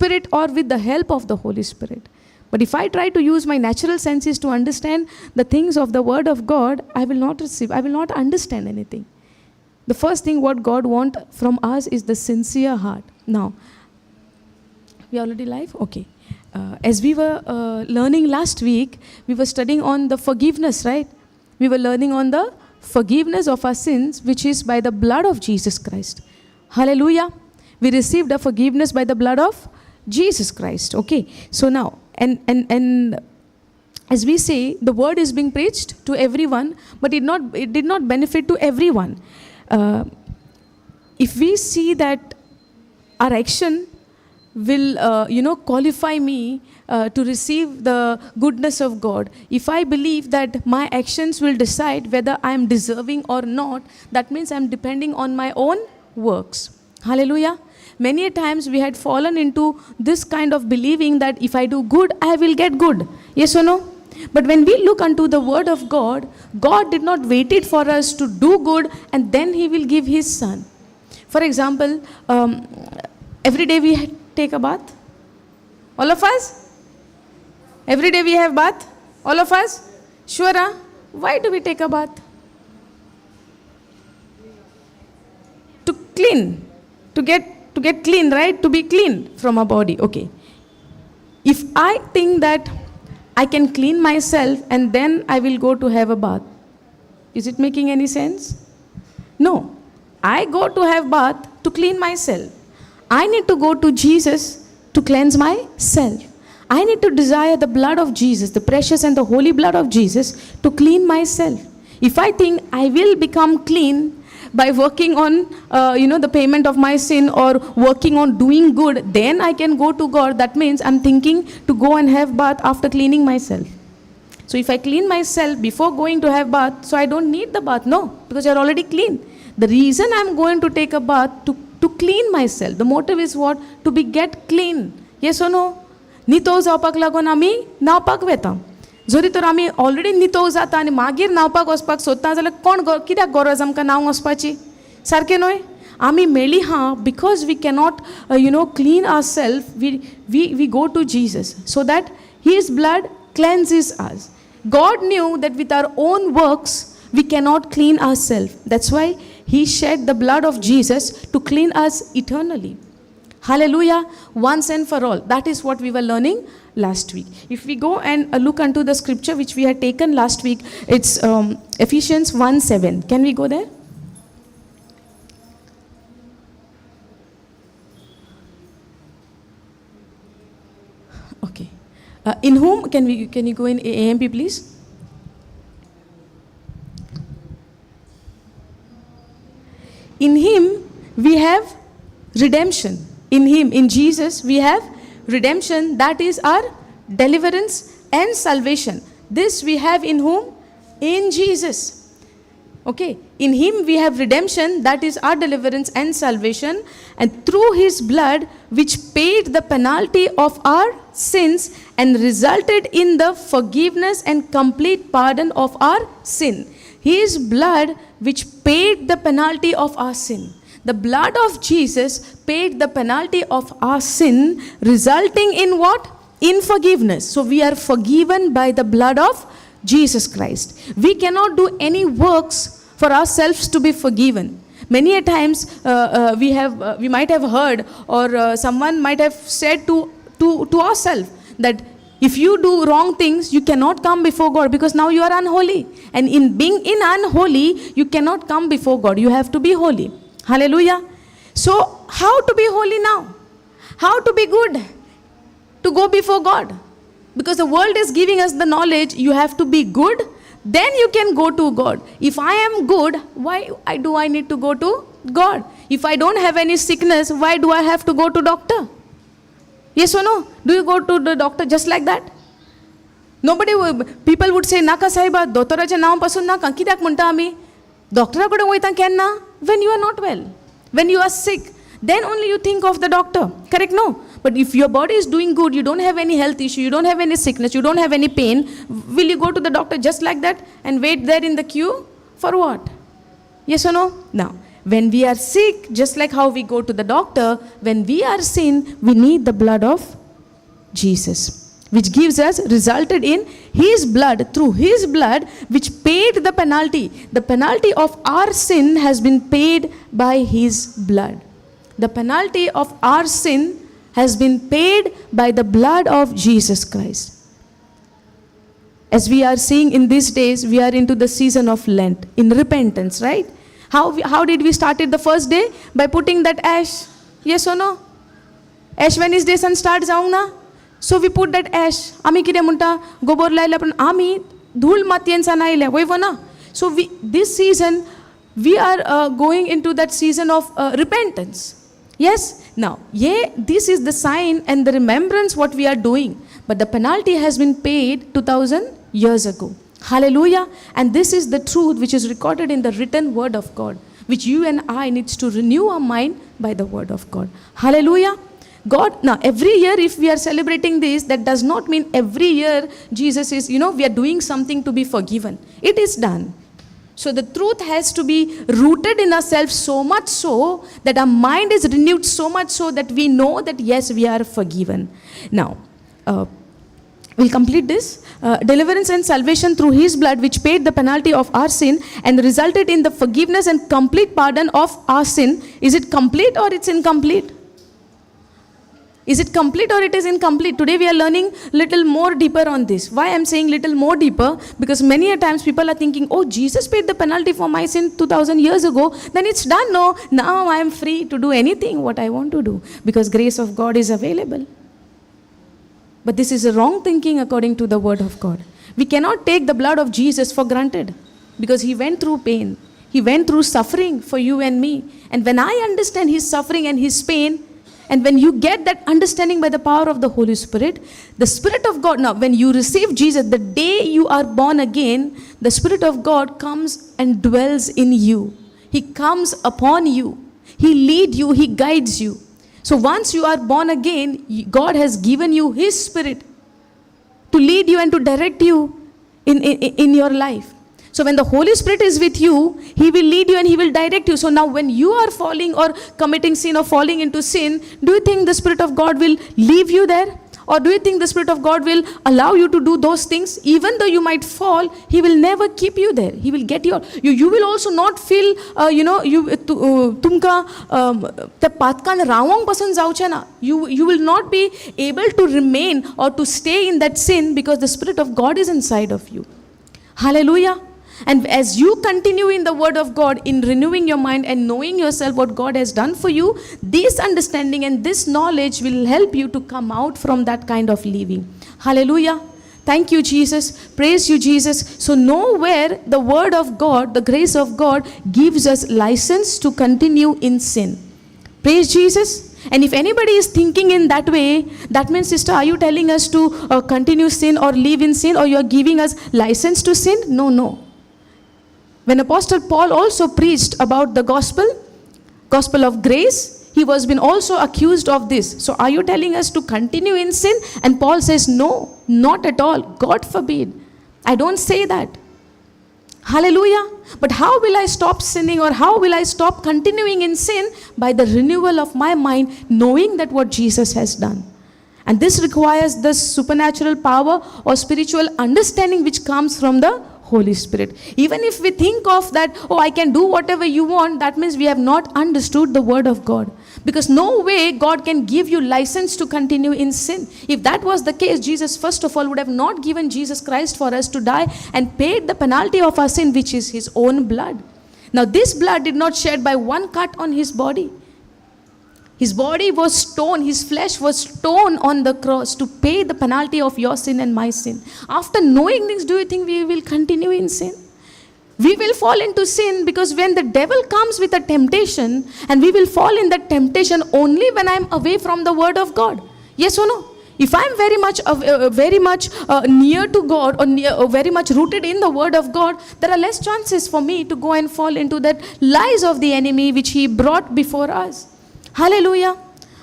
Spirit or with the help of the Holy Spirit. But if I try to use my natural senses to understand the things of the Word of God, I will not understand anything. The first thing what God wants from us is the sincere heart. Now, we are already live? Okay. As we were learning last week, we were studying on the forgiveness, right? We were learning on the forgiveness of our sins, which is by the blood of Jesus Christ. Hallelujah. We received a forgiveness by the blood of Jesus Christ. Okay. So now, and as we say, the word is being preached to everyone, but it did not benefit to everyone. If we see that our action will, qualify me to receive the goodness of God. If I believe that my actions will decide whether I am deserving or not, that means I am depending on my own works. Hallelujah. Many times we had fallen into this kind of believing that if I do good, I will get good. Yes or no? But when we look unto the word of God, God did not wait it for us to do good and then He will give His Son. For example, every day we take a bath. All of us? Every day we have bath? All of us? Sure, huh? Why do we take a bath? To clean. To get clean, right? To be clean from our body. Okay. If I think that I can clean myself and then I will go to have a bath, is it making any sense? No. I go to have bath to clean myself. I need to go to Jesus to cleanse myself. I need to desire the blood of Jesus, the precious and the holy blood of Jesus, to clean myself. If I think I will become clean by working on, the payment of my sin or working on doing good, then I can go to God. That means I'm thinking to go and have bath after cleaning myself. So if I clean myself before going to have bath, so I don't need the bath. No, because you're already clean. The reason I'm going to take a bath to clean myself. The motive is what? To get clean. Yes or no? Nito zapak lagon ami napak vetam. Jodi तर आम्ही already नितो जाता आणि मागीर नावपाक वचपाक सोदता जाल्यार कोण कित्याक गरज आमकां नांव वचपाची सारकें न्हय आमी मेली हा because we cannot clean our self we go to Jesus so that his blood cleanses us God knew that with our own works we cannot clean ourselves. That's why He shed the blood of Jesus to clean us eternally. Hallelujah. Once and for all. That is what we were learning last week. If we go and look unto the scripture which we had taken last week, it's Ephesians 1:7. Can we go there? Okay. In whom, can you go in AMP please? In Him we have redemption. In Him, in Jesus, we have redemption. That is our deliverance and salvation. This we have in whom? In Jesus. Okay. In Him we have redemption. That is our deliverance and salvation. And through His blood, which paid the penalty of our sins and resulted in the forgiveness and complete pardon of our sin. His blood which paid the penalty of our sin. The blood of Jesus paid the penalty of our sin, resulting in what? In forgiveness. So we are forgiven by the blood of Jesus Christ. We cannot do any works for ourselves to be forgiven. Many a times we might have heard or someone might have said to ourselves that if you do wrong things, you cannot come before God because now you are unholy. And in being unholy, you cannot come before God. You have to be holy. Hallelujah. So, how to be holy now? How to be good? To go before God. Because the world is giving us the knowledge, you have to be good, then you can go to God. If I am good, why do I need to go to God? If I don't have any sickness, why do I have to go to doctor? Yes or no? Do you go to the doctor just like that? People would say, Naka Saiba, dotoraच्या नावापासून नाका कित्याक म्हणटा आमी डॉक्टराकडे वयता केन्ना when you are not well, when you are sick, then only you think of the doctor. Correct? No. But if your body is doing good, you don't have any health issue, you don't have any sickness, you don't have any pain, will you go to the doctor just like that and wait there in the queue for what? Yes or no? Now, When we are sick, just like how we go to the doctor, when we are sin, we need the blood of Jesus, which gives us, resulted in his blood, through his blood, which paid the penalty. The penalty of our sin has been paid by his blood. The penalty of our sin has been paid by the blood of Jesus Christ. As we are seeing in these days, we are into the season of Lent, in repentance, right? How did we start it the first day? By putting that ash. Yes or no? Ash Wednesday sun starts जाऊंग ना. So we put that ash. आमी किरे म्हणता गोबर लायला पण आमी धूळ मातयेंचा नायल्या वयव ना. So this season we are going into that season of repentance. Yes? Now, this is the sign and the remembrance what we are doing. But the penalty has been paid 2000 years ago. Hallelujah. And this is the truth which is recorded in the written word of God, which you and I needs to renew our mind by the word of God. Hallelujah. God, now every year if we are celebrating this, that does not mean every year Jesus is, we are doing something to be forgiven. It is done. So the truth has to be rooted in ourselves so much so that our mind is renewed so much so that we know that yes, we are forgiven. Now, we'll complete this. Deliverance and salvation through his blood, which paid the penalty of our sin and resulted in the forgiveness and complete pardon of our sin. Is it complete or it's incomplete? Is it complete or it is incomplete? Today we are learning little more deeper on this. Why I'm saying little more deeper? Because many a times people are thinking, oh, Jesus paid the penalty for my sin 2000 years ago. Then it's done. No, now I am free to do anything what I want to do because grace of God is available. But this is a wrong thinking according to the word of God. We cannot take the blood of Jesus for granted because he went through pain. He went through suffering for you and me. And when I understand his suffering and his pain, and when you get that understanding by the power of the Holy Spirit, the Spirit of God, now when you receive Jesus, the day you are born again, the Spirit of God comes and dwells in you. He comes upon you. He leads you, he guides you. So once you are born again, God has given you his Spirit to lead you and to direct you in your life. So when the Holy Spirit is with you, he will lead you and he will direct you. So now when you are falling or committing sin or falling into sin, do you think the Spirit of God will leave you there? Or do you think the Spirit of God will allow you to do those things? Even though you might fall, he will never keep you there. He will get you. You will also not feel, tumka te patkan rawang pasan jauche na. You will not be able to remain or to stay in that sin because the Spirit of God is inside of you. Hallelujah. And as you continue in the word of God, in renewing your mind and knowing yourself what God has done for you, this understanding and this knowledge will help you to come out from that kind of living. Hallelujah. Thank you, Jesus. Praise you, Jesus. So nowhere the word of God, the grace of God gives us license to continue in sin. Praise Jesus. And if anybody is thinking in that way, that means, sister, are you telling us to continue sin or live in sin, or you are giving us license to sin? No. When Apostle Paul also preached about the gospel of grace, he was been also accused of this. So are you telling us to continue in sin? And Paul says, no, not at all. God forbid. I don't say that. Hallelujah. But how will I stop sinning, or how will I stop continuing in sin? By the renewal of my mind, knowing that what Jesus has done. And this requires the supernatural power or spiritual understanding which comes from the Holy Spirit. Even if we think of that, oh, I can do whatever you want, that means we have not understood the word of God. Because no way God can give you license to continue in sin. If that was the case, Jesus first of all would have not given Jesus Christ for us to die and paid the penalty of our sin, which is his own blood. Now this blood did not shed by one cut on his body. His body was torn, his flesh was torn on the cross to pay the penalty of your sin and my sin. After knowing this, do you think we will continue in sin? We will fall into sin because when the devil comes with a temptation, and we will fall in that temptation only when I am away from the word of God. Yes or no? If I am very much near to God, or very much rooted in the word of God, there are less chances for me to go and fall into that lies of the enemy which he brought before us. Hallelujah.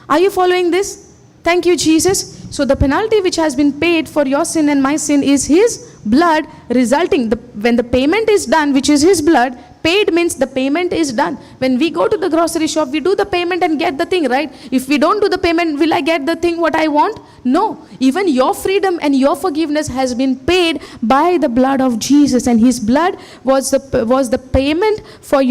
Are you following this? Thank you, Jesus. So the penalty which has been paid for your sin and my sin is his blood, resulting, when the payment is done, which is his blood, Paid means the payment is done. When we go to the grocery shop, we do the payment and get the thing, right? If we don't do the payment, will I get the thing what I want? No. Even your freedom and your forgiveness has been paid by the blood of Jesus, and his blood was the payment for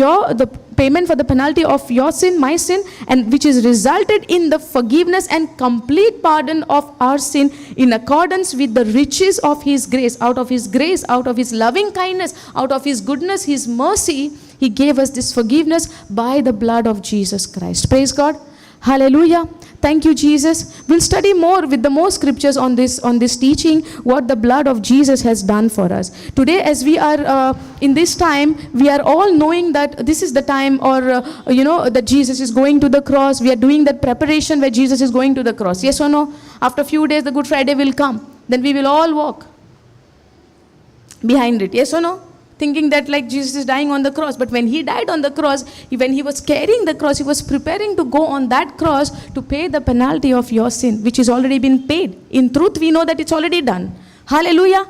the penalty of your sin, my sin, and which is resulted in the forgiveness and complete pardon of our sin in accordance with the riches of his grace. Out of his grace, out of his loving kindness, out of his goodness, his mercy, he gave us this forgiveness by the blood of Jesus Christ. Praise God. Hallelujah. Thank you, Jesus. We'll study more with the more scriptures on this teaching, what the blood of Jesus has done for us. Today, as we are in this time, we are all knowing that this is the time, or that Jesus is going to the cross. We are doing that preparation where Jesus is going to the cross. Yes or no? After a few days, the Good Friday will come. Then we will all walk behind it. Yes or no? Thinking that like Jesus is dying on the cross. But when he died on the cross, when he was carrying the cross, he was preparing to go on that cross to pay the penalty of your sin, which has already been paid. In truth, we know that it's already done. Hallelujah.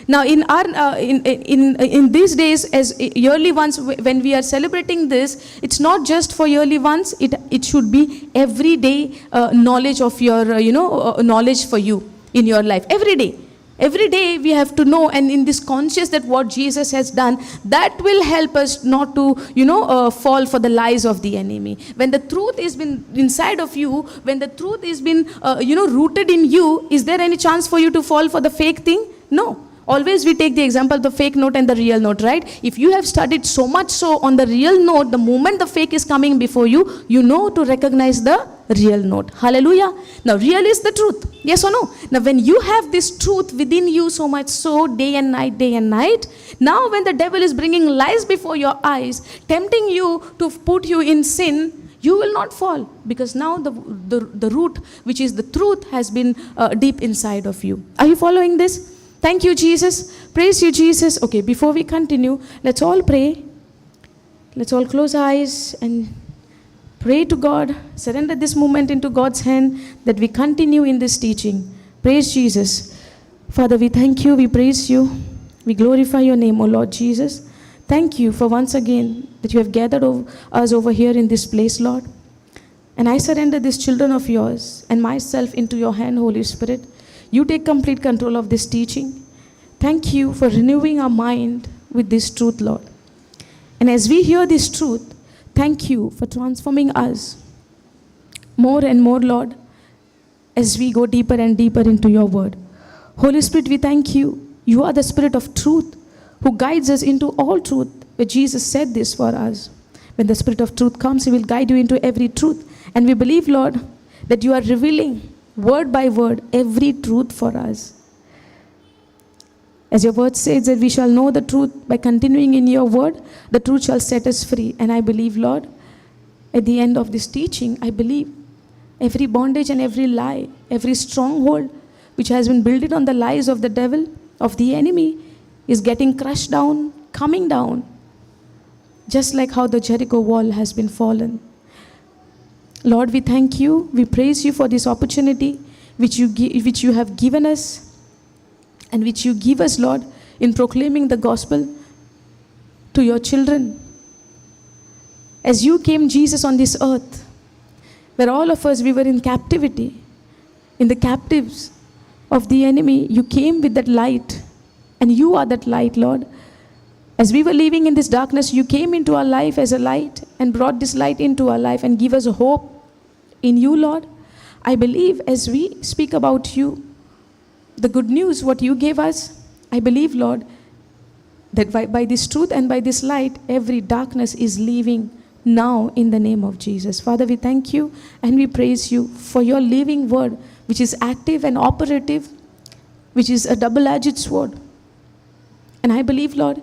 Now, in these days, as yearly ones, when we are celebrating this, it's not just for yearly ones. It should be everyday knowledge of your knowledge for you in your life. Every day. Every day we have to know, and in this conscious that what Jesus has done, that will help us not to, fall for the lies of the enemy. When the truth is been inside of you, when the truth is been, rooted in you, is there any chance for you to fall for the fake thing? No. Always we take the example of the fake note and the real note, right? If you have studied so much so on the real note, the moment the fake is coming before you, you know to recognize the real note. Hallelujah. Now, real is the truth. Yes or no? Now, when you have this truth within you so much so, day and night, now when the devil is bringing lies before your eyes, tempting you to put you in sin, you will not fall, because now the root, which is the truth, has been deep inside of you. Are you following this? Thank you, Jesus. Praise you, Jesus. Okay, before we continue, let's all pray. Let's all close our eyes and pray to God. Surrender this moment into God's hand that we continue in this teaching. Praise Jesus. Father, we thank you. We praise you. We glorify your name, O Lord Jesus. Thank you for once again that you have gathered us over here in this place, Lord. And I surrender these children of yours and myself into your hand, Holy Spirit. You take complete control of this teaching. Thank you for renewing our mind with this truth, Lord. And as we hear this truth, thank you for transforming us more and more, Lord, as we go deeper and deeper into your word. Holy Spirit, we thank you. You are the Spirit of truth who guides us into all truth, where Jesus said this for us. When the Spirit of truth comes, he will guide you into every truth. And we believe, Lord, that you are revealing word by word every truth for us. As your word says that we shall know the truth by continuing in your word, the truth shall set us free. And I believe, Lord, at the end of this teaching, I believe every bondage and every lie, every stronghold which has been built on the lies of the devil, of the enemy, is getting crushed down, coming down, just like how the Jericho wall has been fallen. Lord, we thank you. We praise you for this opportunity which you have given us, and which you give us, Lord, in proclaiming the gospel to your children. As you came, Jesus, on this earth, where all of us, we were in captivity, in the captives of the enemy, you came with that light, and you are that light, Lord. As we were living in this darkness, you came into our life as a light and brought this light into our life and give us a hope in you, Lord. I believe as we speak about you, the good news, what you gave us, I believe, Lord, that by this truth and by this light, every darkness is leaving now in the name of Jesus. Father, we thank you and we praise you for your living word, which is active and operative, which is a double-edged sword. And I believe, Lord,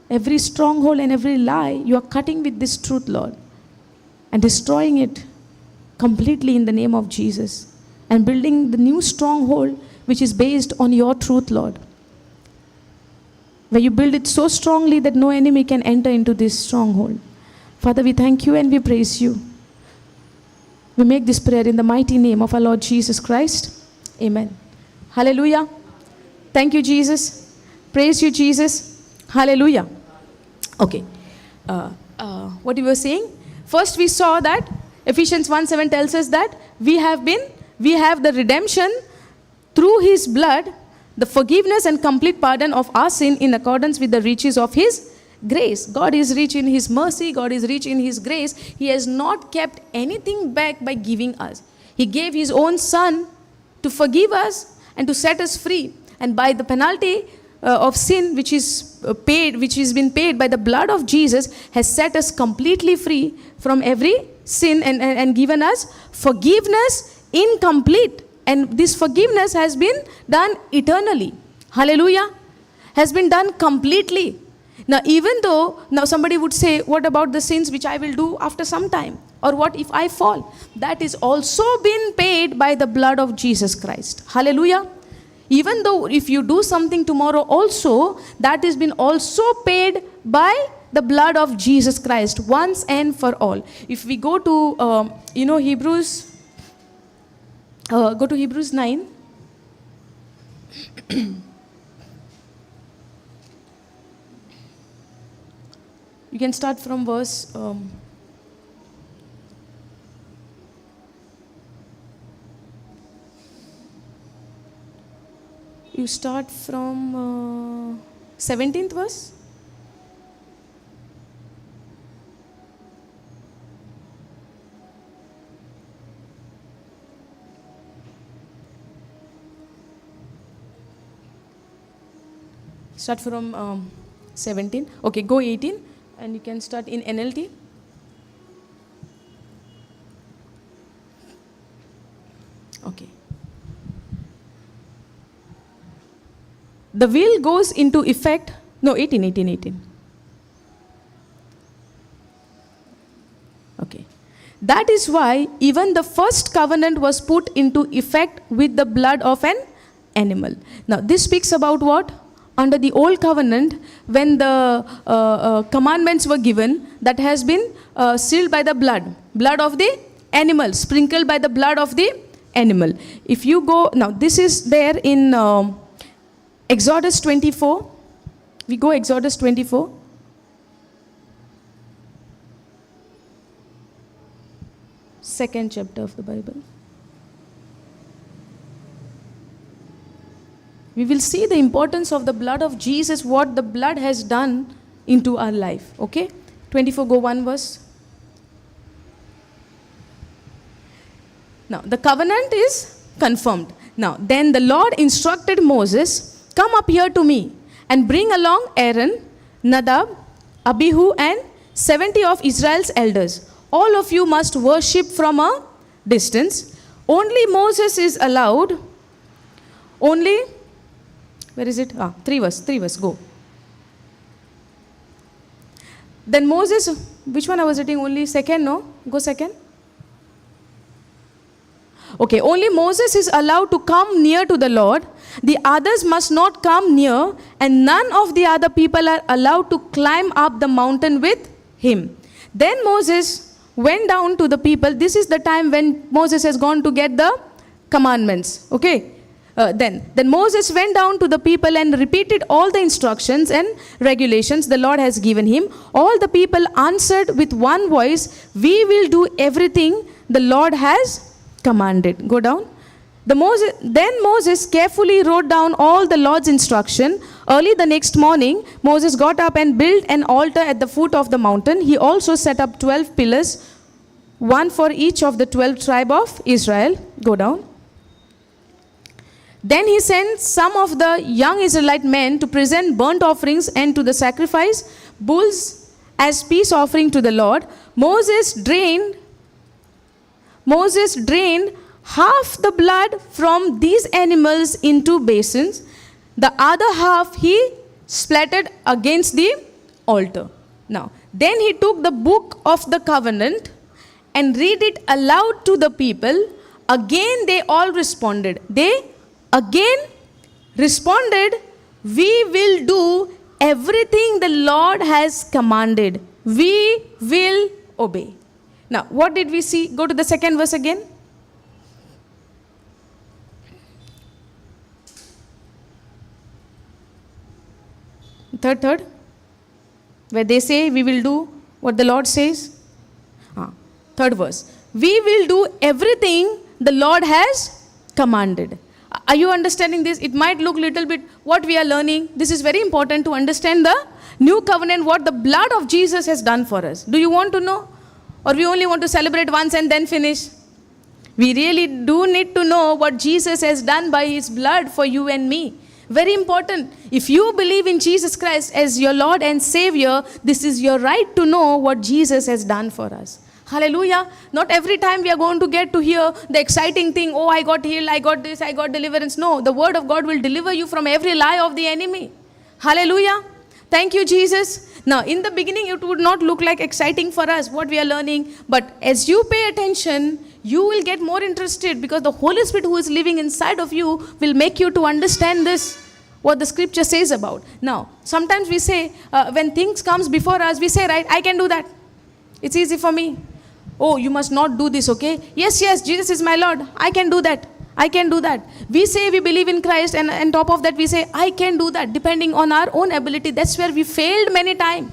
every stronghold and every lie, you are cutting with this truth, Lord, and destroying it completely in the name of Jesus, and building the new stronghold which is based on your truth, Lord, where you build it so strongly that no enemy can enter into this stronghold. Father, we thank you and we praise you. We make this prayer in the mighty name of our Lord Jesus Christ. Amen. Hallelujah. Thank you, Jesus. Praise you, Jesus. Hallelujah. Okay. what you were saying. First we saw that Ephesians 1:7 tells us that we have the redemption through his blood, the forgiveness and complete pardon of our sin in accordance with the riches of his grace. God is rich in his mercy. God is rich in his grace. He has not kept anything back by giving us. He gave his own son to forgive us and to set us free. And by the penalty of sin which has been paid by the blood of Jesus, has set us completely free from every sin and given us forgiveness incomplete. And this forgiveness has been done eternally. Hallelujah. Has been done completely. Now, even though, now somebody would say, what about the sins which I will do after some time? Or what if I fall? That is also been paid by the blood of Jesus Christ. Hallelujah. Even though if you do something tomorrow also, that has been also paid by the blood of Jesus Christ once and for all. If we go to, Hebrews, go to Hebrews 9. You can start from verse... you start from 17th verse. Start from 17. Okay, go 18. And you can start in NLT. Okay. The will goes into effect. No, 18. Okay. That is why even the first covenant was put into effect with the blood of an animal. Now, this speaks about what? Under the old covenant, when the commandments were given, that has been sealed by the blood of the animal, sprinkled by the blood of the animal. If you go, now this is there in Exodus 24. We go Exodus 24. Second chapter of the Bible. We will see the importance of the blood of Jesus, what the blood has done into our life. Okay? 24, go one verse. Now, the covenant is confirmed. Now, then the Lord instructed Moses, come up here to me and bring along Aaron, Nadab, Abihu and 70 of Israel's elders. All of you must worship from a distance. Only Moses is allowed. Only... Where is it? 3 verse, go. Then Moses, which one I was reading? Only second, no? Go second. Okay, only Moses is allowed to come near to the Lord. The others must not come near, and none of the other people are allowed to climb up the mountain with him. Then Moses went down to the people. This is the time when Moses has gone to get the commandments. Okay. Then Moses went down to the people and repeated all the instructions and regulations the Lord has given him. All the people answered with one voice, we will do everything the Lord has commanded. Go down. Then Moses carefully wrote down all the Lord's instruction. Early the next morning, Moses got up and built an altar at the foot of the mountain. He also set up 12 pillars, one for each of the 12 tribes of Israel. Go down. Then he sent some of the young Israelite men to present burnt offerings and to the sacrifice bulls as peace offering to the Lord. Moses drained half the blood from these animals into basins. The other half he splattered against the altar. Now, then he took the book of the covenant and read it aloud to the people. Again they all responded. They again responded, we will do everything the Lord has commanded. We will obey. Now, what did we see? Go to the second verse again. Third. Where they say, we will do what the Lord says? Third verse. We will do everything the Lord has commanded. Are you understanding this? It might look little bit what we are learning. This is very important to understand the new covenant, what the blood of Jesus has done for us. Do you want to know? Or we only want to celebrate once and then finish? We really do need to know what Jesus has done by his blood for you and me. Very important. If you believe in Jesus Christ as your Lord and Savior, this is your right to know what Jesus has done for us. Hallelujah. Not every time we are going to get to hear the exciting thing, oh, I got healed, I got this, I got deliverance. No, the word of God will deliver you from every lie of the enemy. Hallelujah. Thank you, Jesus. Now, in the beginning, it would not look like exciting for us, what we are learning. But as you pay attention, you will get more interested, because the Holy Spirit who is living inside of you will make you to understand this, what the scripture says about. Now, sometimes we say, when things comes before us, we say, right, I can do that. It's easy for me. Oh, you must not do this, okay? Yes, Jesus is my Lord. I can do that. I can do that. We say we believe in Christ, and on top of that we say, I can do that, depending on our own ability. That's where we failed many times.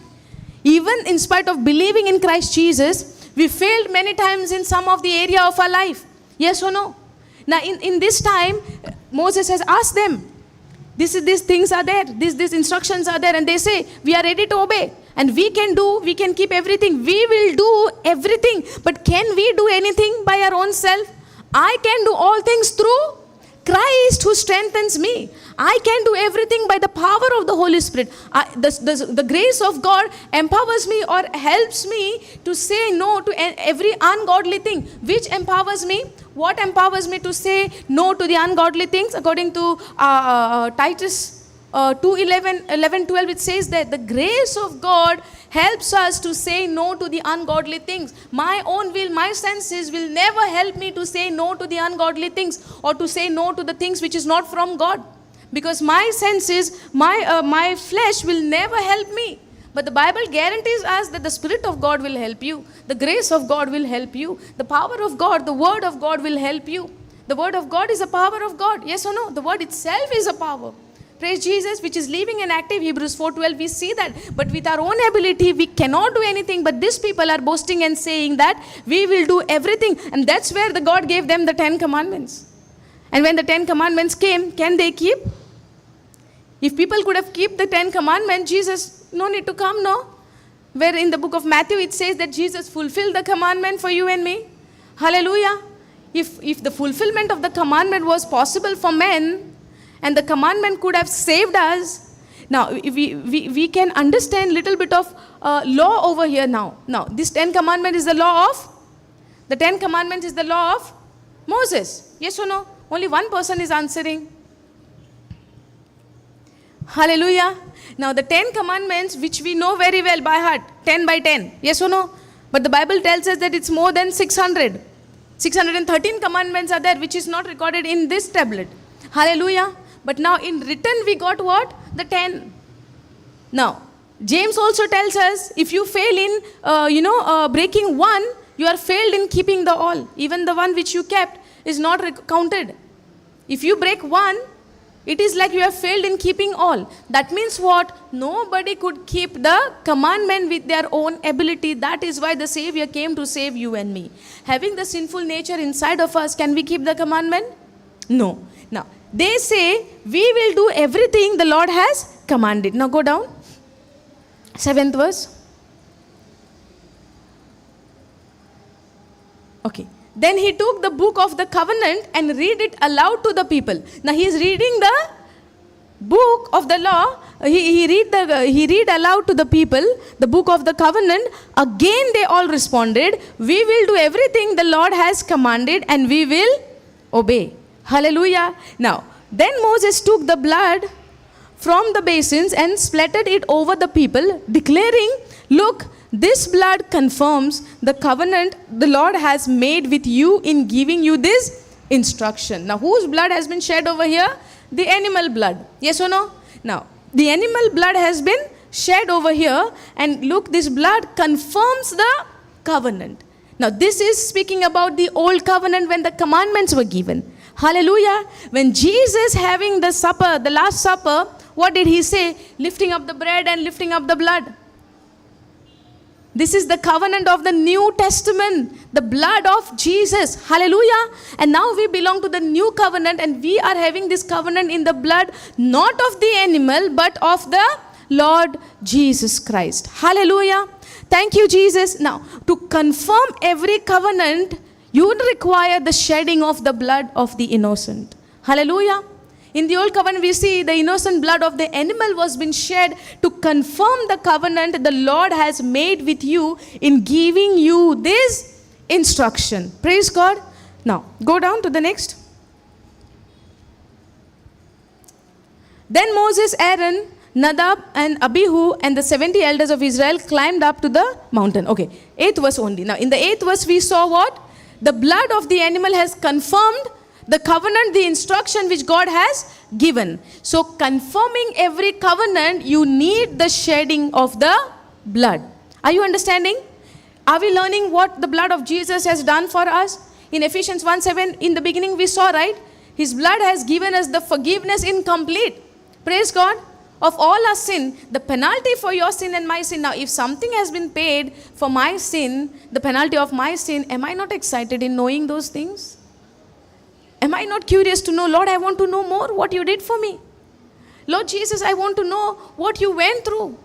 Even in spite of believing in Christ Jesus, we failed many times in some of the area of our life. Yes or no? Now, in this time, Moses has asked them, these things are there, these instructions are there, and they say, we are ready to obey. And we can keep everything. We will do everything. But can we do anything by our own self? I can do all things through Christ who strengthens me. I can do everything by the power of the Holy Spirit. The grace of God empowers me or helps me to say no to every ungodly thing. Which empowers me? What empowers me to say no to the ungodly things? According to Titus 2:11-12, it says that the grace of God helps us to say no to the ungodly things. My own will, my senses will never help me to say no to the ungodly things, or to say no to the things which is not from God. Because my senses, my flesh will never help me. But the Bible guarantees us that the Spirit of God will help you. The grace of God will help you. The power of God, the Word of God will help you. The Word of God is a power of God. Yes or no? The Word itself is a power. Praise Jesus, which is living and active. Hebrews 4:12, we see that. But with our own ability, we cannot do anything. But these people are boasting and saying that we will do everything. And that's where the God gave them the 10 commandments. And when the 10 commandments came, can they keep? If people could have kept the 10 commandments, Jesus, no need to come, no? Where in the book of Matthew, it says that Jesus fulfilled the commandment for you and me. Hallelujah. If the fulfillment of the commandment was possible for men, and the commandment could have saved us. Now, we can understand little bit of law over here now. Now, this 10 commandment is the law of? The 10 commandments is the law of Moses. Yes or no? Only one person is answering. Hallelujah. Now, the 10 commandments, which we know very well by heart, 10 by 10. Yes or no? But the Bible tells us that it's more than 600. 613 commandments are there, which is not recorded in this tablet. Hallelujah. But now in written we got what? The 10. Now, James also tells us, if you fail in, breaking one, you are failed in keeping the all. Even the one which you kept is not counted. If you break one, it is like you have failed in keeping all. That means what? Nobody could keep the commandment with their own ability. That is why the Savior came to save you and me. Having the sinful nature inside of us, can we keep the commandment? No. Now, they say, we will do everything the Lord has commanded. Now go down. 7th verse. Okay. Then he took the book of the covenant and read it aloud to the people. Now he is reading the book of the law. He read aloud to the people the book of the covenant. Again they all responded, we will do everything the Lord has commanded and we will obey. Hallelujah. Now, then Moses took the blood from the basins and splattered it over the people, declaring, look, this blood confirms the covenant the Lord has made with you in giving you this instruction. Now, whose blood has been shed over here? The animal blood. Yes or no? Now, the animal blood has been shed over here, and look, this blood confirms the covenant. Now, this is speaking about the old covenant when the commandments were given. Hallelujah. When Jesus having the supper, the last supper, what did he say? Lifting up the bread and lifting up the blood. This is the covenant of the New Testament, the blood of Jesus. Hallelujah. And now we belong to the new covenant, and we are having this covenant in the blood, not of the animal, but of the Lord Jesus Christ. Hallelujah. Thank you, Jesus. Now, to confirm every covenant, you would require the shedding of the blood of the innocent. Hallelujah. In the old covenant, we see the innocent blood of the animal was been shed to confirm the covenant the Lord has made with you in giving you this instruction. Praise God. Now, go down to the next. Then Moses, Aaron, Nadab and Abihu and the 70 elders of Israel climbed up to the mountain. Okay, 8th verse only. Now, in the 8th verse, we saw what? The blood of the animal has confirmed the covenant, the instruction which God has given. So, confirming every covenant, you need the shedding of the blood. Are you understanding? Are we learning what the blood of Jesus has done for us? In Ephesians 1:7, in the beginning we saw, right? His blood has given us the forgiveness incomplete. Praise God. Of all our sin, the penalty for your sin and my sin. Now, if something has been paid for my sin, the penalty of my sin, am I not excited in knowing those things? Am I not curious to know, Lord, I want to know more what you did for me. Lord Jesus, I want to know what you went through.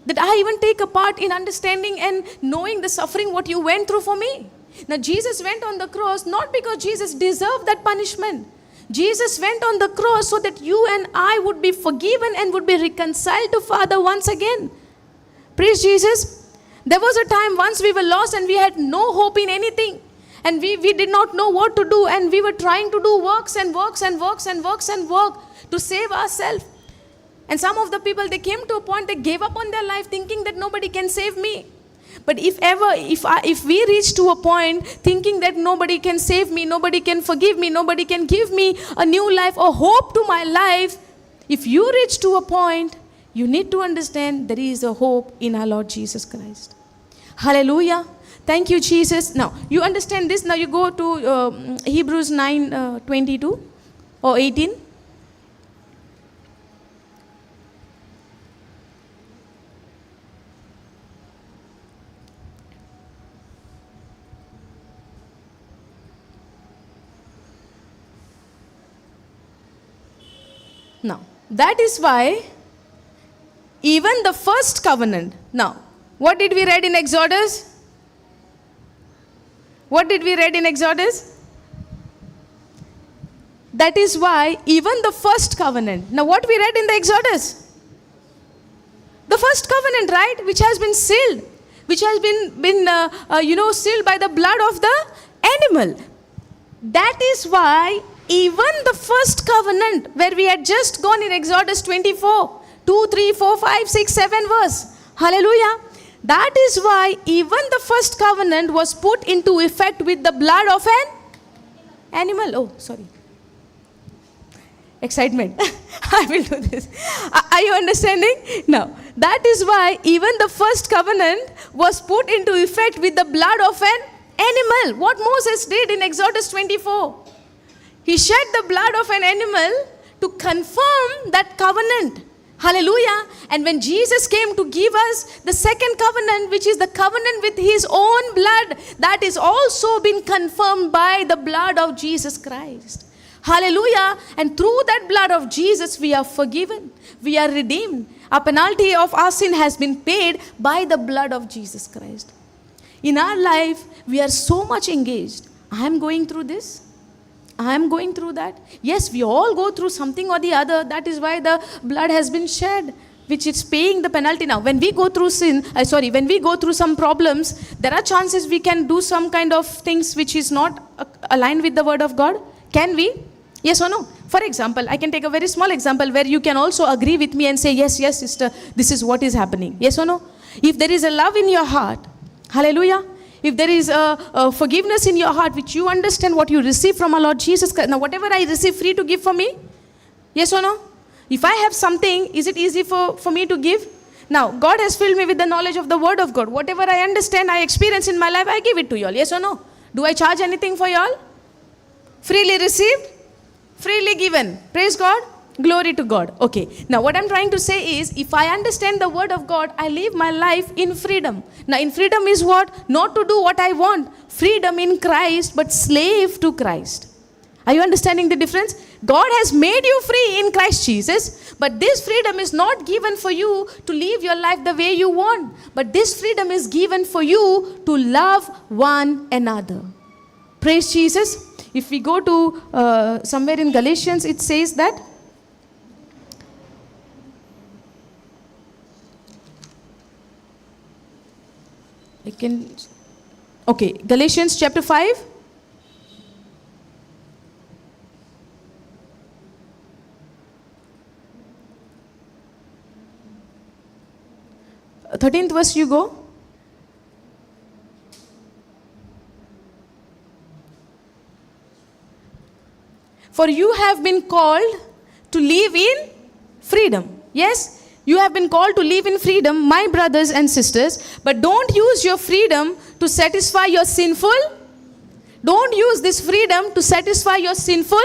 That I even take a part in understanding and knowing the suffering what you went through for me. Now, Jesus went on the cross not because Jesus deserved that punishment. Jesus went on the cross so that you and I would be forgiven and would be reconciled to Father once again. Praise Jesus. There was a time once we were lost and we had no hope in anything. And we did not know what to do, and we were trying to do works to save ourselves. And some of the people, they came to a point, they gave up on their life thinking that nobody can save me. But if we reach to a point thinking that nobody can save me, nobody can forgive me, nobody can give me a new life or hope to my life, if you reach to a point, you need to understand there is a hope in our Lord Jesus Christ. Hallelujah. Thank you, Jesus. Now, you understand this. Now, you go to Hebrews 9:22 or 18. Now, that is why even the first covenant. Now, what did we read in Exodus? What did we read in Exodus? That is why even the first covenant. Now, what we read in the Exodus? The first covenant, right? Which has been sealed. Which has been sealed by the blood of the animal. That is why even the first covenant, where we had just gone in Exodus 24, 2, 3, 4, 5, 6, 7 verse. Hallelujah. That is why even the first covenant was put into effect with the blood of an animal. Oh, sorry. Excitement. I will do this. Are you understanding? Now, that is why even the first covenant was put into effect with the blood of an animal. What Moses did in Exodus 24. He shed the blood of an animal to confirm that covenant. Hallelujah. And when Jesus came to give us the second covenant, which is the covenant with his own blood, that is also been confirmed by the blood of Jesus Christ. Hallelujah. And through that blood of Jesus, we are forgiven. We are redeemed. Our penalty of our sin has been paid by the blood of Jesus Christ. In our life, we are so much engaged. I am going through this. I am going through that. Yes, we all go through something or the other. That is why the blood has been shed, which is paying the penalty. Now, when we go through when we go through some problems, there are chances we can do some kind of things which is not aligned with the word of God. Can we? Yes or no? For example, I can take a very small example where you can also agree with me and say, yes, sister, this is what is happening. Yes or no? If there is a love in your heart, hallelujah. If there is a forgiveness in your heart, which you understand what you receive from our Lord Jesus Christ. Now, whatever I receive free to give for me, yes or no? If I have something, is it easy for me to give? Now, God has filled me with the knowledge of the word of God. Whatever I understand, I experience in my life, I give it to you all. Yes or no? Do I charge anything for you all? Freely received, freely given. Praise God. Glory to God. Okay. Now what I'm trying to say is, if I understand the word of God, I live my life in freedom. Now in freedom is what? Not to do what I want. Freedom in Christ, but slave to Christ. Are you understanding the difference? God has made you free in Christ Jesus, but this freedom is not given for you to live your life the way you want. But this freedom is given for you to love one another. Praise Jesus. If we go to somewhere in Galatians, it says that Galatians chapter 5. Uh, 13th verse you go. For you have been called to live in freedom. Yes? You have been called to live in freedom, my brothers and sisters, but don't use your freedom to satisfy your sinful. Don't use this freedom to satisfy your sinful.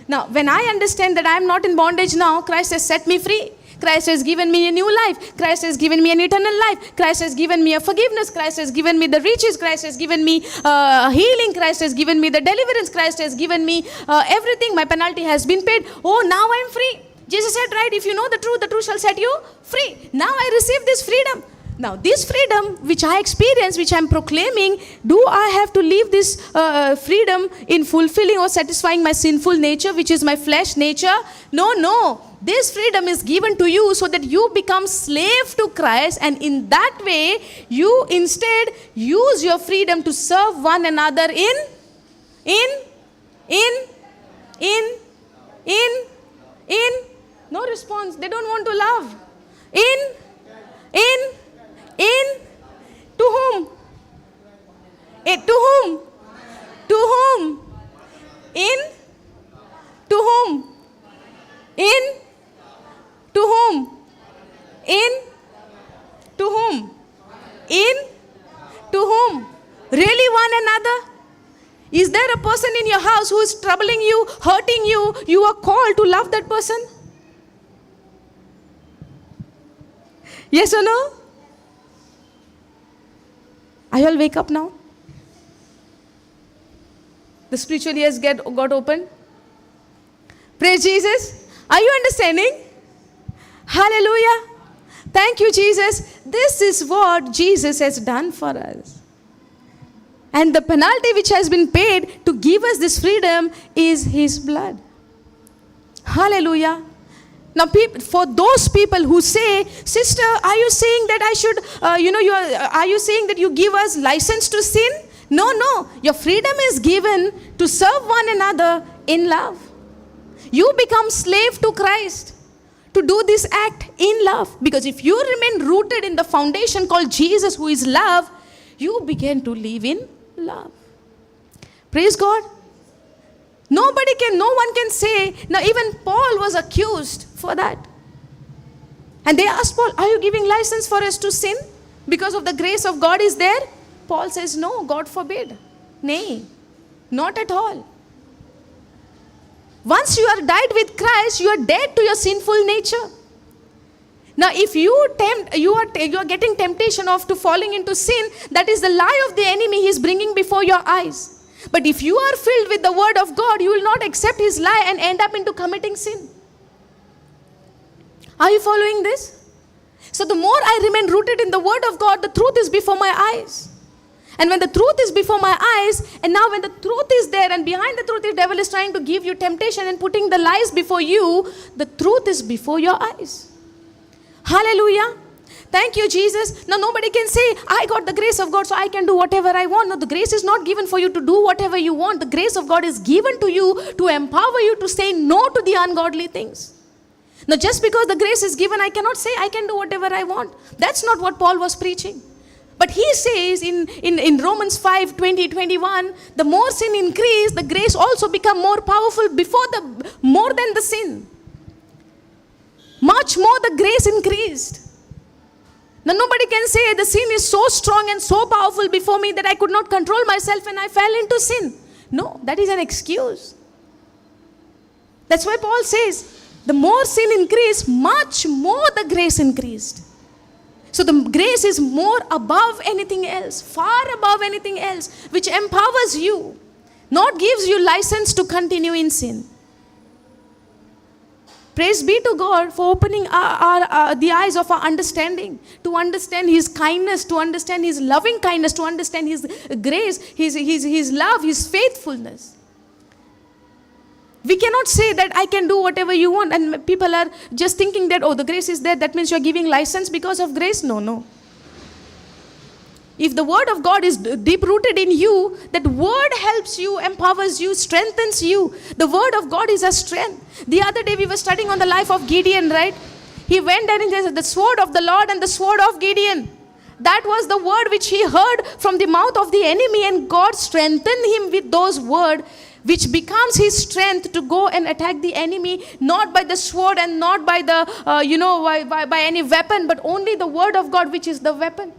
Now, when I understand that I am not in bondage now, Christ has set me free. Christ has given me a new life. Christ has given me an eternal life. Christ has given me a forgiveness. Christ has given me the riches. Christ has given me healing. Christ has given me the deliverance. Christ has given me everything. My penalty has been paid. Oh, now I am free. Jesus said, right, if you know the truth shall set you free. Now I receive this freedom. Now this freedom which I experience, which I am proclaiming, do I have to leave this freedom in fulfilling or satisfying my sinful nature, which is my flesh nature? No. This freedom is given to you so that you become slave to Christ, and in that way you instead use your freedom to serve one another in no response. They don't want to love. To whom? To whom? To whom? To whom? To whom? To whom? To whom? Really one another? Is there a person in your house who is troubling you, hurting you? You are called to love that person? Yes or no? Are you all wake up now? The spiritual ears got opened. Praise Jesus. Are you understanding? Hallelujah. Thank you, Jesus. This is what Jesus has done for us. And the penalty which has been paid to give us this freedom is His blood. Hallelujah. Now, for those people who say, sister, are you saying that I should, are you saying that you give us license to sin? No. Your freedom is given to serve one another in love. You become slave to Christ to do this act in love. Because if you remain rooted in the foundation called Jesus, who is love, you begin to live in love. Praise God. No one can say. Now even Paul was accused for that. And they asked Paul, are you giving license for us to sin? Because of the grace of God is there? Paul says, no, God forbid. Nay, not at all. Once you are died with Christ, you are dead to your sinful nature. Now if you are getting temptation of to falling into sin, that is the lie of the enemy he is bringing before your eyes. But if you are filled with the word of God, you will not accept his lie and end up into committing sin. Are you following this? So the more I remain rooted in the word of God, the truth is before my eyes. And when the truth is before my eyes, and now when the truth is there, and behind the truth, the devil is trying to give you temptation and putting the lies before you, the truth is before your eyes. Hallelujah. Thank you, Jesus. Now nobody can say, I got the grace of God, so I can do whatever I want. No, the grace is not given for you to do whatever you want. The grace of God is given to you to empower you to say no to the ungodly things. Now just because the grace is given, I cannot say I can do whatever I want. That's not what Paul was preaching. But he says in Romans 5, 20, 21, the more sin increase, the grace also become more powerful more than the sin. Much more the grace increased. Now nobody can say the sin is so strong and so powerful before me that I could not control myself and I fell into sin. No, that is an excuse. That's why Paul says, The more sin increased, much more the grace increased. So the grace is more above anything else, far above anything else, which empowers you, not gives you license to continue in sin. Praise be to God for opening the eyes of our understanding, to understand His kindness, to understand His loving kindness, to understand His grace, His love, His faithfulness. We cannot say that I can do whatever you want, and people are just thinking that, oh, the grace is there, that means you are giving license because of grace. No. If the word of God is deep rooted in you, that word helps you, empowers you, strengthens you. The word of God is a strength. The other day we were studying on the life of Gideon, right? He went and he said, the sword of the Lord and the sword of Gideon. That was the word which he heard from the mouth of the enemy, and God strengthened him with those words, which becomes his strength to go and attack the enemy, not by the sword and not by the, by any weapon, but only the word of God, which is the weapon.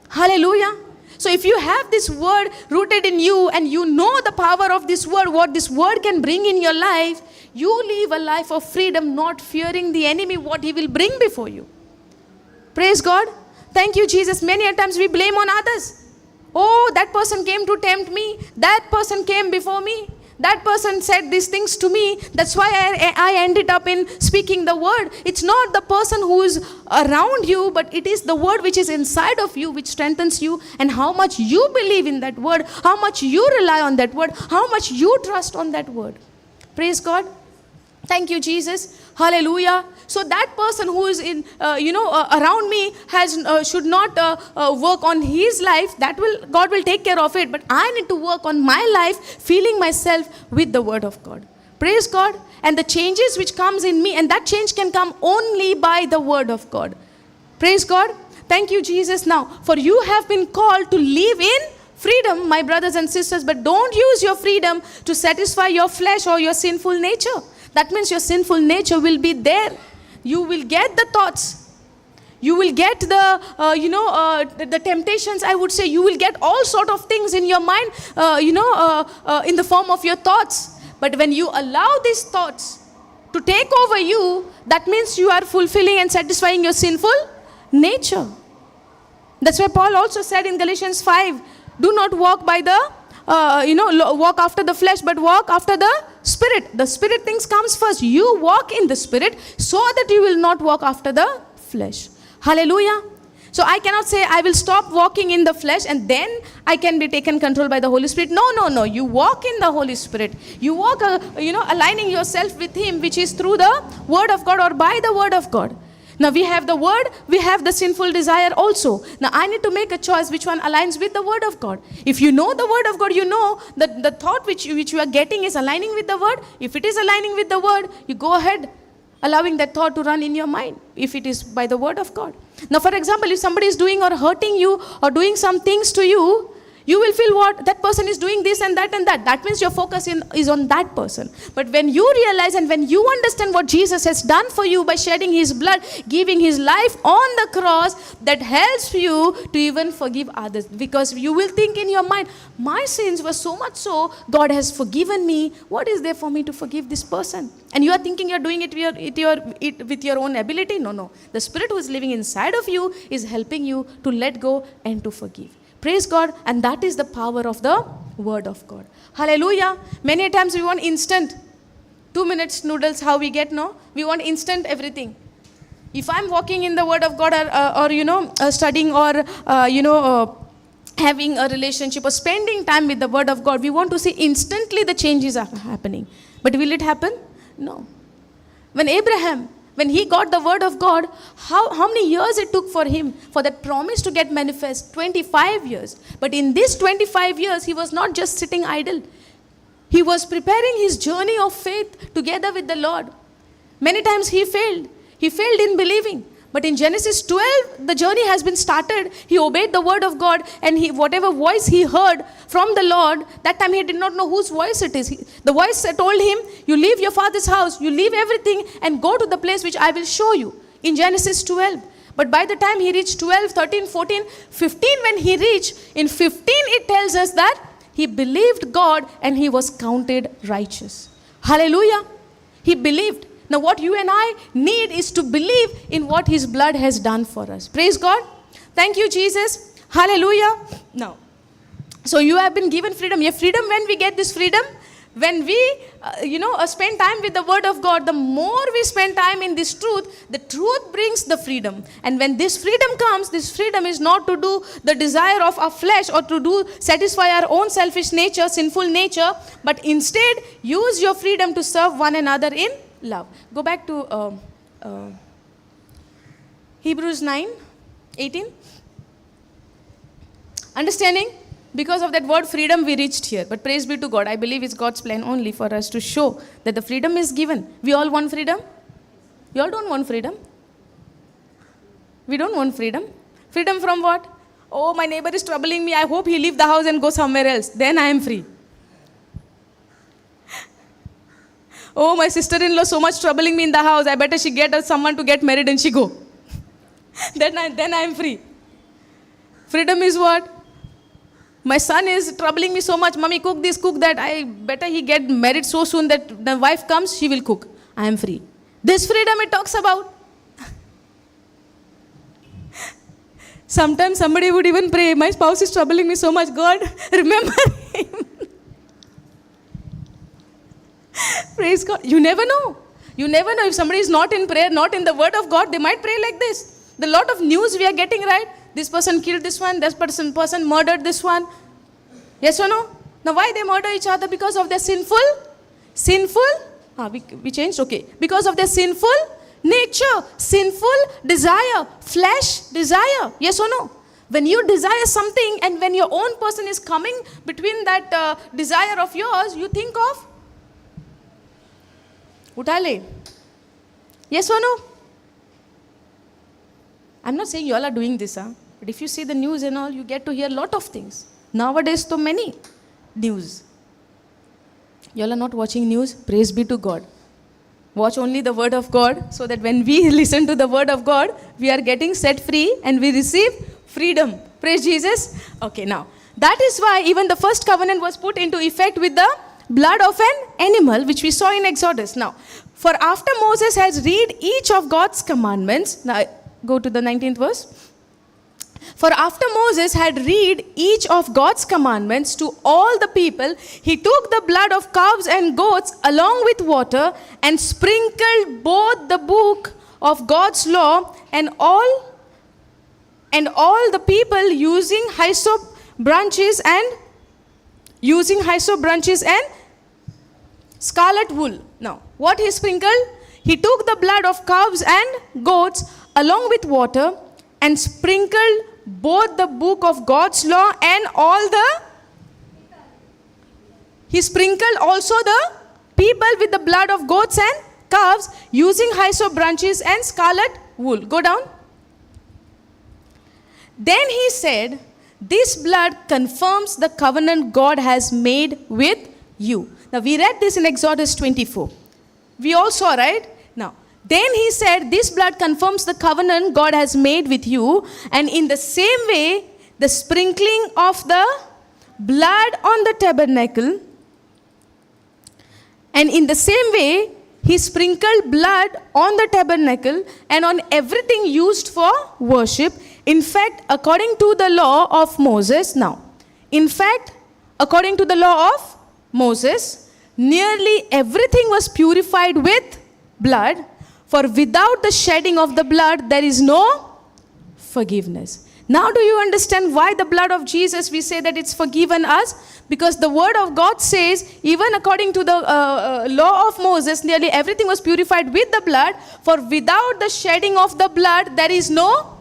Hallelujah. So if you have this word rooted in you, and you know the power of this word, what this word can bring in your life, you live a life of freedom, not fearing the enemy, what he will bring before you. Praise God. Thank you, Jesus. Many a times we blame on others. Oh, that person came to tempt me. That person came before me. That person said these things to me. That's why I ended up in speaking the word. It's not the person who is around you, but it is the word which is inside of you, which strengthens you, and how much you believe in that word, how much you rely on that word, how much you trust on that word. Praise God. Thank you, Jesus. Hallelujah. So that person who is in, around me should not work on his life. God will take care of it. But I need to work on my life, filling myself with the word of God. Praise God. And the changes which comes in me, and that change can come only by the word of God. Praise God. Thank you, Jesus. Now, for you have been called to live in freedom, my brothers and sisters, but don't use your freedom to satisfy your flesh or your sinful nature. That means your sinful nature will be there. You will get the thoughts. You will get the temptations, I would say. You will get all sort of things in your mind, in the form of your thoughts. But when you allow these thoughts to take over you, that means you are fulfilling and satisfying your sinful nature. That's why Paul also said in Galatians 5, do not walk by the walk after the flesh, but walk after the Spirit. The Spirit things comes first. You walk in the Spirit so that you will not walk after the flesh. Hallelujah. So I cannot say I will stop walking in the flesh and then I can be taken control by the Holy Spirit. No. You walk in the Holy Spirit. You walk, aligning yourself with Him, which is through the Word of God or by the Word of God. Now we have the word, we have the sinful desire also. Now I need to make a choice which one aligns with the word of God. If you know the word of God, you know that the thought which you are getting is aligning with the word. If it is aligning with the word, you go ahead allowing that thought to run in your mind, if it is by the word of God. Now for example, if somebody is doing or hurting you or doing some things to you, you will feel what? That person is doing this and that and that. That means your focus is on that person. But when you realize and when you understand what Jesus has done for you by shedding His blood, giving His life on the cross, that helps you to even forgive others. Because you will think in your mind, my sins were so much so, God has forgiven me. What is there for me to forgive this person? And you are thinking you are doing it with your own ability. No. The Spirit who is living inside of you is helping you to let go and to forgive. Praise God. And that is the power of the word of God. Hallelujah. Many times we want instant. 2 minutes noodles, how we get, no? We want instant everything. If I'm walking in the word of God or studying or, having a relationship or spending time with the word of God, we want to see instantly the changes are happening. But will it happen? No. When Abraham, when he got the word of God, how many years it took for him, for that promise to get manifest? 25 years. But in this 25 years, he was not just sitting idle. He was preparing his journey of faith together with the Lord. Many times he failed. He failed in believing. But in Genesis 12, the journey has been started. He obeyed the word of God, and whatever voice he heard from the Lord, that time he did not know whose voice it is. The voice told him, you leave your father's house, you leave everything and go to the place which I will show you. In Genesis 12. But by the time he reached 12, 13, 14, 15, when he reached, in 15 it tells us that he believed God and he was counted righteous. Hallelujah. He believed. Now what you and I need is to believe in what his blood has done for us. Praise God. Thank you, Jesus. Hallelujah. Now, so you have been given freedom. Yeah, freedom, when we get this freedom, when we, spend time with the word of God, the more we spend time in this truth, the truth brings the freedom. And when this freedom comes, this freedom is not to do the desire of our flesh or to satisfy our own selfish nature, sinful nature, but instead use your freedom to serve one another in love. Go back to Hebrews 9:18. Understanding? Because of that word freedom, we reached here. But praise be to God. I believe it's God's plan only for us to show that the freedom is given. We all want freedom? You all don't want freedom? We don't want freedom. Freedom from what? Oh, my neighbor is troubling me. I hope he leave the house and go somewhere else. Then I am free. Oh, my sister-in-law so much troubling me in the house. I better she get someone to get married and she go. then I am free. Freedom is what? My son is troubling me so much. Mommy, cook this, cook that. I better he get married so soon that the wife comes, she will cook. I am free. This freedom it talks about. Sometimes somebody would even pray, my spouse is troubling me so much. God, remember him. Praise God. You never know. You never know if somebody is not in prayer, not in the word of God, they might pray like this. The lot of news we are getting, right? This person killed this one, this person murdered this one. Yes or no? Now why they murder each other? Because of their sinful? We changed? Okay. Because of their sinful nature, sinful desire, flesh desire. Yes or no? When you desire something and when your own person is coming between that desire of yours, you think of utale. Yes or no? I'm not saying you all are doing this, but if you see the news and all, you get to hear a lot of things. Nowadays, so many news. You all are not watching news? Praise be to God. Watch only the word of God, so that when we listen to the word of God, we are getting set free and we receive freedom. Praise Jesus. Okay, now, that is why even the first covenant was put into effect with the blood of an animal, which we saw in Exodus. Now, for after Moses has read each of God's commandments, now go to the 19th verse. For after Moses had read each of God's commandments to all the people, he took the blood of calves and goats along with water and sprinkled both the book of God's law and all the people using hyssop branches and scarlet wool. Now, what he sprinkled? He took the blood of calves and goats along with water and sprinkled both the book of God's law and he sprinkled also the people with the blood of goats and calves using hyssop branches and scarlet wool. Go down. Then he said, this blood confirms the covenant God has made with you. Now we read this in Exodus 24. We all saw, right? Now, then he said, this blood confirms the covenant God has made with you. And in the same way, the sprinkling of the blood on the tabernacle. And in the same way, he sprinkled blood on the tabernacle and on everything used for worship. In fact, according to the law of Moses, nearly everything was purified with blood. For without the shedding of the blood, there is no forgiveness. Now do you understand why the blood of Jesus, we say that it's forgiven us? Because the word of God says, even according to the law of Moses, nearly everything was purified with the blood. For without the shedding of the blood, there is no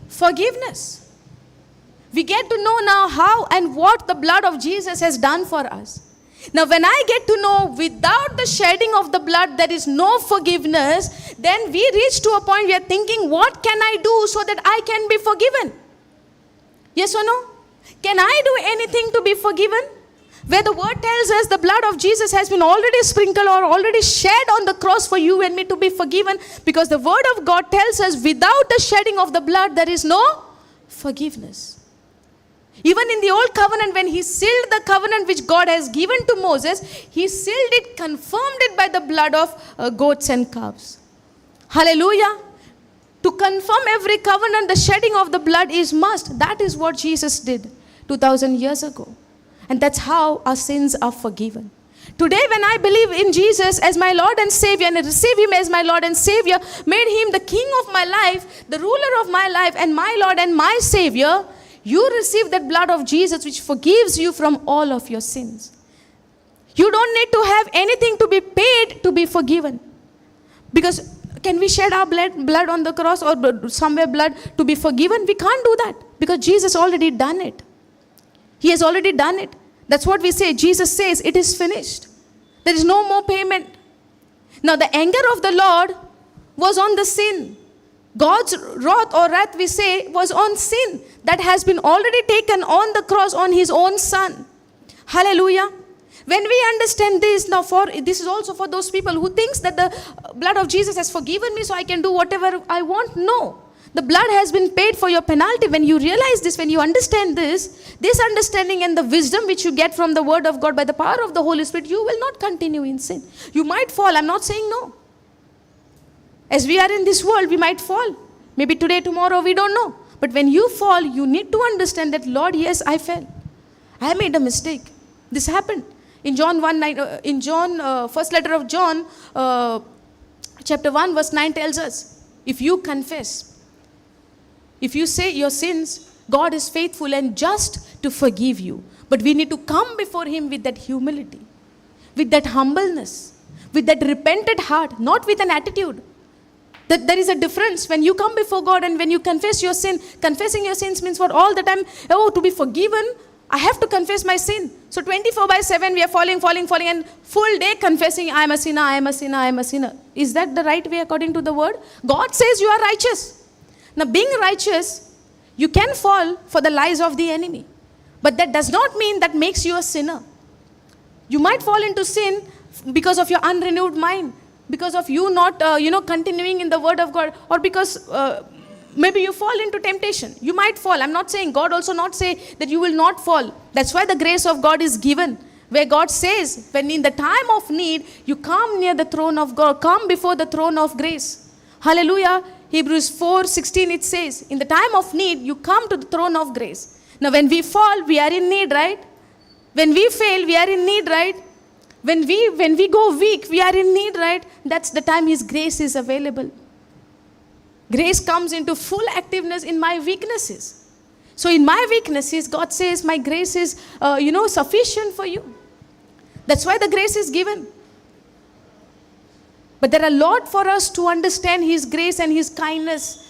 forgiveness. We get to know now how and what the blood of Jesus has done for us. Now, when I get to know without the shedding of the blood there is no forgiveness, then we reach to a point we are thinking, what can I do so that I can be forgiven? Yes or no? Can I do anything to be forgiven? Where the word tells us the blood of Jesus has been already sprinkled or already shed on the cross for you and me to be forgiven, because the word of God tells us without the shedding of the blood there is no forgiveness. Even in the old covenant, when he sealed the covenant which God has given to Moses, he sealed it, confirmed it by the blood of goats and calves. Hallelujah. To confirm every covenant, the shedding of the blood is must. That is what Jesus did 2,000 years ago. And that's how our sins are forgiven. Today, when I believe in Jesus as my Lord and Savior, and I receive Him as my Lord and Savior, made Him the King of my life, the ruler of my life, and my Lord and my Savior, you receive that blood of Jesus which forgives you from all of your sins. You don't need to have anything to be paid to be forgiven. Because can we shed our blood on the cross or somewhere blood to be forgiven? We can't do that because Jesus already done it. He has already done it. That's what we say. Jesus says, it is finished. There is no more payment. Now the anger of the Lord was on the sin. God's wrath or wrath, we say, was on sin. That has been already taken on the cross on His own Son. Hallelujah. When we understand this, now this is also for those people who thinks that the blood of Jesus has forgiven me so I can do whatever I want. No. The blood has been paid for your penalty. When you realize this, when you understand this understanding and the wisdom which you get from the Word of God by the power of the Holy Spirit, you will not continue in sin. You might fall. I'm not saying no. As we are in this world, we might fall. Maybe today, tomorrow, we don't know. But when you fall, you need to understand that, Lord, yes, I fell. I made a mistake. This happened. In John 1, first letter of John, chapter 1, verse 9 tells us, if you confess, if you say your sins, God is faithful and just to forgive you. But we need to come before Him with that humility, with that humbleness, with that repentant heart, not with an attitude. That there is a difference when you come before God and when you confess your sin. Confessing your sins means for all the time, to be forgiven, I have to confess my sin. So 24/7 we are falling and full day confessing, I am a sinner, I am a sinner, I am a sinner. Is that the right way according to the Word? God says you are righteous. Now being righteous, you can fall for the lies of the enemy. But that does not mean that makes you a sinner. You might fall into sin because of your unrenewed mind, because of you not continuing in the Word of God, or because maybe you fall into temptation. You might fall. I'm not saying, God also not say that you will not fall. That's why the grace of God is given, where God says, when in the time of need, you come near the throne of God, come before the throne of grace. Hallelujah. Hebrews 4:16 it says, in the time of need, you come to the throne of grace. Now when we fall, we are in need, right? When we fail, we are in need, right? When we go weak, we are in need, right? That's the time His grace is available. Grace comes into full activeness in my weaknesses. So in my weaknesses, God says, my grace is, sufficient for you. That's why the grace is given. But there are a lot for us to understand His grace and His kindness,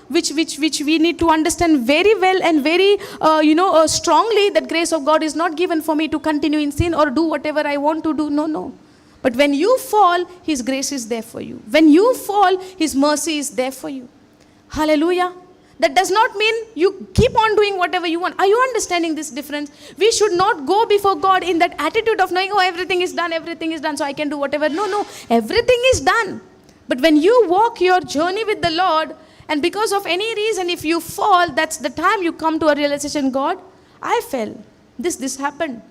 which we need to understand very well and very, strongly. That grace of God is not given for me to continue in sin or do whatever I want to do. No. But when you fall, His grace is there for you. When you fall, His mercy is there for you. Hallelujah. That does not mean you keep on doing whatever you want. Are you understanding this difference? We should not go before God in that attitude of knowing, everything is done, so I can do whatever. No, everything is done. But when you walk your journey with the Lord, and because of any reason, if you fall, that's the time you come to a realization, God, I fell. This happened.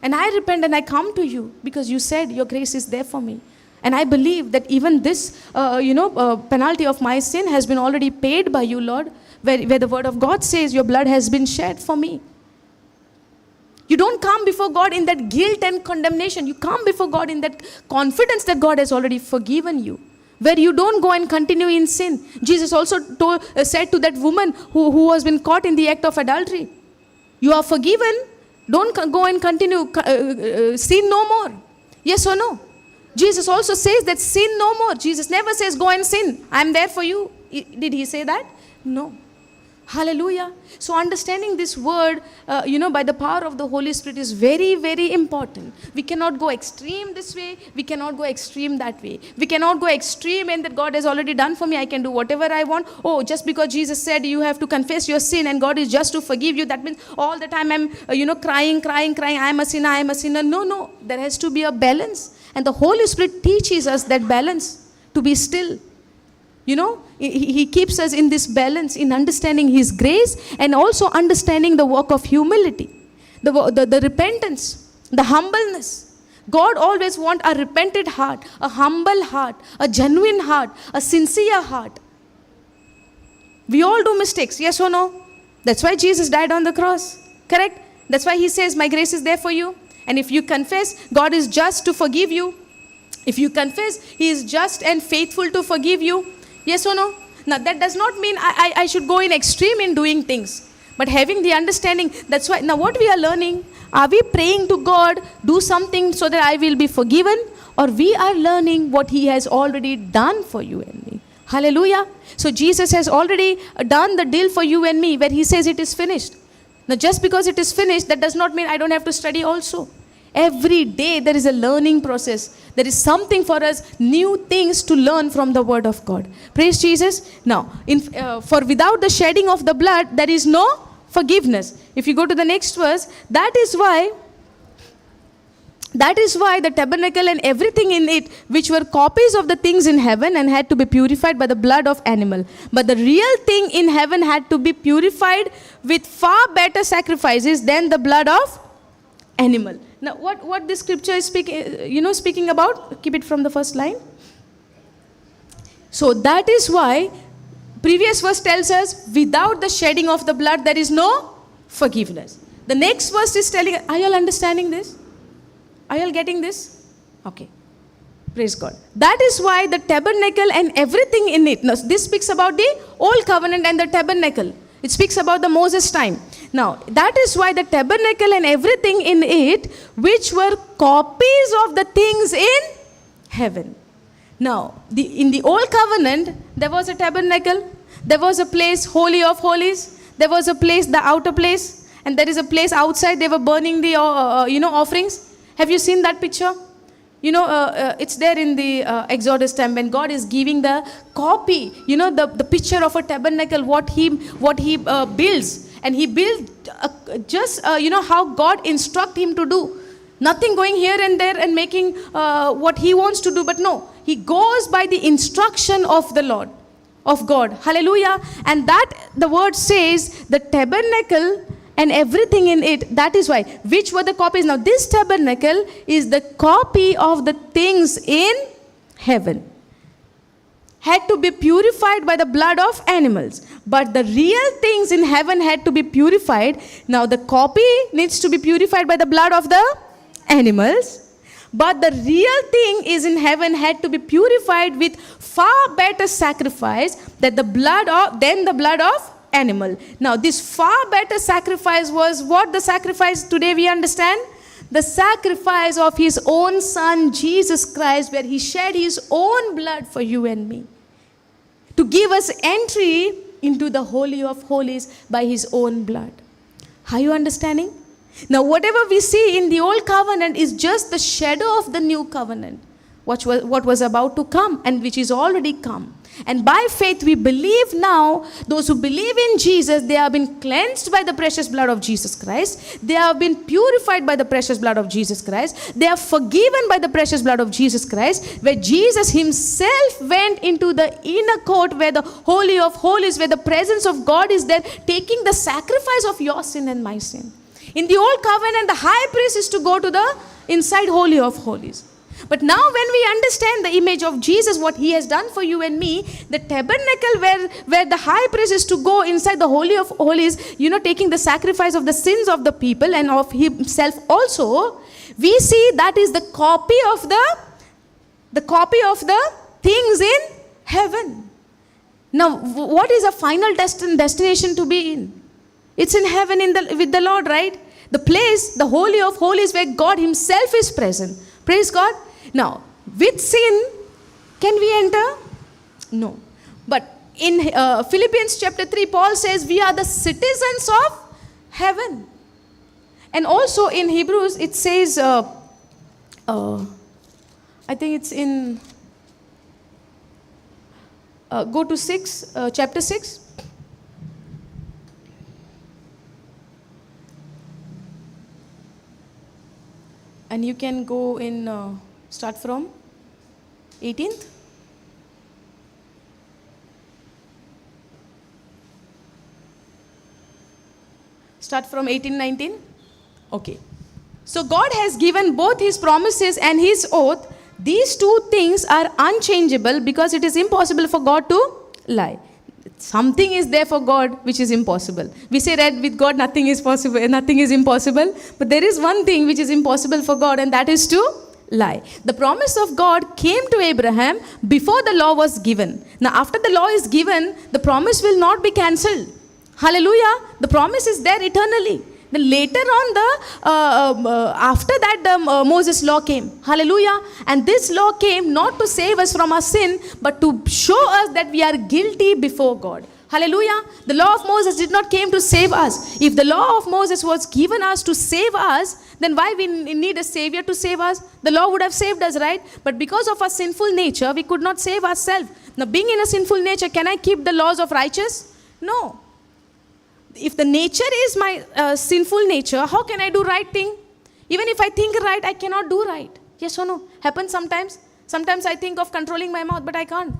And I repent and I come to you because you said your grace is there for me. And I believe that even this, penalty of my sin has been already paid by you, Lord, where the Word of God says your blood has been shed for me. You don't come before God in that guilt and condemnation. You come before God in that confidence that God has already forgiven you, where you don't go and continue in sin. Jesus also said to that woman who has been caught in the act of adultery, you are forgiven. Don't go and continue, sin no more. Yes or no? Jesus also says that sin no more. Jesus never says go and sin. I am there for you. Did He say that? No. Hallelujah. So understanding this word, by the power of the Holy Spirit is very, very important. We cannot go extreme this way. We cannot go extreme that way. We cannot go extreme in that God has already done for me. I can do whatever I want. Just because Jesus said you have to confess your sin and God is just to forgive you, that means all the time I'm, crying. I am a sinner. No. There has to be a balance. And the Holy Spirit teaches us that balance, to be still. He keeps us in this balance in understanding His grace and also understanding the work of humility, the repentance, the humbleness. God always wants a repentant heart, a humble heart, a genuine heart, a sincere heart. We all do mistakes, yes or no? That's why Jesus died on the cross, correct? That's why He says, my grace is there for you. And if you confess, God is just to forgive you. If you confess, He is just and faithful to forgive you. Yes or no? Now that does not mean I should go in extreme in doing things. But having the understanding, that's why, now what we are learning, are we praying to God, do something so that I will be forgiven? Or we are learning what He has already done for you and me. Hallelujah. So Jesus has already done the deal for you and me where He says it is finished. Now just because it is finished, that does not mean I don't have to study also. Every day there is a learning process. There is something for us, new things to learn from the Word of God. Praise Jesus. Now, for without the shedding of the blood, there is no forgiveness. If you go to the next verse, that is why the tabernacle and everything in it, which were copies of the things in heaven and had to be purified by the blood of animal. But the real thing in heaven had to be purified with far better sacrifices than the blood of animal. Now, what this scripture is speaking about? Keep it from the first line. So that is why previous verse tells us, without the shedding of the blood, there is no forgiveness. The next verse is telling us, are you all understanding this? Are you all getting this? Okay. Praise God. That is why the tabernacle and everything in it. Now, this speaks about the old covenant and the tabernacle. It speaks about the Moses time. Now, that is why the tabernacle and everything in it, which were copies of the things in heaven. Now, in the old covenant, there was a tabernacle. There was a place, Holy of Holies. There was a place, the outer place. And there is a place outside. They were burning the, offerings. Have you seen that picture? It's there in the Exodus time when God is giving the copy, the picture of a tabernacle, what he builds. And he built how God instruct him to do. Nothing going here and there and making what he wants to do. But no, he goes by the instruction of the Lord, of God. Hallelujah. And that the word says the tabernacle and everything in it, that is why. Which were the copies? Now this tabernacle is the copy of the things in heaven. Had to be purified by the blood of animals. But the real things in heaven had to be purified. Now the copy needs to be purified by the blood of the animals. But the real thing is in heaven had to be purified with far better sacrifice than the blood of animal. Now this far better sacrifice was what the sacrifice today we understand? The sacrifice of His own Son Jesus Christ, where He shed His own blood for you and me, to give us entry into the Holy of Holies by His own blood. Are you understanding? Now whatever we see in the old covenant is just the shadow of the new covenant, what was about to come and which is already come. And by faith we believe now, those who believe in Jesus, they have been cleansed by the precious blood of Jesus Christ. They have been purified by the precious blood of Jesus Christ. They are forgiven by the precious blood of Jesus Christ, where Jesus Himself went into the inner court where the Holy of Holies, where the presence of God is there, taking the sacrifice of your sin and my sin. In the old covenant, the high priest is to go to the inside Holy of Holies. But now when we understand the image of Jesus, what He has done for you and me, the tabernacle where the high priest is to go inside the Holy of Holies, taking the sacrifice of the sins of the people and of Himself also, we see that is the copy of the things in heaven. Now, what is a final destination to be in? It's in heaven with the Lord, right? The place, the Holy of Holies, where God Himself is present. Praise God. Now, with sin, can we enter? No. But in Philippians chapter 3, Paul says we are the citizens of heaven. And also in Hebrews, it says, I think it's in, go to chapter 6. And you can go in, start from 18th. Start from 18, 19. Okay. So God has given both his promises and his oath. These two things are unchangeable because it is impossible for God to lie. Something is there for God which is impossible. We say that with God nothing is possible, nothing is impossible. But there is one thing which is impossible for God, and that is to lie. The promise of God came to Abraham before the law was given. Now after the law is given, the promise will not be cancelled. Hallelujah. The promise is there eternally. Then later on, after that, Moses' law came. Hallelujah. And this law came not to save us from our sin, but to show us that we are guilty before God. Hallelujah. The law of Moses did not came to save us. If the law of Moses was given us to save us, then why we need a savior to save us? The law would have saved us, right? But because of our sinful nature, we could not save ourselves. Now, being in a sinful nature, can I keep the laws of righteous? No. If the nature is my sinful nature, how can I do right thing? Even if I think right, I cannot do right. Yes or no? Happens sometimes. Sometimes I think of controlling my mouth, but I can't.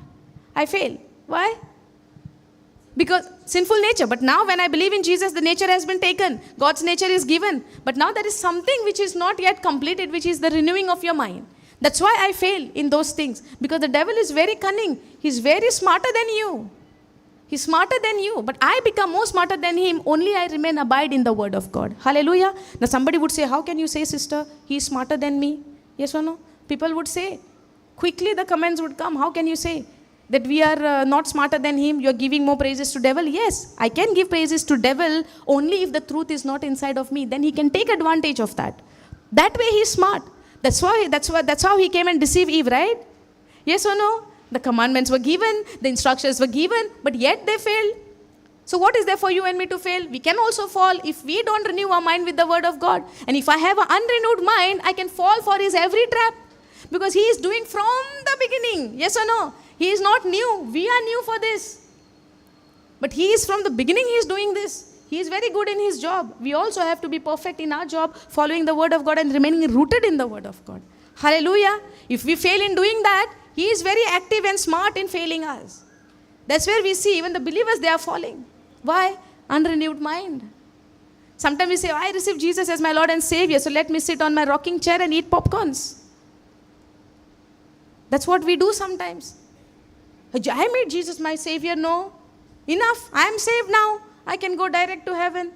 I fail. Why? Because sinful nature. But now when I believe in Jesus, the nature has been taken. God's nature is given. But now there is something which is not yet completed, which is the renewing of your mind. That's why I fail in those things. Because the devil is very cunning. He's very smarter than you. He's smarter than you, but I become more smarter than him, only I remain abide in the word of God. Hallelujah. Now somebody would say, how can you say, sister, he's smarter than me? Yes or no? People would say, quickly the comments would come, how can you say that we are not smarter than him? You're giving more praises to devil. Yes, I can give praises to devil only if the truth is not inside of me. Then he can take advantage of that. That way he's smart. That's how he came and deceived Eve, right? Yes or no? The commandments were given, the instructions were given, but yet they failed. So what is there for you and me to fail? We can also fall if we don't renew our mind with the word of God. And if I have an unrenewed mind, I can fall for his every trap. Because he is doing from the beginning. Yes or no? He is not new. We are new for this. But he is from the beginning, he is doing this. He is very good in his job. We also have to be perfect in our job, following the word of God and remaining rooted in the word of God. Hallelujah. If we fail in doing that, he is very active and smart in failing us. That's where we see even the believers, they are falling. Why? Unrenewed mind. Sometimes we say, I received Jesus as my Lord and Savior, so let me sit on my rocking chair and eat popcorns. That's what we do sometimes. I made Jesus my Savior. No. Enough. I am saved now. I can go direct to heaven.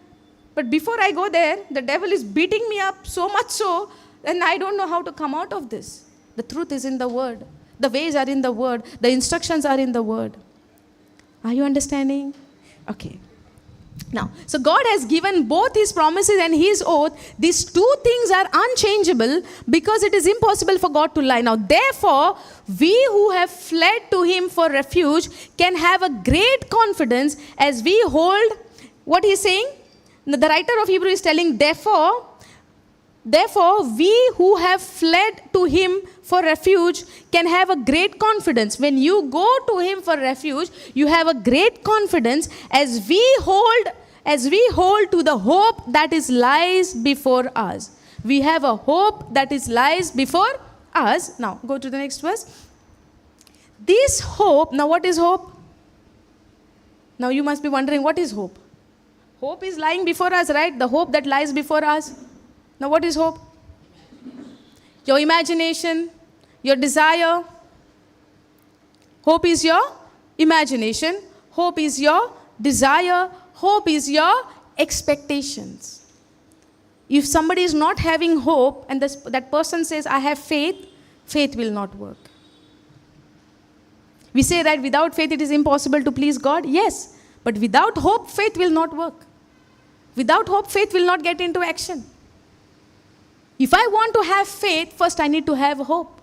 But before I go there, the devil is beating me up so much so, and I don't know how to come out of this. The truth is in the word. The ways are in the word. The instructions are in the word. Are you understanding? Okay. Now, so God has given both his promises and his oath. These two things are unchangeable because it is impossible for God to lie. Now, therefore, we who have fled to him for refuge can have a great confidence as we hold what he's saying. The writer of Hebrew is telling, therefore, we who have fled to him for refuge can have a great confidence. When you go to him for refuge, you have a great confidence as we hold to the hope that is lies before us. We have a hope that is lies before us. Now, go to the next verse. This hope, now what is hope? Now you must be wondering, what is hope? Hope is lying before us, right? The hope that lies before us. Now what is hope? Your imagination, your desire. Hope is your imagination. Hope is your desire. Hope is your expectations. If somebody is not having hope and that person says, I have faith, faith will not work. We say that without faith it is impossible to please God. Yes, but without hope, faith will not work. Without hope, faith will not get into action. If I want to have faith, first I need to have hope.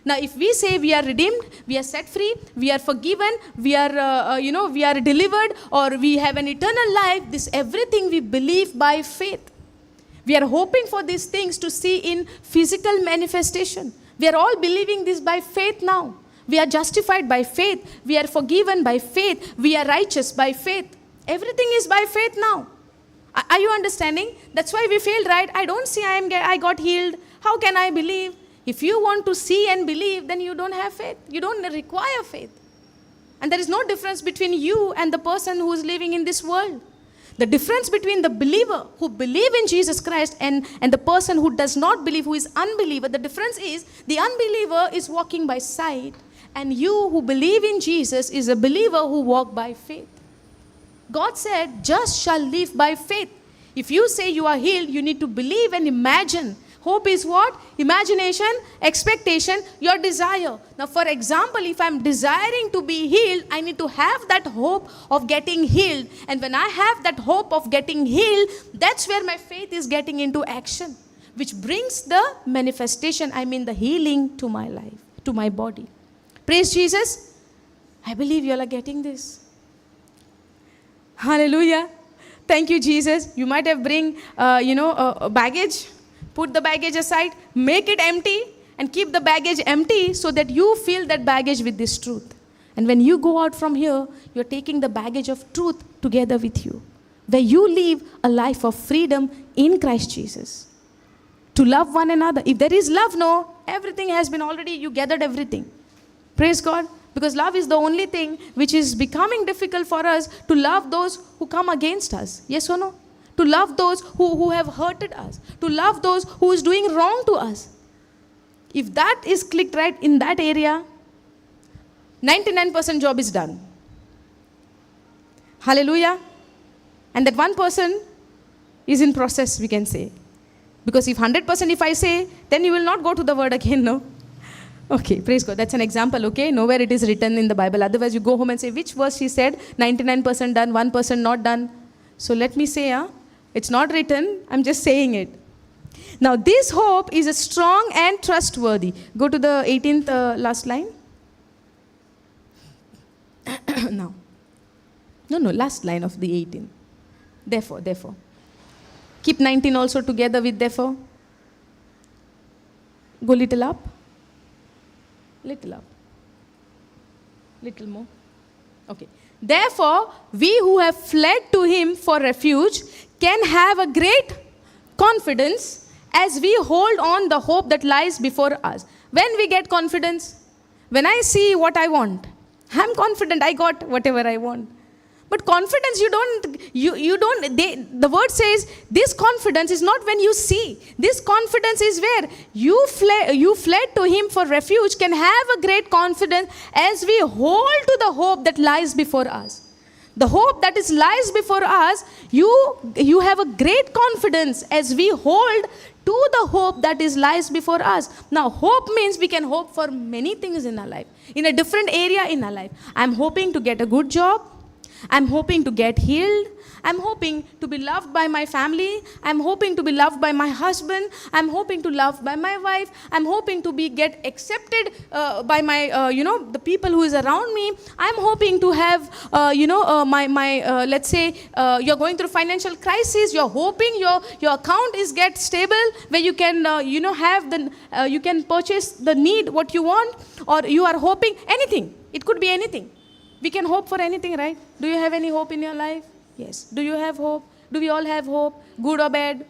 Now, if we say we are redeemed, we are set free, we are forgiven, we are, we are delivered, or we have an eternal life, this everything we believe by faith. We are hoping for these things to see in physical manifestation. We are all believing this by faith now. We are justified by faith. We are forgiven by faith. We are righteous by faith. Everything is by faith now. Are you understanding? That's why we failed, right? I don't see I got healed. How can I believe? If you want to see and believe, then you don't have faith. You don't require faith. And there is no difference between you and the person who is living in this world. The difference between the believer who believes in Jesus Christ and the person who does not believe, who is unbeliever, the difference is the unbeliever is walking by sight, and you who believe in Jesus is a believer who walk by faith. God said, just shall live by faith. If you say you are healed, you need to believe and imagine. Hope is what? Imagination, expectation, your desire. Now, for example, if I'm desiring to be healed, I need to have that hope of getting healed. And when I have that hope of getting healed, that's where my faith is getting into action, which brings the manifestation, the healing to my life, to my body. Praise Jesus. I believe you all are getting this. Hallelujah. Thank you, Jesus. You might have bring, baggage. Put the baggage aside, make it empty, and keep the baggage empty so that you fill that baggage with this truth. And when you go out from here, you're taking the baggage of truth together with you, where you live a life of freedom in Christ Jesus. To love one another. If there is love, no, everything has been already, you gathered everything. Praise God. Because love is the only thing which is becoming difficult for us to love those who come against us. Yes or no? To love those who have hurted us. To love those who is doing wrong to us. If that is clicked right in that area, 99% job is done. Hallelujah. And that 1% is in process, we can say. Because if 100% if I say, then you will not go to the word again, no? Okay, praise God. That's an example, okay? Nowhere it is written in the Bible. Otherwise, you go home and say, which verse she said? 99% done, 1% not done. So let me say, it's not written. I'm just saying it. Now, this hope is a strong and trustworthy. Go to the 18th last line. No, last line of the 18th. Therefore. Keep 19 also together with therefore. Go little up. Little up. Little more. Okay. Therefore, we who have fled to him for refuge can have a great confidence as we hold on the hope that lies before us. When we get confidence, when I see what I want, I'm confident I got whatever I want. But confidence, the word says, this confidence is not when you see. This confidence is where you fled to him for refuge, can have a great confidence as we hold to the hope that lies before us. The hope that lies before us, you have a great confidence as we hold to the hope that lies before us. Now, hope means we can hope for many things in our life, in a different area in our life. I'm hoping to get a good job. I'm hoping to get healed. I'm hoping to be loved by my family. I'm hoping to be loved by my husband. I'm hoping to love by my wife. I'm hoping to get accepted by my, the people who is around me. I'm hoping to have, let's say, you're going through financial crisis. You're hoping your account get stable, where you can, you can purchase the need what you want, or you are hoping anything. It could be anything. We can hope for anything, right? Do you have any hope in your life? Yes. Do you have hope? Do we all have hope? Good or bad?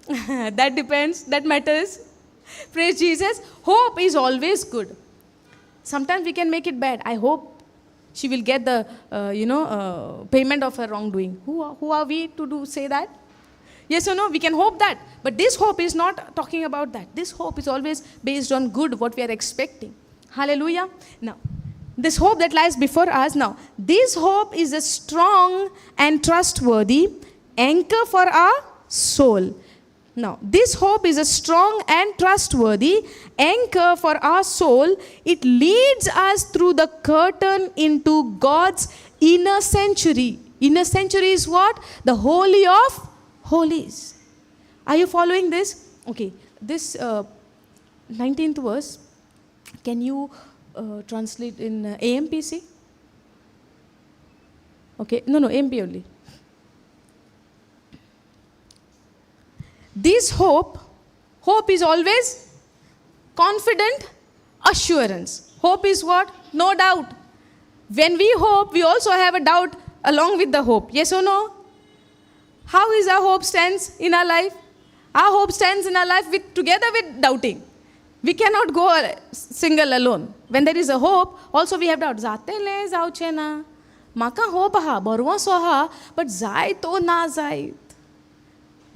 That depends. That matters. Praise Jesus. Hope is always good. Sometimes we can make it bad. I hope she will get the, payment of her wrongdoing. Who are we to say that? Yes or no? We can hope that. But this hope is not talking about that. This hope is always based on good, what we are expecting. Hallelujah. Now, this hope that lies before us. Now, this hope is a strong and trustworthy anchor for our soul. Now, this hope is a strong and trustworthy anchor for our soul. It leads us through the curtain into God's inner sanctuary. Inner sanctuary is what? The Holy of Holies. Are you following this? Okay, this 19th verse, can you translate in AMPC? Okay, no, AMP only. This hope is always confident assurance. Hope is what? No doubt. When we hope, we also have a doubt along with the hope. Yes or no? How is our hope stands in our life? Our hope stands in our life together with doubting. We cannot go single alone. When there is a hope, also we have doubt. Zate le, zauche na. म्हाका hope आहा, बरवोसो आहा, but जाय तो ना जायत.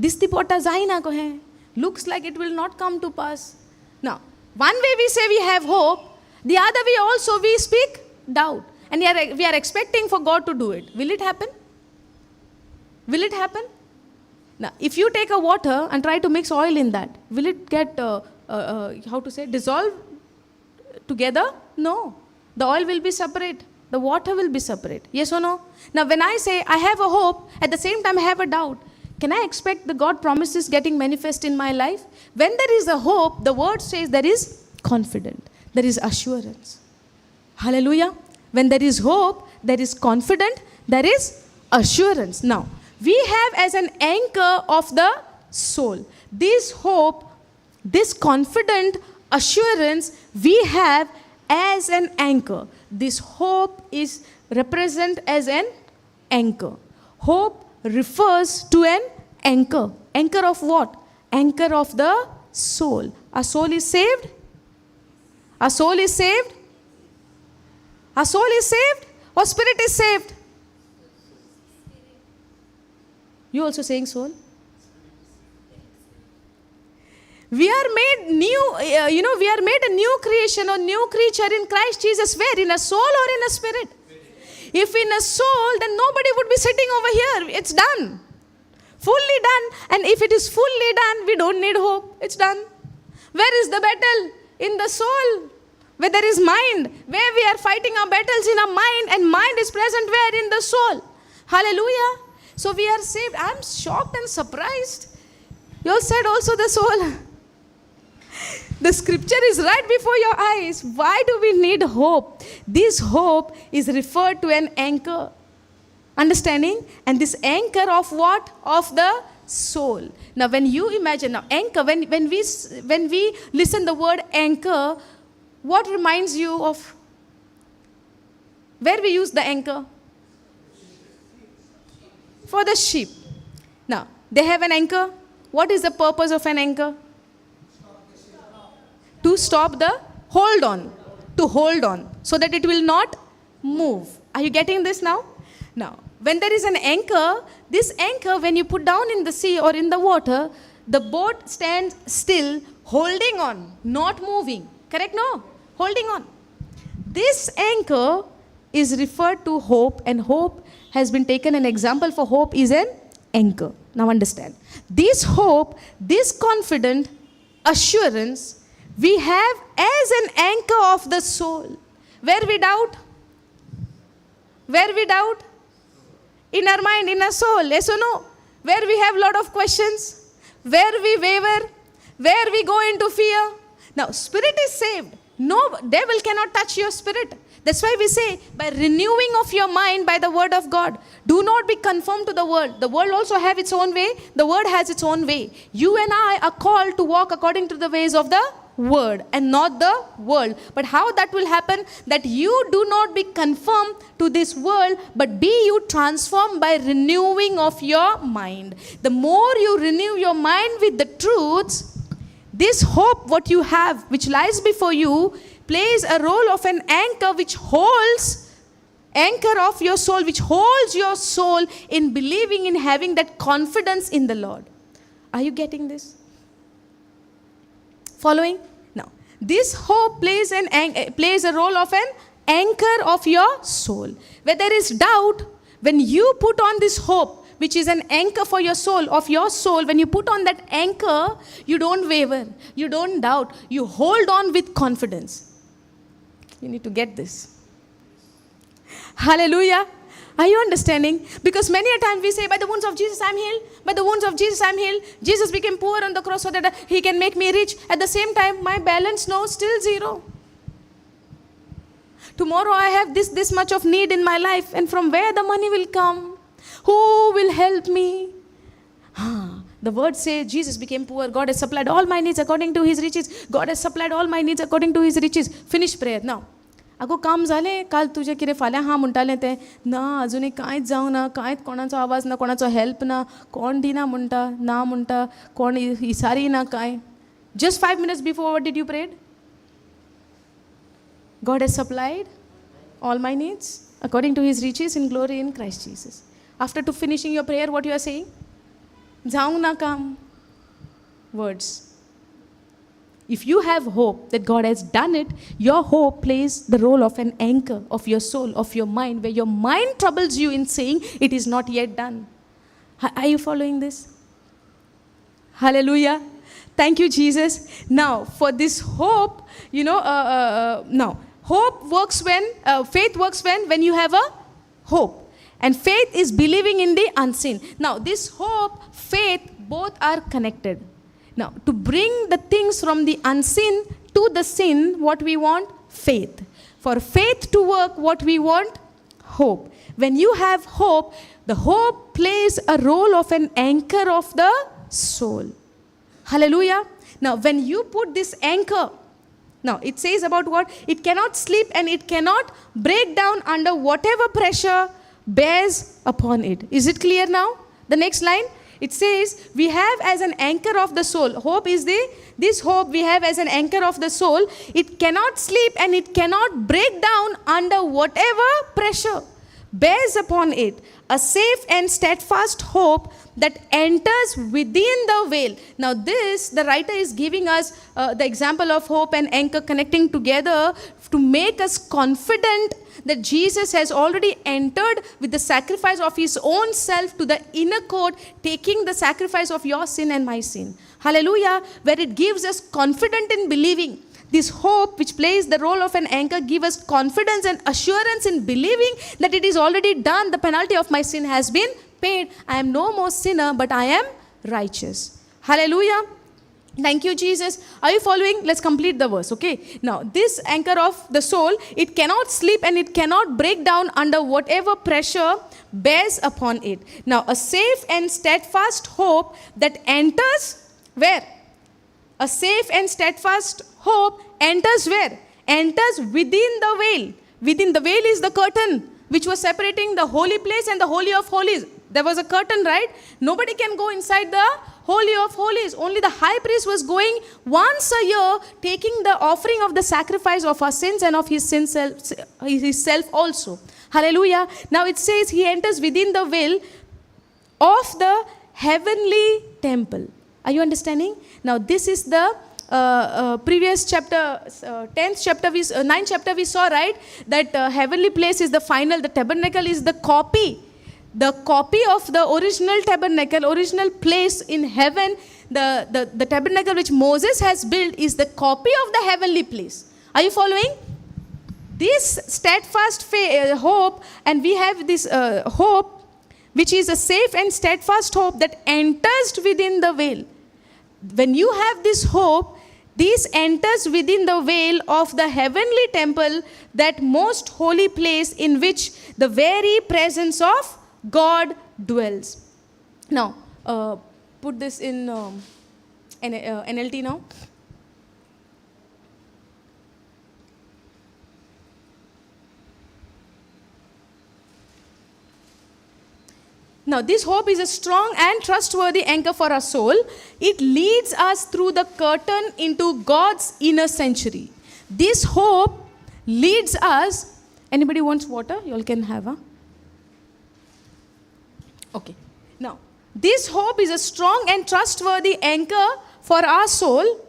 दिसती पोटा जायना कहें. Looks like it will not come to pass. Now, one way we say we have hope, the other way also we speak doubt. And we are expecting for God to do it. Will it happen? Will it happen? Now, if you take a water and try to mix oil in that, will it get, dissolve together? No. The oil will be separate. The water will be separate. Yes or no? Now, when I say I have a hope, at the same time I have a doubt, can I expect the God promises getting manifest in my life? When there is a hope, the word says there is confidence. There is assurance. Hallelujah. When there is hope, there is confidence, there is assurance. Now, we have as an anchor of the soul. This hope, this confident assurance we have as an anchor. This hope is represented as an anchor. Hope refers to an anchor. Anchor of what? Anchor of the soul. Our soul is saved? Our soul is saved? Our soul is saved? Or spirit is saved? You also saying soul? We are made new, we are made a new creation or new creature in Christ Jesus. Where? In a soul or in a spirit? If in a soul, then nobody would be sitting over here. It's done. Fully done. And if it is fully done, we don't need hope. It's done. Where is the battle? In the soul. Where there is mind. Where we are fighting our battles in our mind. And mind is present where? In the soul. Hallelujah. So we are saved. I'm shocked and surprised. You all said also the soul. The scripture is right before your eyes. Why do we need hope? This hope is referred to an anchor. Understanding? And this anchor of what? Of the soul. Now when you imagine, now anchor, when we listen the word anchor, what reminds you of? Where we use the anchor? For the sheep. Now, they have an anchor. What is the purpose of an anchor? To stop the hold on. To hold on. So that it will not move. Are you getting this now? Now, when there is an anchor, this anchor, when you put down in the sea or in the water, the boat stands still, holding on, not moving. Correct? No? Holding on. This anchor is referred to hope, and hope has been taken an example for hope is an anchor. Now understand. This hope, this confident assurance, we have as an anchor of the soul. Where we doubt? Where we doubt? In our mind, in our soul, yes or no? Where we have a lot of questions, where we waver, where we go into fear. Now, spirit is saved. No, devil cannot touch your spirit. That's why we say, by renewing of your mind by the word of God, do not be conformed to the world. The world also have its own way. The word has its own way. You and I are called to walk according to the ways of the word and not the world. But how that will happen? That you do not be conformed to this world, but be you transformed by renewing of your mind. The more you renew your mind with the truths, this hope what you have, which lies before you, plays a role of an anchor which holds, anchor of your soul, which holds your soul in believing, in having that confidence in the Lord. Are you getting this? Following? Now, this hope plays a role of an anchor of your soul. Where there is doubt, when you put on this hope, which is an anchor for your soul, of your soul, when you put on that anchor, you don't waver, you don't doubt, you hold on with confidence. You need to get this. Hallelujah. Are you understanding? Because many a time we say, by the wounds of Jesus I am healed. By the wounds of Jesus I am healed. Jesus became poor on the cross so that he can make me rich. At the same time, my balance now still zero. Tomorrow I have this much of need in my life. And from where the money will come? Who will help me? The word says Jesus became poor. God has supplied all my needs according to his riches. God has supplied all my needs according to his riches. Finish prayer. Now. अगो काम झाले काल तुझे कितें फाल्यां हां म्हणटालें तें ना अजुनूय कांयच जावं ना कांयच कोणाचो आवाज ना कोणाचो हेल्प ना कोण दिना म्हणटा ना म्हणटा कोण इसारी ना कांय Just 5 minutes before, what did you pray? God has supplied all my needs according to his riches in glory in Christ Jesus. After to finishing your prayer, what you are saying? Jaung na kam. Words. If you have hope that God has done it, your hope plays the role of an anchor of your soul, of your mind, where your mind troubles you in saying it is not yet done. Are you following this? Hallelujah. Thank you, Jesus. Now, for this hope, now, hope works faith works when you have a hope. And faith is believing in the unseen. Now, this hope, faith, both are connected. Now, to bring the things from the unseen to the seen, what we want? Faith. For faith to work, what we want? Hope. When you have hope, the hope plays a role of an anchor of the soul. Hallelujah. Now, when you put this anchor, now it says about what? It cannot sleep and it cannot break down under whatever pressure bears upon it. Is it clear now? The next line. It says, we have as an anchor of the soul. Hope is this hope we have as an anchor of the soul. It cannot sleep and it cannot break down under whatever pressure bears upon it. A safe and steadfast hope that enters within the veil. Now this, the writer is giving us the example of hope and anchor connecting together to make us confident that Jesus has already entered with the sacrifice of his own self to the inner court, taking the sacrifice of your sin and my sin. Hallelujah. Where it gives us confidence in believing. This hope, which plays the role of an anchor, gives us confidence and assurance in believing that it is already done. The penalty of my sin has been paid. I am no more sinner, but I am righteous. Hallelujah. Thank you, Jesus. Are you following? Let's complete the verse, okay? Now, this anchor of the soul, it cannot sleep and it cannot break down under whatever pressure bears upon it. Now, a safe and steadfast hope that enters where? A safe and steadfast hope enters where? Enters within the veil. Within the veil is the curtain which was separating the holy place and the holy of holies. There was a curtain, right? Nobody can go inside the Holy of Holies. Only the high priest was going once a year, taking the offering of the sacrifice of our sins and of his self also. Hallelujah. Now it says he enters within the veil of the heavenly temple. Are you understanding? Now this is the previous chapter, 10th chapter, 9th chapter we saw, right? That heavenly place is the final, the tabernacle is the copy. The copy of the original tabernacle, original place in heaven, the tabernacle which Moses has built is the copy of the heavenly place. Are you following? This steadfast hope, and we have this hope which is a safe and steadfast hope that enters within the veil. When you have this hope, this enters within the veil of the heavenly temple, that most holy place in which the very presence of God dwells. Now, put this in NLT now. Now, this hope is a strong and trustworthy anchor for our soul. It leads us through the curtain into God's inner sanctuary. This hope leads us. Anybody wants water? You all can have, huh? Okay. Now, this hope is a strong and trustworthy anchor for our soul.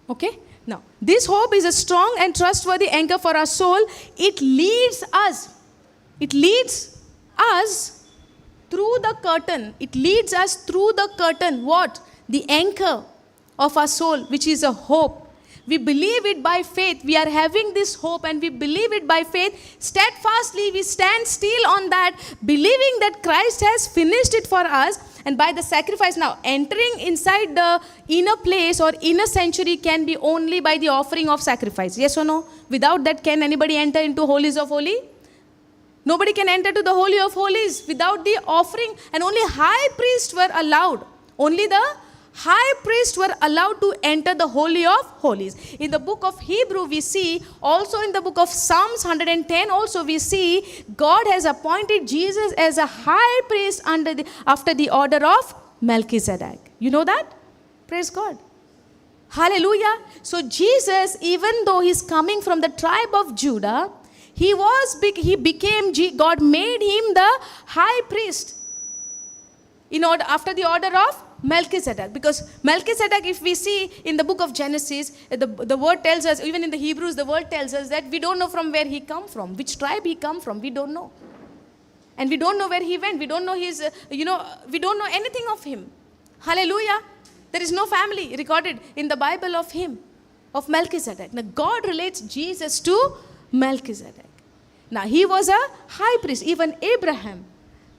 Okay. Now, this hope is a strong and trustworthy anchor for our soul. It leads us. It leads us through the curtain. It leads us through the curtain. What? The anchor of our soul, which is a hope. We believe it by faith. We are having this hope and we believe it by faith. Steadfastly, we stand still on that, believing that Christ has finished it for us. And by the sacrifice, now entering inside the inner place or inner sanctuary can be only by the offering of sacrifice. Yes or no? Without that, can anybody enter into holies of holy? Nobody can enter to the Holy of Holies without the offering, and only high priests were allowed. Only the high priests were allowed to enter the Holy of Holies. In the book of Hebrew we see, also in the book of Psalms 110 also we see, God has appointed Jesus as a high priest after the order of Melchizedek. You know that? Praise God. Hallelujah. So Jesus, even though he's coming from the tribe of Judah, he became, God made him the high priest in order, after the order of Melchizedek. Because Melchizedek, if we see in the book of Genesis, the word tells us, even in the Hebrews, the word tells us that we don't know from where he come from, which tribe he come from, we don't know. And we don't know where he went. We don't know his, we don't know anything of him. Hallelujah. There is no family recorded in the Bible of him, of Melchizedek. Now God relates Jesus to Melchizedek. Now he was a high priest. Even Abraham,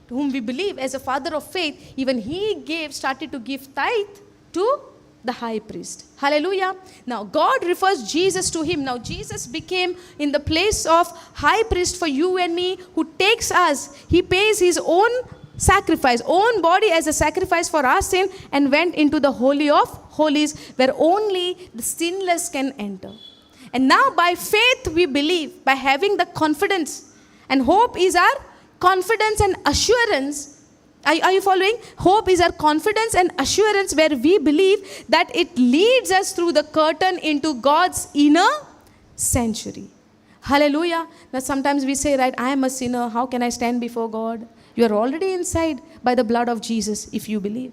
whom we believe as a father of faith, even he started to give tithe to the high priest. Hallelujah. Now God refers Jesus to him. Now Jesus became in the place of high priest for you and me, who takes us. He pays his own sacrifice, own body as a sacrifice for our sin, and went into the Holy of Holies, where only the sinless can enter. And now by faith we believe, by having the confidence, and hope is our confidence and assurance. Are you following? Hope is our confidence and assurance, where we believe that it leads us through the curtain into God's inner sanctuary. Hallelujah. Now sometimes we say, right, I am a sinner. How can I stand before God? You are already inside by the blood of Jesus if you believe.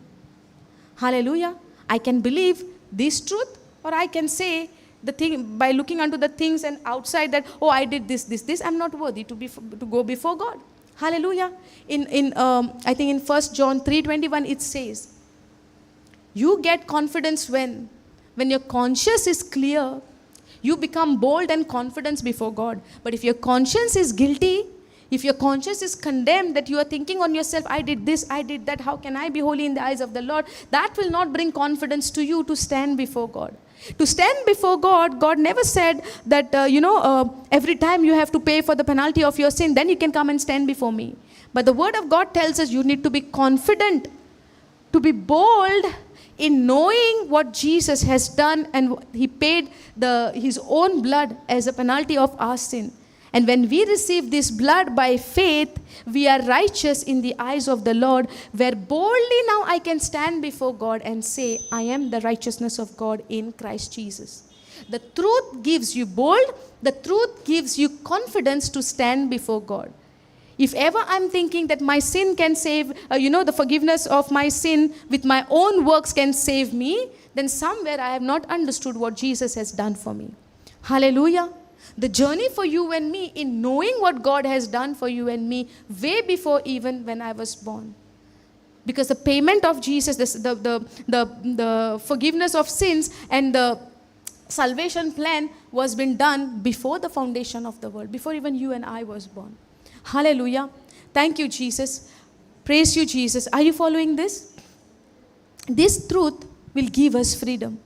Hallelujah. I can believe this truth, or I can say the thing by looking unto the things and outside that, oh, I did this. I'm not worthy to go before God. Hallelujah. I think in 1 John 3:21 it says, you get confidence when your conscience is clear, you become bold and confident before God. But if your conscience is guilty, if your conscience is condemned, that you are thinking on yourself, I did this, I did that, how can I be holy in the eyes of the Lord? That will not bring confidence to you to stand before God. To stand before God, God never said that, every time you have to pay for the penalty of your sin, then you can come and stand before me. But the word of God tells us you need to be confident, to be bold in knowing what Jesus has done, and he paid his own blood as a penalty of our sin. And when we receive this blood by faith, we are righteous in the eyes of the Lord, where boldly now I can stand before God and say, I am the righteousness of God in Christ Jesus. The truth gives you bold, the truth gives you confidence to stand before God. If ever I'm thinking that my sin can save, the forgiveness of my sin with my own works can save me, then somewhere I have not understood what Jesus has done for me. Hallelujah. The journey for you and me in knowing what God has done for you and me way before even when I was born. Because the payment of Jesus, the forgiveness of sins and the salvation plan was been done before the foundation of the world, before even you and I was born. Hallelujah. Thank you, Jesus. Praise you, Jesus. Are you following this? This truth will give us freedom.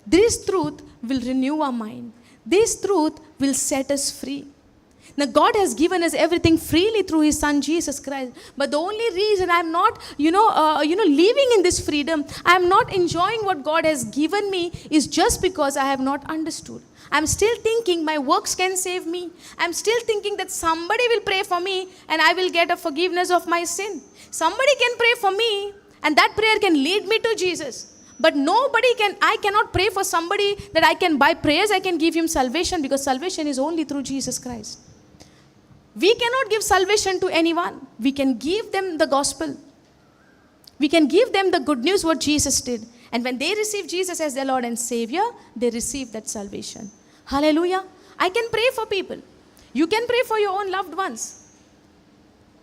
This truth will renew our mind. This truth will set us free. Now God has given us everything freely through his son Jesus Christ. But the only reason I'm not, living in this freedom, I'm not enjoying what God has given me, is just because I have not understood. I'm still thinking my works can save me. I'm still thinking that somebody will pray for me and I will get a forgiveness of my sin. Somebody can pray for me and that prayer can lead me to Jesus. But I cannot pray for somebody that I can, by prayers I can give him salvation, because salvation is only through Jesus Christ. We cannot give salvation to anyone. We can give them the gospel. We can give them the good news what Jesus did. And when they receive Jesus as their Lord and Savior, they receive that salvation. Hallelujah. I can pray for people. You can pray for your own loved ones.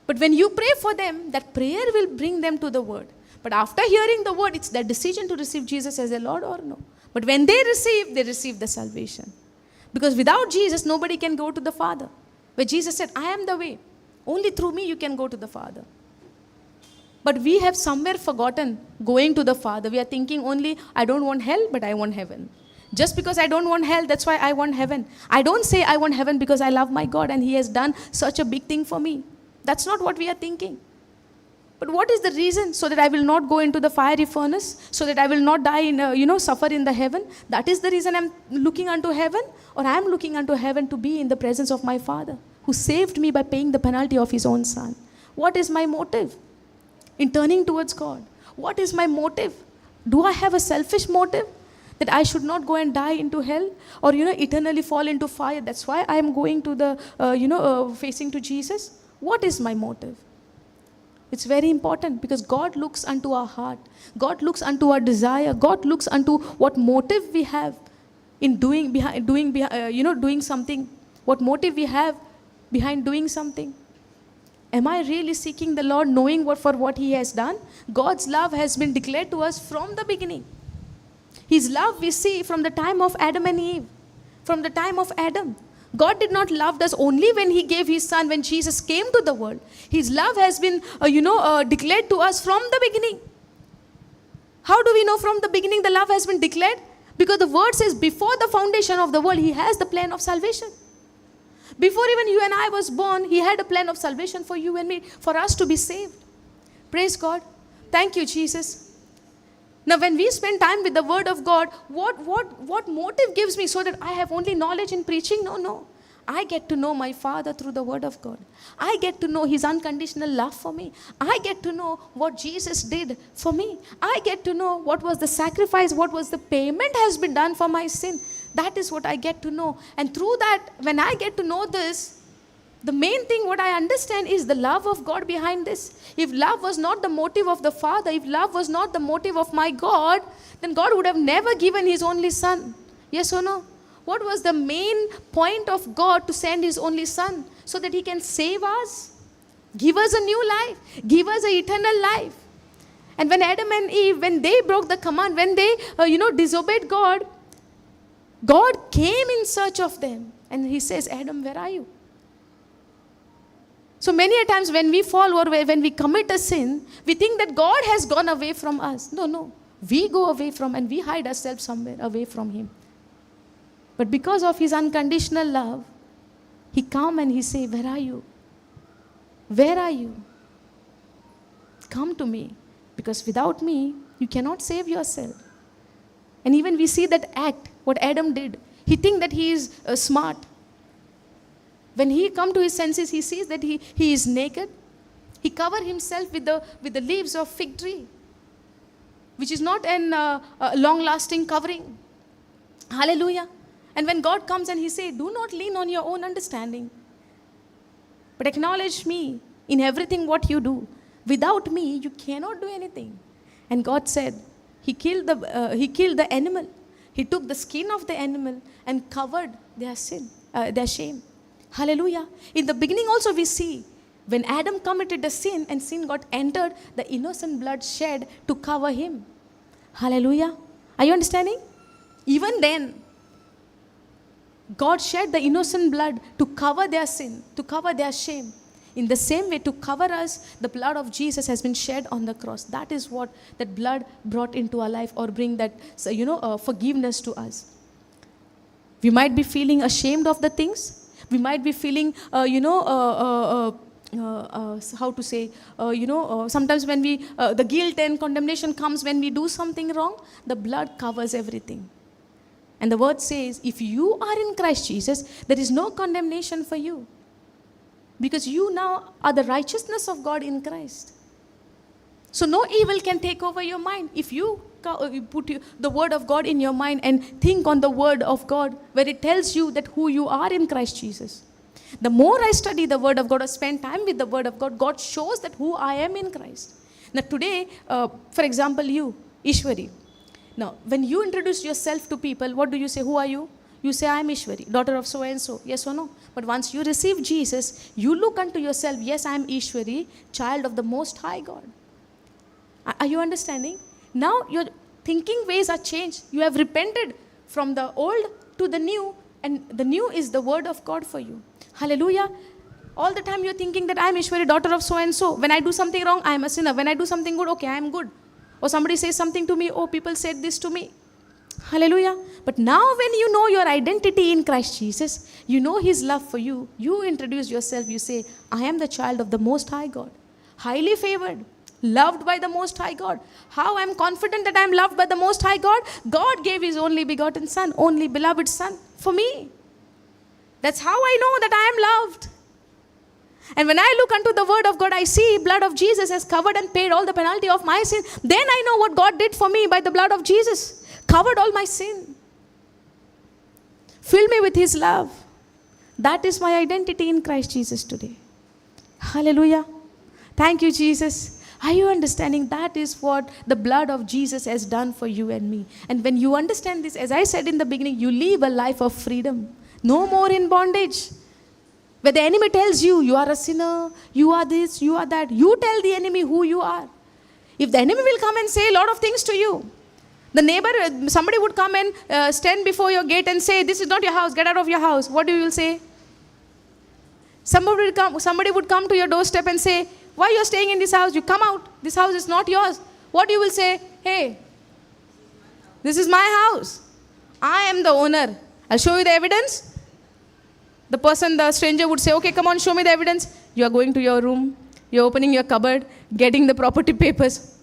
But when you pray for them, that prayer will bring them to the word. But after hearing the word, it's their decision to receive Jesus as their Lord or no. But when they receive the salvation. Because without Jesus, nobody can go to the Father. Where Jesus said, I am the way. Only through me you can go to the Father. But we have somewhere forgotten going to the Father. We are thinking only, I don't want hell, but I want heaven. Just because I don't want hell, that's why I want heaven. I don't say I want heaven because I love my God and he has done such a big thing for me. That's not what we are thinking. But what is the reason? So that I will not go into the fiery furnace, so that I will not die in, suffer in the heaven. That is the reason I'm looking unto heaven, or I'm looking unto heaven to be in the presence of my Father, who saved me by paying the penalty of his own Son. What is my motive in turning towards God? What is my motive? Do I have a selfish motive? That I should not go and die into hell or, eternally fall into fire. That's why I am going to the, facing to Jesus. What is my motive? It's very important because God looks unto our heart. God looks unto our desire. God looks unto what motive we have in doing something. What motive we have behind doing something. Am I really seeking the Lord, knowing what He has done? God's love has been declared to us from the beginning. His love we see from the time of Adam and Eve. From the time of Adam. God did not love us only when He gave His Son, when Jesus came to the world. His love has been, declared to us from the beginning. How do we know from the beginning the love has been declared? Because the word says before the foundation of the world, He has the plan of salvation. Before even you and I was born, He had a plan of salvation for you and me, for us to be saved. Praise God. Thank you, Jesus. Now, when we spend time with the Word of God, what motive gives me so that I have only knowledge in preaching? No. I get to know my Father through the Word of God. I get to know His unconditional love for me. I get to know what Jesus did for me. I get to know what was the sacrifice, what was the payment has been done for my sin. That is what I get to know. And through that, when I get to know this, the main thing what I understand is the love of God behind this. If love was not the motive of the Father, if love was not the motive of my God, then God would have never given His only Son. Yes or no? What was the main point of God to send His only Son? So that He can save us, give us a new life, give us an eternal life. And when Adam and Eve, when they broke the command, when they, disobeyed God, God came in search of them. And He says, Adam, where are you? So many a times when we fall or when we commit a sin, we think that God has gone away from us. No. We go away from and we hide ourselves somewhere away from Him. But because of His unconditional love, He come and He say, where are you? Where are you? Come to me. Because without me, you cannot save yourself. And even we see that act, what Adam did. He think that he is smart. When he come to his senses, he sees that he is naked. He covered himself with the leaves of fig tree, which is not a long-lasting covering. Hallelujah. And when God comes and He says, do not lean on your own understanding, but acknowledge me in everything what you do. Without me, you cannot do anything. And God said, He killed the animal. He took the skin of the animal and covered their sin, their shame. Hallelujah. In the beginning also we see, when Adam committed the sin and sin got entered, the innocent blood shed to cover him. Hallelujah. Are you understanding? Even then, God shed the innocent blood to cover their sin, to cover their shame. In the same way, to cover us, the blood of Jesus has been shed on the cross. That is what that blood brought into our life, or bring that, forgiveness to us. We might be feeling ashamed of the things. We might be feeling, sometimes when the guilt and condemnation comes when we do something wrong, the blood covers everything. And the word says, if you are in Christ Jesus, there is no condemnation for you. Because you now are the righteousness of God in Christ. So no evil can take over your mind. If you put the word of God in your mind and think on the word of God, where it tells you that who you are in Christ Jesus. The more I study the word of God or spend time with the word of God, God shows that who I am in Christ. Now today, for example, you, Ishwari. Now, when you introduce yourself to people, what do you say? Who are you? You say, I am Ishwari, daughter of so and so. Yes or no? But once you receive Jesus, you look unto yourself, yes, I am Ishwari, child of the Most High God. Are you understanding? Now your thinking ways are changed. You have repented from the old to the new, and the new is the word of God for you. Hallelujah. All the time you're thinking that I am Ishwari, daughter of so and so. When I do something wrong, I am a sinner. When I do something good, okay, I am good. Or somebody says something to me, oh, people said this to me. Hallelujah. But now when you know your identity in Christ Jesus, you know His love for you, you introduce yourself, you say, I am the child of the Most High God. Highly favored, loved by the Most High God. How I am confident that I am loved by the Most High God? God gave His only begotten Son, only beloved Son for me. That's how I know that I am loved. And when I look unto the word of God, I see blood of Jesus has covered and paid all the penalty of my sin. Then I know what God did for me by the blood of Jesus. covered all my sin. Filled me with His love. That is my identity in Christ Jesus today. Hallelujah. Thank you, Jesus. Are you understanding? That is what the blood of Jesus has done for you and me. And when you understand this, as I said in the beginning, you live a life of freedom. No more in bondage. Where the enemy tells you, you are a sinner, you are this, you are that. You tell the enemy who you are. If the enemy will come and say a lot of things to you, the neighbor, somebody would come and stand before your gate and say, this is not your house, get out of your house. What do you will say? Somebody would come to your doorstep and say, why you are staying in this house? You come out. This house is not yours. What you will say? Hey, this is my house. I am the owner. I'll show you the evidence. The stranger would say, okay, come on, show me the evidence. You are going to your room. You're opening your cupboard, getting the property papers.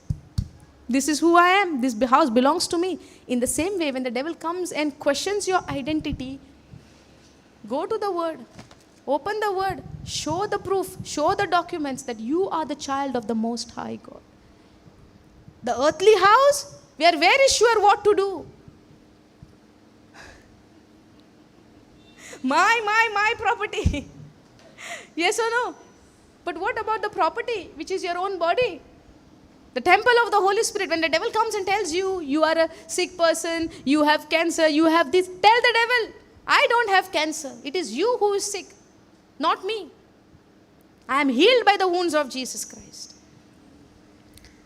This is who I am. This house belongs to me. In the same way, when the devil comes and questions your identity, go to the Word. Open the Word. Show the proof. Show the documents that you are the child of the Most High God. The earthly house, we are very sure what to do. My property. Yes or no? But what about the property, which is your own body? The temple of the Holy Spirit. When the devil comes and tells you, you are a sick person, you have cancer, you have this, tell the devil, I don't have cancer. It is you who is sick, not me. I am healed by the wounds of Jesus Christ.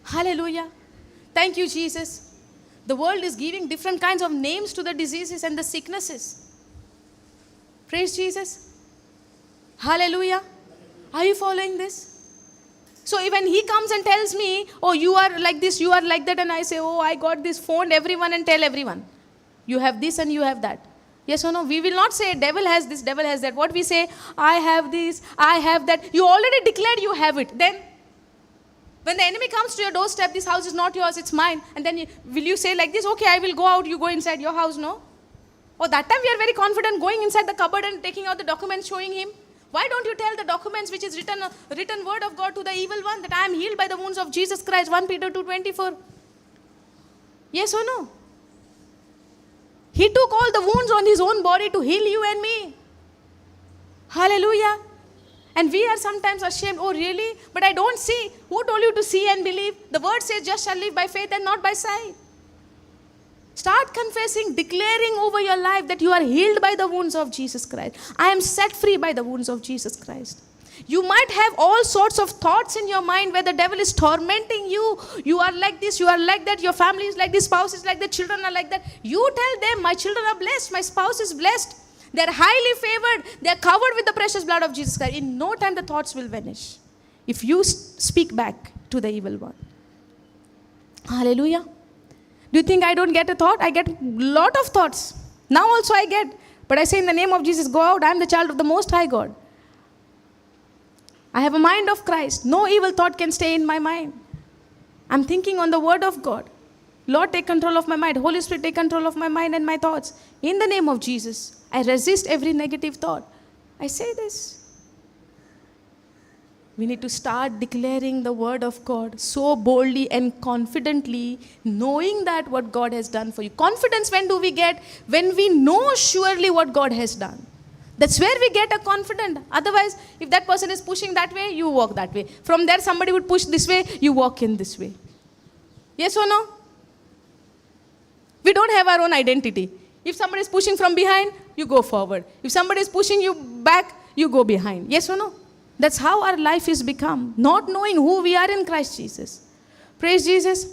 Hallelujah. Thank you, Jesus. The world is giving different kinds of names to the diseases and the sicknesses. Praise Jesus. Hallelujah. Are you following this? So when he comes and tells me, oh, you are like this, you are like that, and I say, oh, I got this, phone everyone and tell everyone. You have this and you have that. Yes or no? We will not say, devil has this, devil has that. What we say, I have this, I have that. You already declared you have it. Then, when the enemy comes to your doorstep, this house is not yours, it's mine. And then will you say like this, okay, I will go out, you go inside your house, no? Or that time we are very confident going inside the cupboard and taking out the documents showing him. Why don't you tell the documents which is written word of God to the evil one that I am healed by the wounds of Jesus Christ, 1 Peter 2:24. Yes or no? He took all the wounds on his own body to heal you and me. Hallelujah. And we are sometimes ashamed. Oh, really? But I don't see. Who told you to see and believe? The word says just shall live by faith and not by sight. Start confessing, declaring over your life that you are healed by the wounds of Jesus Christ. I am set free by the wounds of Jesus Christ. You might have all sorts of thoughts in your mind where the devil is tormenting you. You are like this, you are like that, your family is like this, spouse is like that, children are like that. You tell them, my children are blessed, my spouse is blessed. They are highly favored. They are covered with the precious blood of Jesus Christ. In no time the thoughts will vanish. If you speak back to the evil one. Hallelujah. Do you think I don't get a thought? I get a lot of thoughts. Now also I get. But I say in the name of Jesus, go out. I am the child of the Most High God. I have a mind of Christ. No evil thought can stay in my mind. I'm thinking on the word of God. Lord, take control of my mind. Holy Spirit, take control of my mind and my thoughts. In the name of Jesus, I resist every negative thought. I say this. We need to start declaring the word of God so boldly and confidently, knowing that what God has done for you. Confidence, when do we get? When we know surely what God has done. That's where we get a confidence. Otherwise, if that person is pushing that way, you walk that way. From there, somebody would push this way, you walk in this way. Yes or no? We don't have our own identity. If somebody is pushing from behind, you go forward. If somebody is pushing you back, you go behind. Yes or no? That's how our life is become. Not knowing who we are in Christ Jesus. Praise Jesus.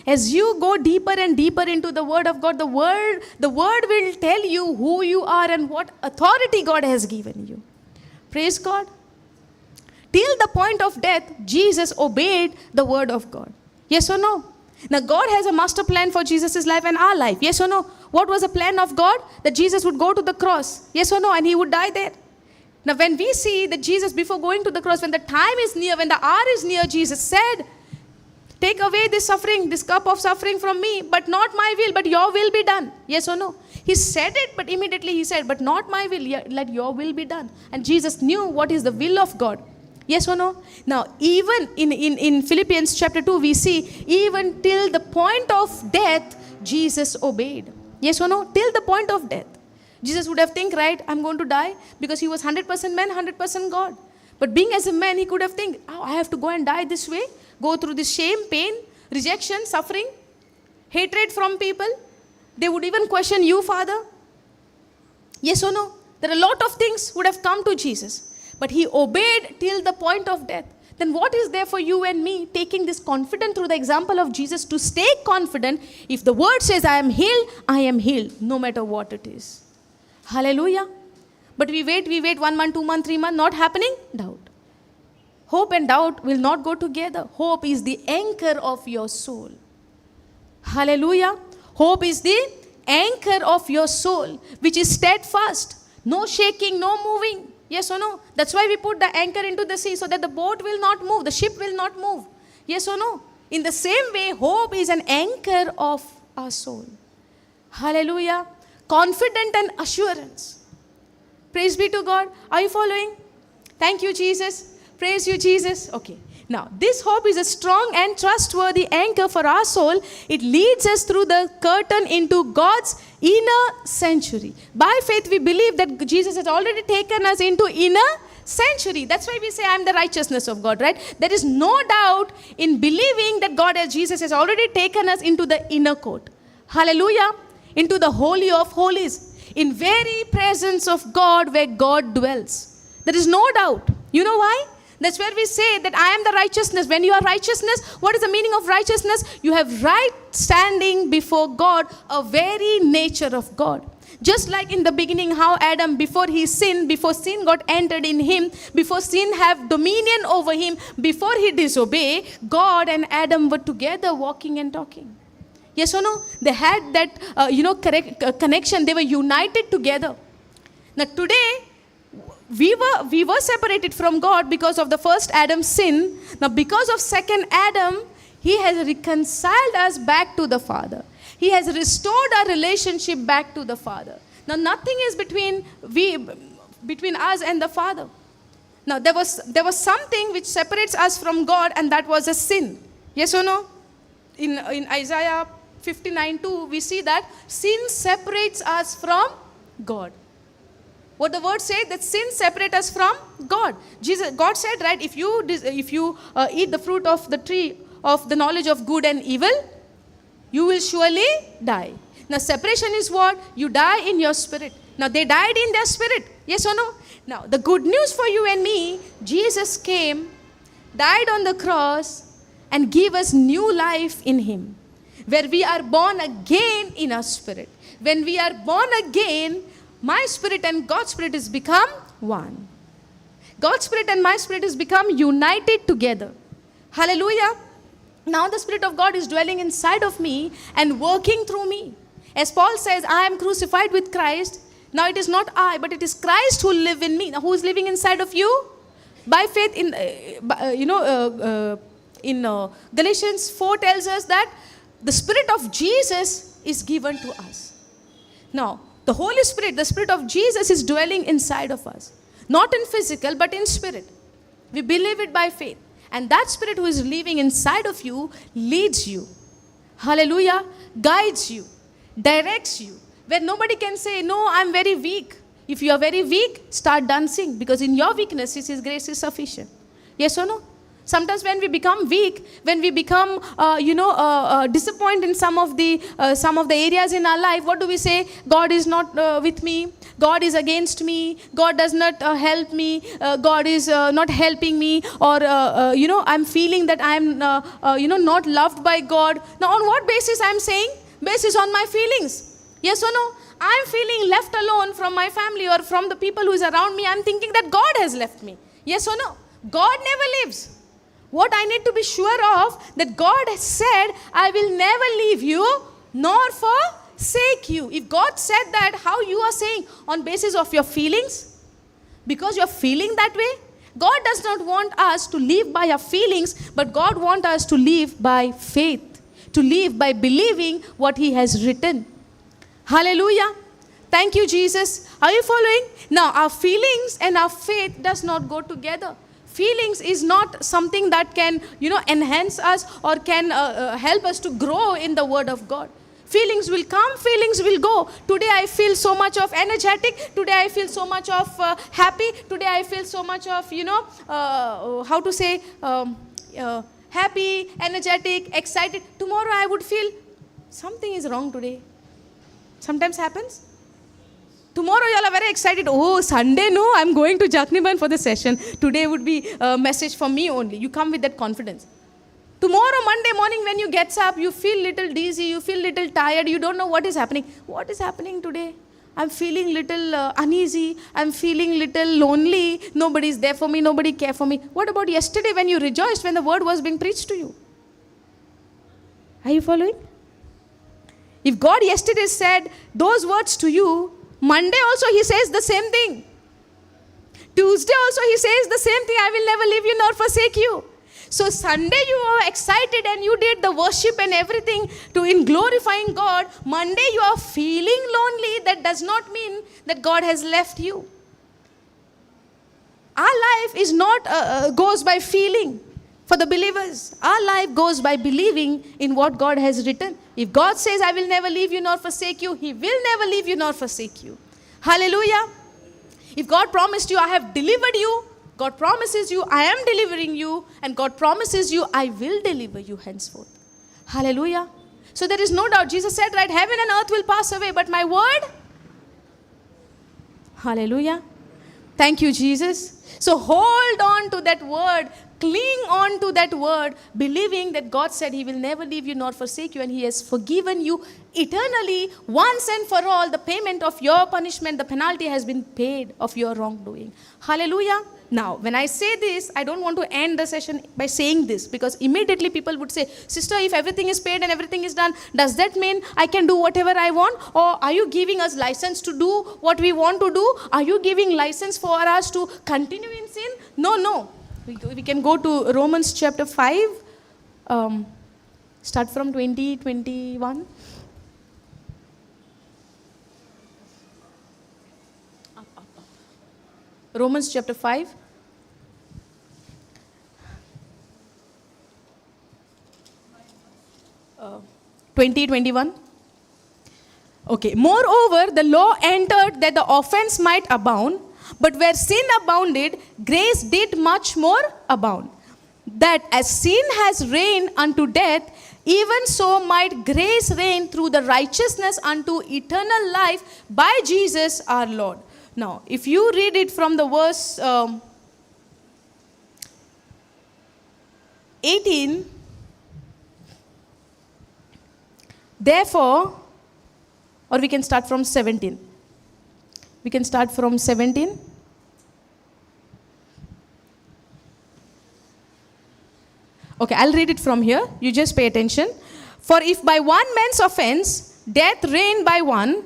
As you go deeper and deeper into the word of God, the word will tell you who you are and what authority God has given you. Praise God. Till the point of death, Jesus obeyed the word of God. Yes or no? Now God has a master plan for Jesus' life and our life. Yes or no? What was the plan of God? That Jesus would go to the cross. Yes or no? And he would die there. Now when we see that Jesus, before going to the cross, when the time is near, when the hour is near, Jesus said, take away this suffering, this cup of suffering from me, but not my will, but your will be done. Yes or no? He said it, but immediately he said, but not my will, let your will be done. And Jesus knew what is the will of God. Yes or no? Now, even in Philippians chapter 2, we see, even till the point of death, Jesus obeyed. Yes or no? Till the point of death. Jesus would have think, right, I'm going to die, because he was 100% man, 100% God. But being as a man, he could have think, oh, I have to go and die this way, go through this shame, pain, rejection, suffering, hatred from people. They would even question you, Father. Yes or no? There are a lot of things would have come to Jesus. But he obeyed till the point of death. Then what is there for you and me, taking this confidence through the example of Jesus, to stay confident? If the word says I am healed, no matter what it is. Hallelujah. But we wait 1 month, 2 months, 3 months, not happening, doubt. Hope and doubt will not go together. Hope is the anchor of your soul. Hallelujah. Hope is the anchor of your soul, which is steadfast. No shaking, no moving. Yes or no? That's why we put the anchor into the sea, so that the boat will not move, the ship will not move. Yes or no? In the same way, hope is an anchor of our soul. Hallelujah. Confident and assurance. Praise be to God. Are you following? Thank you, Jesus. Praise you, Jesus. Okay. Now, this hope is a strong and trustworthy anchor for our soul. It leads us through the curtain into God's inner sanctuary. By faith, we believe that Jesus has already taken us into inner sanctuary. That's why we say, I am the righteousness of God, right? There is no doubt in believing that God, as Jesus, has already taken us into the inner court. Hallelujah. Into the Holy of Holies. In very presence of God, where God dwells. There is no doubt. You know why? That's where we say that I am the righteousness. When you are righteousness, what is the meaning of righteousness? You have right standing before God, a very nature of God. Just like in the beginning, how Adam, before sin got entered in him, before sin have dominion over him, before he disobeyed, God and Adam were together walking and talking. Yes or no? They had that connection. They were united together. Now today, we were separated from God because of the first Adam's sin. Now because of second Adam, he has reconciled us back to the Father. He has restored our relationship back to the Father. Now nothing is between us and the Father. Now there was something which separates us from God, and that was a sin. Yes or no? In Isaiah 59:2, we see that sin separates us from God. What the word says, that sin separates us from God. God said, right, if you eat the fruit of the tree of the knowledge of good and evil, you will surely die. Now separation is what? You die in your spirit. Now they died in their spirit. Yes or no? Now the good news for you and me, Jesus came, died on the cross, and gave us new life in him. Where we are born again in our spirit. When we are born again, my spirit and God's spirit is become one. God's spirit and my spirit is become united together. Hallelujah. Now the Spirit of God is dwelling inside of me and working through me. As Paul says, I am crucified with Christ. Now it is not I, but it is Christ who lives in me. Now who is living inside of you? By faith, in Galatians 4 tells us that the Spirit of Jesus is given to us. Now, the Holy Spirit, the Spirit of Jesus is dwelling inside of us. Not in physical, but in spirit. We believe it by faith. And that Spirit who is living inside of you leads you. Hallelujah. Guides you. Directs you. Where nobody can say, no, I'm very weak. If you are very weak, start dancing. Because in your weakness, His grace is sufficient. Yes or no? Sometimes when we become weak, when we become, disappointed in some of the areas in our life, what do we say? God is not with me. God is against me. God does not help me. God is not helping me. Or, I'm feeling that I'm, not loved by God. Now, on what basis I'm saying? Basis on my feelings. Yes or no? I'm feeling left alone from my family or from the people who is around me. I'm thinking that God has left me. Yes or no? God never leaves. What I need to be sure of, that God has said, I will never leave you nor forsake you. If God said that, how you are saying? On basis of your feelings? Because you're feeling that way? God does not want us to live by our feelings, but God wants us to live by faith. To live by believing what He has written. Hallelujah. Thank you, Jesus. Are you following? Now, our feelings and our faith does not go together. Feelings is not something that can, enhance us or can help us to grow in the Word of God. Feelings will come, feelings will go. Today I feel so much of energetic. Today I feel so much of happy. Today I feel so much of, happy, energetic, excited. Tomorrow I would feel something is wrong today. Sometimes happens. Tomorrow you all are very excited. Oh, Sunday, no, I'm going to Jaknibandh for the session. Today would be a message for me only. You come with that confidence. Tomorrow, Monday morning, when you get up, you feel little dizzy, you feel little tired, you don't know what is happening. What is happening today? I'm feeling little uneasy, I'm feeling little lonely, nobody is there for me, nobody cares for me. What about yesterday when you rejoiced when the word was being preached to you? Are you following? If God yesterday said those words to you, Monday also He says the same thing. Tuesday also He says the same thing, I will never leave you nor forsake you. So Sunday you are excited and you did the worship and everything in glorifying God. Monday you are feeling lonely. That does not mean that God has left you. Our life is not goes by feeling for the believers. Our life goes by believing in what God has written. If God says, I will never leave you nor forsake you, He will never leave you nor forsake you. Hallelujah. If God promised you, I have delivered you, God promises you, I am delivering you, and God promises you, I will deliver you henceforth. Hallelujah. So there is no doubt. Jesus said, right, heaven and earth will pass away, but my word. Hallelujah. Thank you, Jesus. So hold on to that word. Cling on to that word, believing that God said He will never leave you nor forsake you, and He has forgiven you eternally once and for all. The payment of your punishment, the penalty has been paid of your wrongdoing. Hallelujah. Now, when I say this, I don't want to end the session by saying this, because immediately people would say, sister, if everything is paid and everything is done, does that mean I can do whatever I want? Or are you giving us license to do what we want to do? Are you giving license for us to continue in sin? No. We can go to Romans chapter 5, start from 21. Romans chapter 5. Uh, 21. Okay. Moreover, the law entered that the offense might abound, but where sin abounded, grace did much more abound. That as sin has reigned unto death, even so might grace reign through the righteousness unto eternal life by Jesus our Lord. Now, if you read it from the verse 18, therefore, or we can start from 17. We can start from 17. Okay, I'll read it from here. You just pay attention. For if by one man's offense death reigned by one,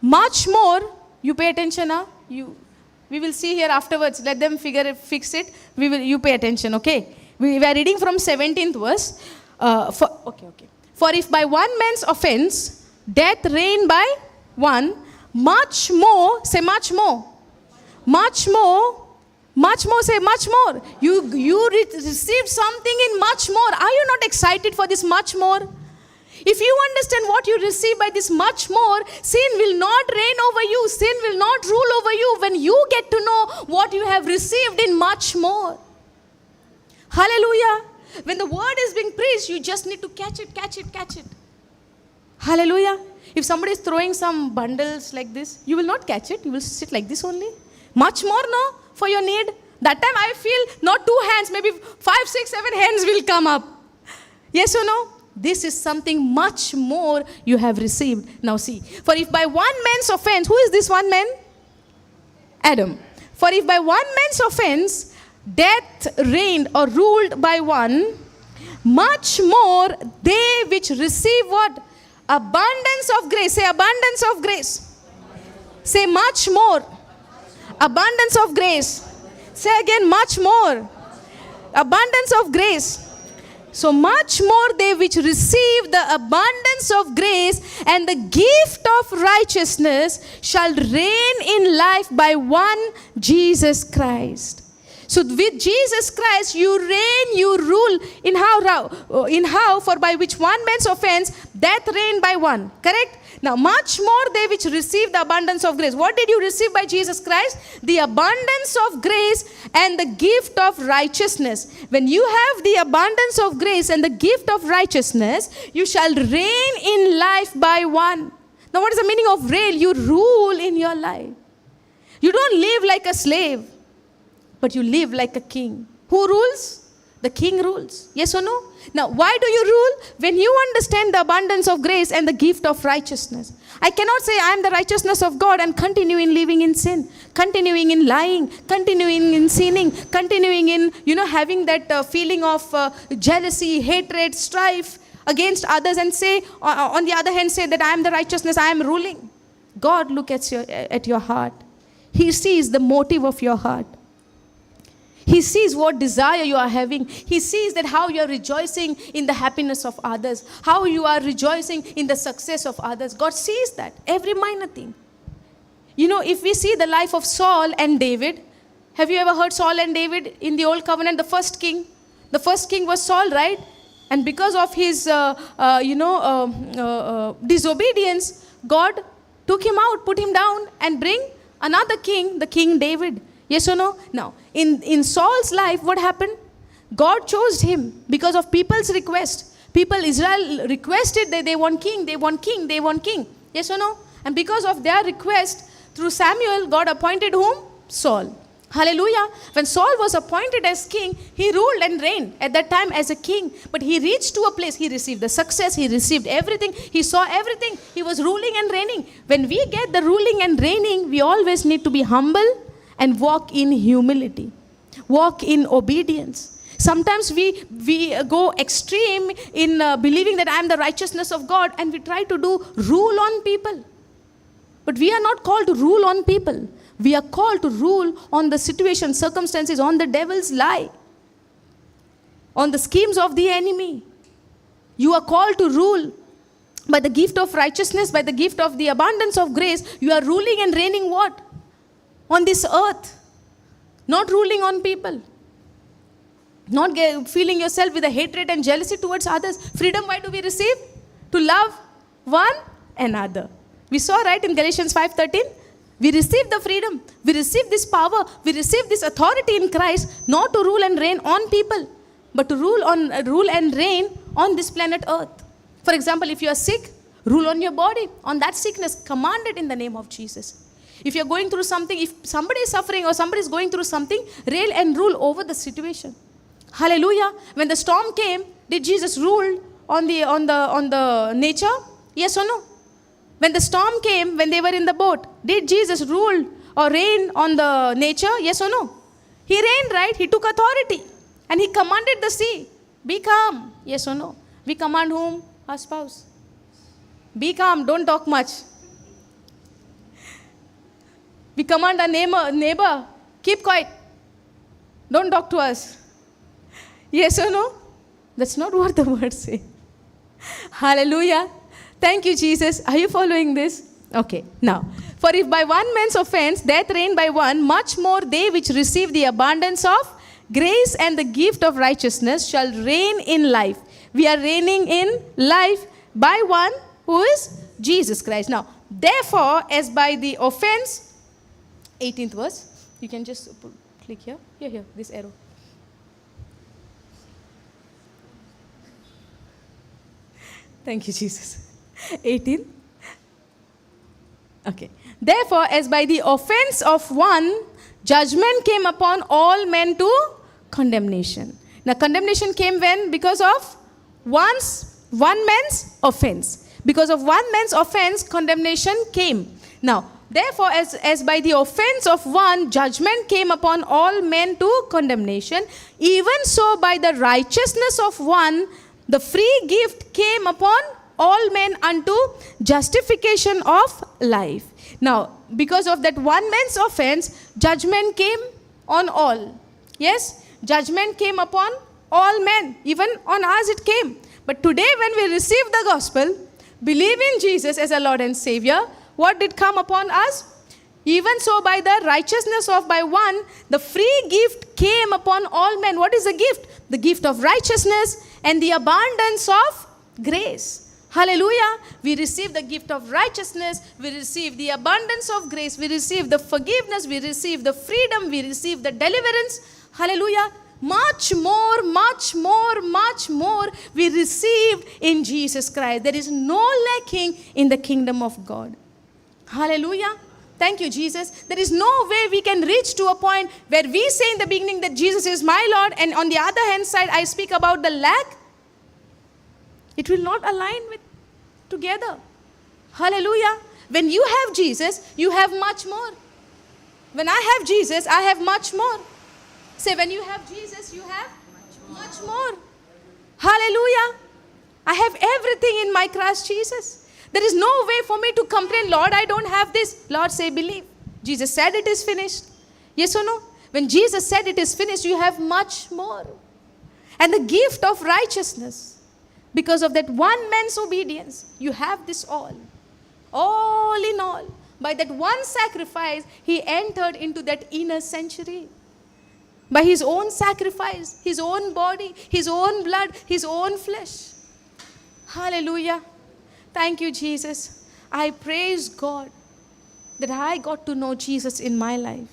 much more, you pay attention now. We will see here afterwards. Let them fix it. You pay attention, okay? We are reading from 17th verse. For if by one man's offense death reigned by one, much more, say much more. Much more, say much more. You received something in much more. Are you not excited for this much more? If you understand what you receive by this much more, sin will not reign over you. Sin will not rule over you when you get to know what you have received in much more. Hallelujah. When the word is being preached, you just need to catch it. Hallelujah. If somebody is throwing some bundles like this, you will not catch it. You will sit like this only. Much more, no? For your need. That time I feel not 2 hands, maybe 5, 6, 7 hands will come up. Yes or no? This is something much more you have received. Now see. For if by one man's offense, who is this one man? Adam. For if by one man's offense death reigned or ruled by one, much more they which receive what? Abundance of grace. Say abundance of grace. Say much more. Abundance of grace. Say again, much more. Abundance of grace. So much more they which receive the abundance of grace and the gift of righteousness shall reign in life by one Jesus Christ. So with Jesus Christ, you reign, you rule in how, for by which one man's offense, death reigned by one. Correct? Now, much more they which receive the abundance of grace. What did you receive by Jesus Christ? The abundance of grace and the gift of righteousness. When you have the abundance of grace and the gift of righteousness, you shall reign in life by one. Now, what is the meaning of reign? You rule in your life. You don't live like a slave, but you live like a king. Who rules? The king rules. Yes or no? Now, why do you rule? When you understand the abundance of grace and the gift of righteousness. I cannot say I am the righteousness of God and continue in living in sin, continuing in lying, continuing in sinning, continuing in, having that feeling of jealousy, hatred, strife against others, and say, on the other hand, say that I am the righteousness, I am ruling. God looks at your heart. He sees the motive of your heart. He sees what desire you are having. He sees that how you are rejoicing in the happiness of others, how you are rejoicing in the success of others. God sees that, every minor thing. If we see the life of Saul and David, have you ever heard Saul and David in the Old Covenant? The first king was Saul, right? And because of his, disobedience, God took him out, put him down, and bring another king, the King David. Yes or no? Now, in Saul's life, what happened? God chose him because of people's request. Israel requested that they want king, they want king, they want king. Yes or no? And because of their request, through Samuel, God appointed whom? Saul. Hallelujah. When Saul was appointed as king, he ruled and reigned at that time as a king. But he reached to a place, he received the success, he received everything, he saw everything. He was ruling and reigning. When we get the ruling and reigning, we always need to be humble and walk in humility, walk in obedience. Sometimes we go extreme in believing that I am the righteousness of God, and we try to rule on people. But we are not called to rule on people. We are called to rule on the situation, circumstances, on the devil's lie, on the schemes of the enemy. You are called to rule by the gift of righteousness, by the gift of the abundance of grace. You are ruling and reigning what? On this earth. Not ruling on people. Not feeling yourself with a hatred and jealousy towards others. Freedom, why do we receive? To love one another. We saw right in Galatians 5:13. We receive the freedom. We receive this power. We receive this authority in Christ, not to rule and reign on people, but to rule and reign on this planet earth. For example, if you are sick, rule on your body. On that sickness, command it in the name of Jesus. If you're going through something, if somebody is suffering or somebody is going through something, rail and rule over the situation. Hallelujah. When the storm came, did Jesus rule on the nature? Yes or no? When the storm came, when they were in the boat, did Jesus rule or reign on the nature? Yes or no? He reigned, right? He took authority and he commanded the sea. Be calm. Yes or no? We command whom? Our spouse. Be calm. Don't talk much. We command our neighbor. Keep quiet. Don't talk to us. Yes or no? That's not what the word says. Hallelujah. Thank you, Jesus. Are you following this? Okay. Now, for if by one man's offense death reigned by one, much more they which receive the abundance of grace and the gift of righteousness shall reign in life. We are reigning in life by one who is Jesus Christ. Now, therefore, as by the offense, 18th verse, you can just click here, this arrow. Thank you, Jesus. 18. Okay. Therefore, as by the offense of one, judgment came upon all men to condemnation. Now, condemnation came when? Because of one man's offense. Because of one man's offense, condemnation came. Now, therefore, as by the offense of one, judgment came upon all men to condemnation, even so by the righteousness of one, the free gift came upon all men unto justification of life. Now, because of that one man's offense, judgment came on all. Yes, judgment came upon all men. Even on us it came. But today when we receive the gospel, believe in Jesus as our Lord and Savior, what did come upon us? Even so, by the righteousness of by one, the free gift came upon all men. What is the gift? The gift of righteousness and the abundance of grace. Hallelujah. We receive the gift of righteousness. We receive the abundance of grace. We receive the forgiveness. We receive the freedom. We receive the deliverance. Hallelujah. Much more, much more, much more we received in Jesus Christ. There is no lacking in the kingdom of God. Hallelujah. Thank you, Jesus. There is no way we can reach to a point where we say in the beginning that Jesus is my Lord, and on the other hand side, I speak about the lack. It will not align with together. Hallelujah. When you have Jesus, you have much more. When I have Jesus, I have much more. Say, when you have Jesus, you have much more. Hallelujah. I have everything in my Christ Jesus. There is no way for me to complain, Lord, I don't have this. Lord, say, believe. Jesus said it is finished. Yes or no? When Jesus said it is finished, you have much more. And the gift of righteousness, because of that one man's obedience, you have this all. All in all. By that one sacrifice, he entered into that inner sanctuary. By his own sacrifice, his own body, his own blood, his own flesh. Hallelujah. Thank you, Jesus. I praise God that I got to know Jesus in my life.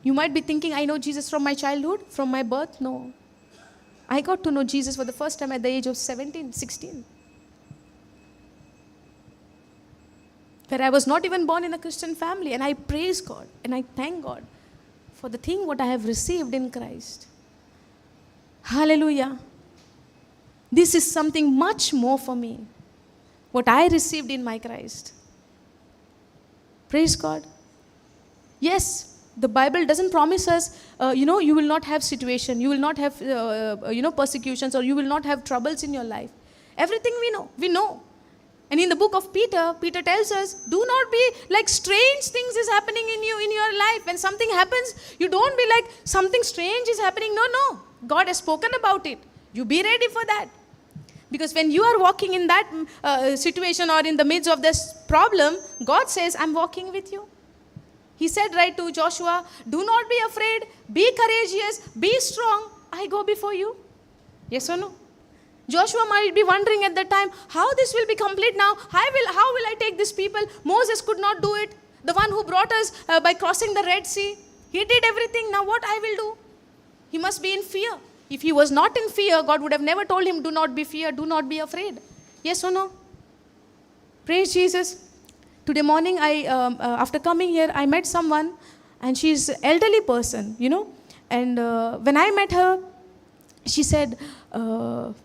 You might be thinking, I know Jesus from my childhood, from my birth. No. I got to know Jesus for the first time at the age of 17, 16. Where I was not even born in a Christian family. And I praise God and I thank God for the thing what I have received in Christ. Hallelujah. This is something much more for me. What I received in my Christ. Praise God. Yes, the Bible doesn't promise us, you will not have situation, you will not have, persecutions, or you will not have troubles in your life. Everything we know. And in the book of Peter tells us, do not be like strange things is happening in you, in your life. When something happens, you don't be like something strange is happening. No. God has spoken about it. You be ready for that. Because when you are walking in that situation or in the midst of this problem, God says, I'm walking with you. He said right to Joshua, do not be afraid, be courageous, be strong. I go before you. Yes or no? Joshua might be wondering at that time, how this will be complete now? How will I take these people? Moses could not do it. The one who brought us by crossing the Red Sea. He did everything. Now what I will do? He must be in fear. If he was not in fear, God would have never told him, do not be feared, do not be afraid. Yes or no? Praise Jesus. Today morning, after coming here, I met someone, and she's an elderly person, And when I met her, she said,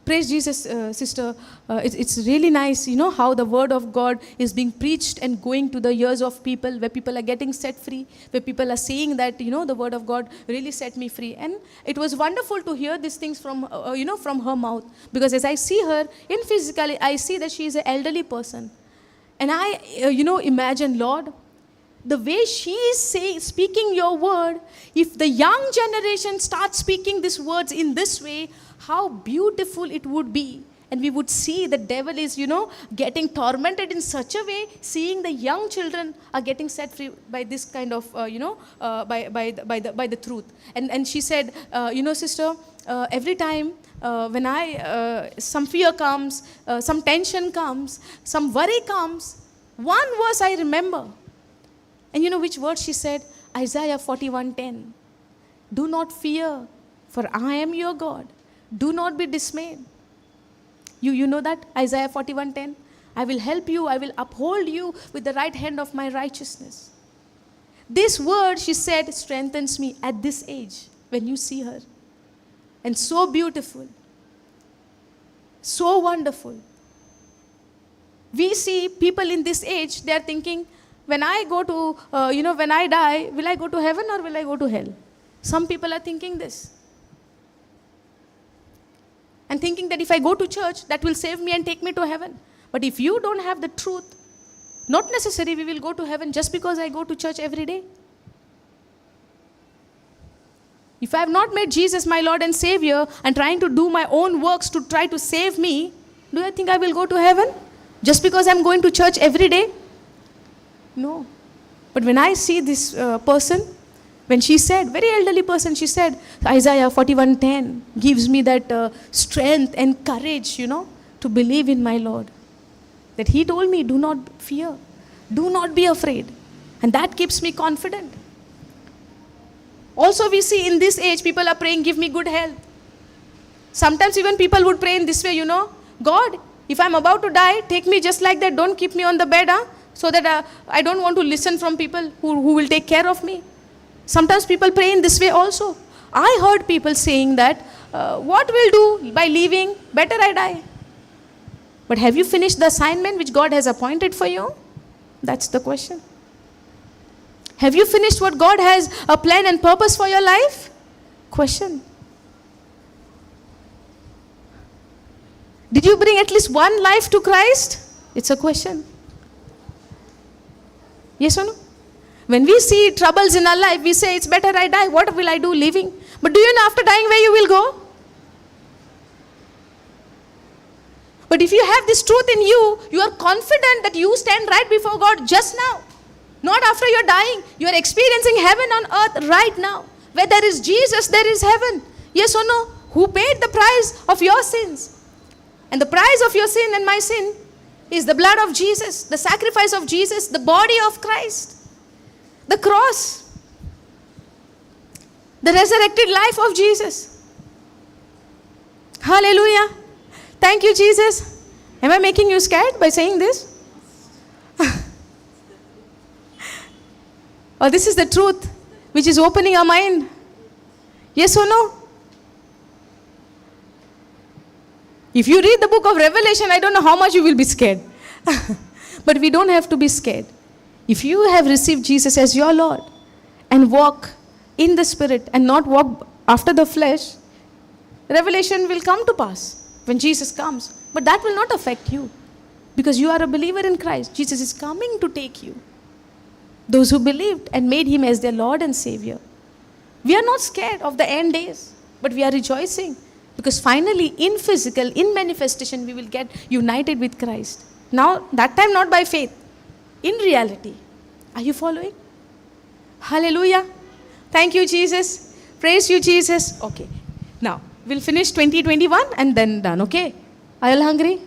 praise Jesus, sister, it's really nice, how the word of God is being preached and going to the ears of people, where people are getting set free, where people are saying that, the word of God really set me free. And it was wonderful to hear these things from, from her mouth. Because as I see her, in physically, I see that she is an elderly person. And I, imagine, Lord, the way she is speaking your word, if the young generation starts speaking these words in this way, how beautiful it would be. And we would see the devil is, getting tormented in such a way, seeing the young children are getting set free by this kind of, by the truth. And she said, sister, every time when some fear comes, some tension comes, some worry comes, one verse I remember. And you know which word she said? Isaiah 41:10. Do not fear, for I am your God. Do not be dismayed. You know that? Isaiah 41:10. I will help you. I will uphold you with the right hand of my righteousness. This word, she said, strengthens me at this age when you see her. And so beautiful. So wonderful. We see people in this age, they are thinking, when I go to, when I die, will I go to heaven or will I go to hell? Some people are thinking this. And thinking that if I go to church, that will save me and take me to heaven. But if you don't have the truth, not necessarily we will go to heaven just because I go to church every day. If I have not made Jesus my Lord and Savior and trying to do my own works to try to save me, do I think I will go to heaven? Just because I'm going to church every day? No. But when I see this person, when she said, very elderly person, she said, Isaiah 41:10 gives me that strength and courage, to believe in my Lord. That he told me, do not fear. Do not be afraid. And that keeps me confident. Also we see in this age, people are praying, give me good health. Sometimes even people would pray in this way, God, if I'm about to die, take me just like that. Don't keep me on the bed, so that I don't want to listen from people who will take care of me. Sometimes people pray in this way also. I heard people saying that, what will do by leaving? Better I die. But have you finished the assignment which God has appointed for you? That's the question. Have you finished what God has a plan and purpose for your life? Question. Did you bring at least one life to Christ? It's a question. Yes or no? When we see troubles in our life, we say, it's better I die. What will I do living? But do you know after dying where you will go? But if you have this truth in you, you are confident that you stand right before God just now. Not after you're dying. You are experiencing heaven on earth right now. Where there is Jesus, there is heaven. Yes or no? Who paid the price of your sins? And the price of your sin and my sin is the blood of Jesus, the sacrifice of Jesus, the body of Christ, the cross, the resurrected life of Jesus. Hallelujah. Thank you, Jesus. Am I making you scared by saying this? Or this is the truth which is opening our mind? Yes or no? If you read the book of Revelation, I don't know how much you will be scared. But we don't have to be scared. If you have received Jesus as your Lord and walk in the Spirit and not walk after the flesh, revelation will come to pass when Jesus comes. But that will not affect you because you are a believer in Christ. Jesus is coming to take you. Those who believed and made him as their Lord and Savior. We are not scared of the end days, but we are rejoicing because finally in physical, in manifestation, we will get united with Christ. Now, that time not by faith, in reality. Are you following? Hallelujah. Thank you, Jesus. Praise you, Jesus. Okay. Now, we'll finish 2021 and then done, okay? Are you all hungry?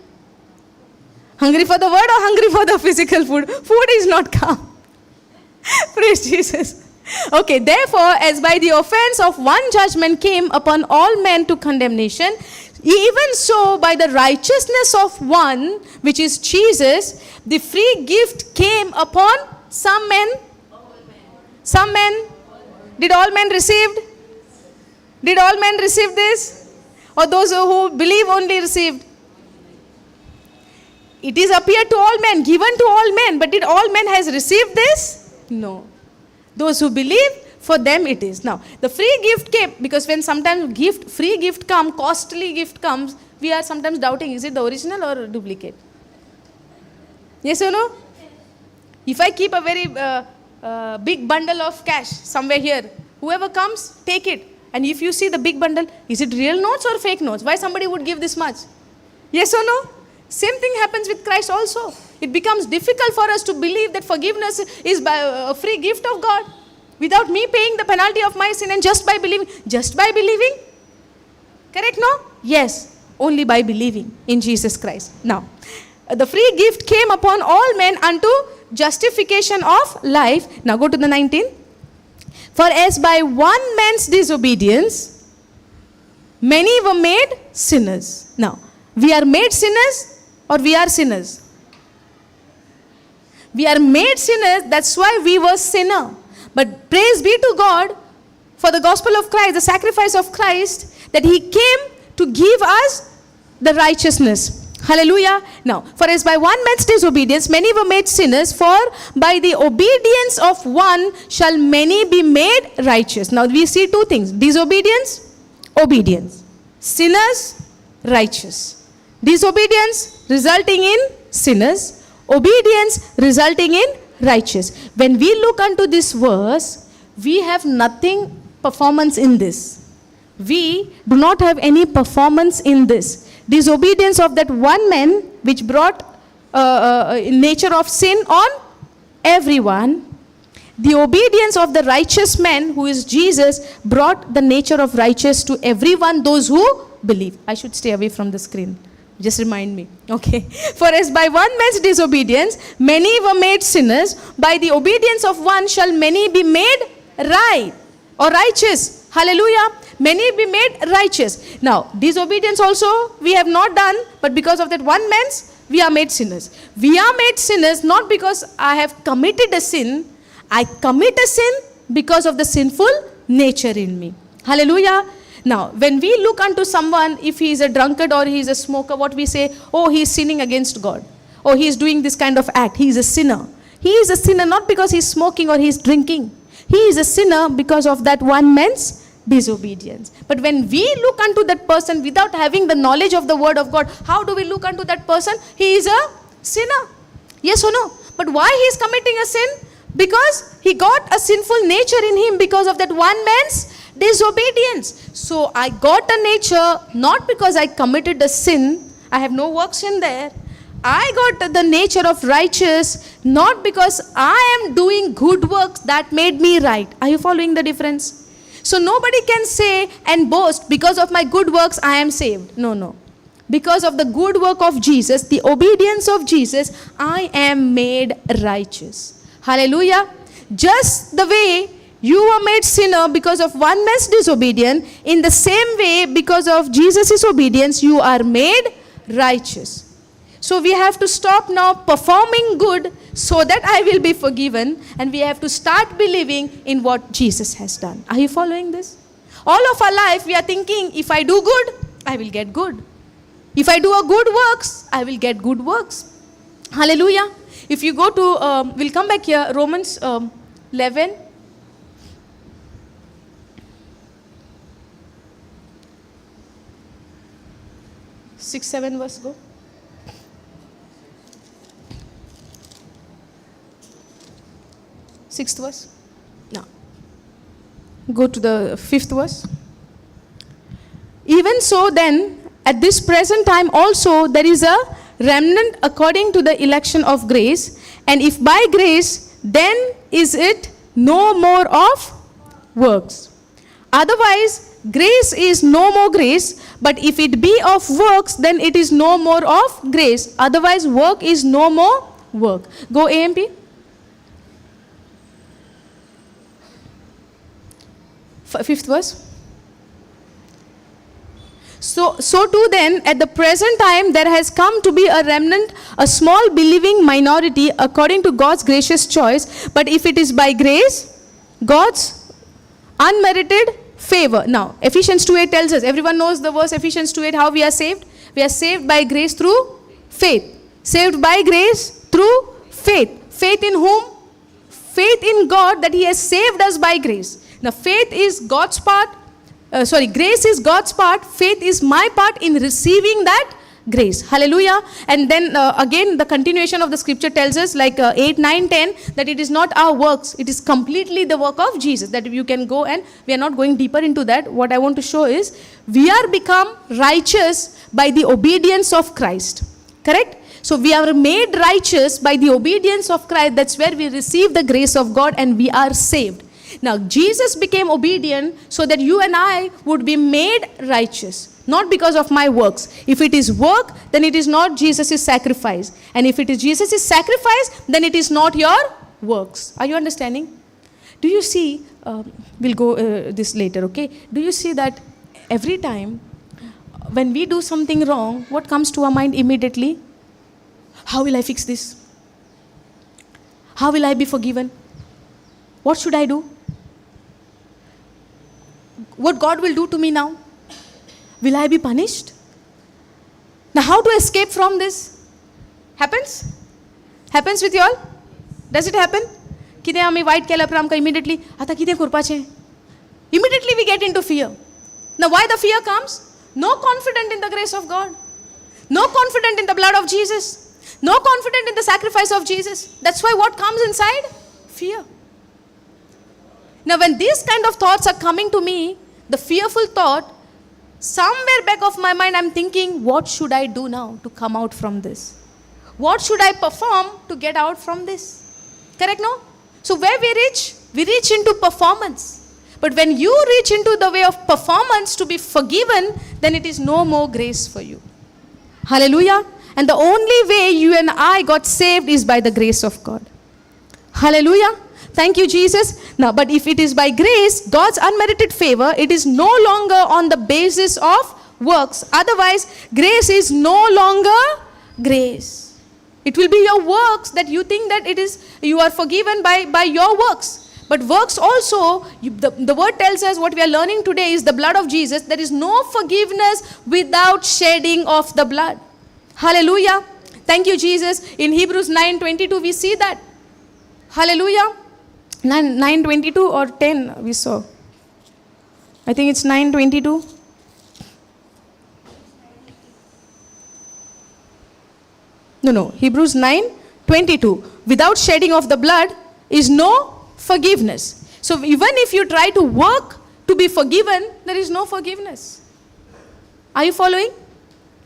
Hungry for the word or hungry for the physical food? Food is not come. Praise Jesus. Okay, therefore, as by the offense of one judgment came upon all men to condemnation, even so by the righteousness of one, which is Jesus, the free gift came upon some men. Some men. Did all men received? Did all men receive this? Or those who believe only received? It is appeared to all men, given to all men. But did all men has received this? No. Those who believe, for them it is. Now, the free gift came, because when sometimes free gift comes, costly gift comes, we are sometimes doubting, is it the original or duplicate? Yes or no? If I keep a very big bundle of cash somewhere here, whoever comes, take it. And if you see the big bundle, is it real notes or fake notes? Why somebody would give this much? Yes or no? Same thing happens with Christ also. It becomes difficult for us to believe that forgiveness is by a free gift of God without me paying the penalty of my sin and just by believing. Just by believing? Correct, no? Yes, only by believing in Jesus Christ. Now, the free gift came upon all men unto justification of life. Now go to the 19. For as by one man's disobedience, many were made sinners. Now, we are made sinners or we are sinners? We are made sinners, that's why we were sinner. But praise be to God for the gospel of Christ, the sacrifice of Christ, that he came to give us the righteousness. Hallelujah. Now, for as by one man's disobedience, many were made sinners, for by the obedience of one shall many be made righteous. Now, we see two things. Disobedience, obedience. Sinners, righteous. Disobedience resulting in sinners. Obedience resulting in righteous. When we look unto this verse, we have nothing performance in this. We do not have any performance in this. Disobedience of that one man which brought nature of sin on everyone, the obedience of the righteous man, who is Jesus, brought the nature of righteous to everyone, those who believe. I should stay away from the screen. Just remind me. Okay. For as by one man's disobedience, many were made sinners, by the obedience of one shall many be made right or righteous. Hallelujah. Many be made righteous. Now, disobedience also we have not done, but because of that one man's, we are made sinners. We are made sinners not because I have committed a sin. I commit a sin because of the sinful nature in me. Hallelujah. Now, when we look unto someone, if he is a drunkard or he is a smoker, what we say, oh, he is sinning against God. Oh, he is doing this kind of act. He is a sinner. He is a sinner not because he is smoking or he is drinking. He is a sinner because of that one man's disobedience. But when we look unto that person without having the knowledge of the word of God, how do we look unto that person? He is a sinner. Yes or no? But why he is committing a sin? Because he got a sinful nature in him because of that one man's disobedience. So I got a nature not because I committed a sin. I have no works in there. I got the nature of righteous not because I am doing good works that made me right. Are you following the difference? So nobody can say and boast, because of my good works I am saved. No. Because of the good work of Jesus, the obedience of Jesus, I am made righteous. Hallelujah. Just the way you were made sinner because of one man's disobedience, in the same way, because of Jesus' obedience, you are made righteous. So we have to stop now performing good so that I will be forgiven, and we have to start believing in what Jesus has done. Are you following this? All of our life we are thinking, if I do good, I will get good. If I do a good works, I will get good works. Hallelujah. If you go to, we'll come back here, Romans 11. Six, 7 verse, go. Sixth verse. Now, go to the 5th verse. Even so then, at this present time also there is a remnant according to the election of grace. And if by grace, then is it no more of works. Otherwise, grace is no more grace. But if it be of works, then it is no more of grace. Otherwise, work is no more work. Go AMP. Fifth verse. So too then, at the present time, there has come to be a remnant, a small believing minority, according to God's gracious choice. But if it is by grace, God's unmerited favor. Now, Ephesians 2:8 tells us, everyone knows the verse Ephesians 2:8, how we are saved. We are saved by grace through faith. Saved by grace through faith. Faith in whom? Faith in God, that He has saved us by grace. Now, faith is God's part. Grace is God's part. Faith is my part in receiving that grace. Hallelujah. And then again, the continuation of the scripture tells us, like 8, 9, 10, that it is not our works. It is completely the work of Jesus. That you can go, and we are not going deeper into that. What I want to show is, we are become righteous by the obedience of Christ. Correct? So we are made righteous by the obedience of Christ. That's where we receive the grace of God and we are saved. Now, Jesus became obedient so that you and I would be made righteous. Not because of my works. If it is work, then it is not Jesus' sacrifice. And if it is Jesus' sacrifice, then it is not your works. Are you understanding? Do you see, we'll go this later, okay? Do you see that every time when we do something wrong, what comes to our mind immediately? How will I fix this? How will I be forgiven? What should I do? What God will do to me now? Will I be punished? Now, how to escape from this? Happens? Happens with you all? Does it happen? Kide ami white kela pramka immediately. Ata kide kurpache. Immediately we get into fear. Now, why the fear comes? No confident in the grace of God. No confident in the blood of Jesus. No confident in the sacrifice of Jesus. That's why what comes inside? Fear. Now, when these kind of thoughts are coming to me, the fearful thought, somewhere back of my mind, I'm thinking, what should I do now to come out from this? What should I perform to get out from this? Correct, no? So where we reach? We reach into performance. But when you reach into the way of performance to be forgiven, then it is no more grace for you. Hallelujah. And the only way you and I got saved is by the grace of God. Hallelujah. Thank you, Jesus. Now, but if it is by grace, God's unmerited favor, it is no longer on the basis of works. Otherwise, grace is no longer grace. It will be your works that you think that it is, you are forgiven by your works. But works also, the word tells us what we are learning today is the blood of Jesus. There is no forgiveness without shedding of the blood. Hallelujah. Thank you, Jesus. In Hebrews 9:22, we see that. Hallelujah. 9:22 or 10 we saw. I think it's 9:22. No. Hebrews 9:22. Without shedding of the blood is no forgiveness. So even if you try to work to be forgiven, there is no forgiveness. Are you following?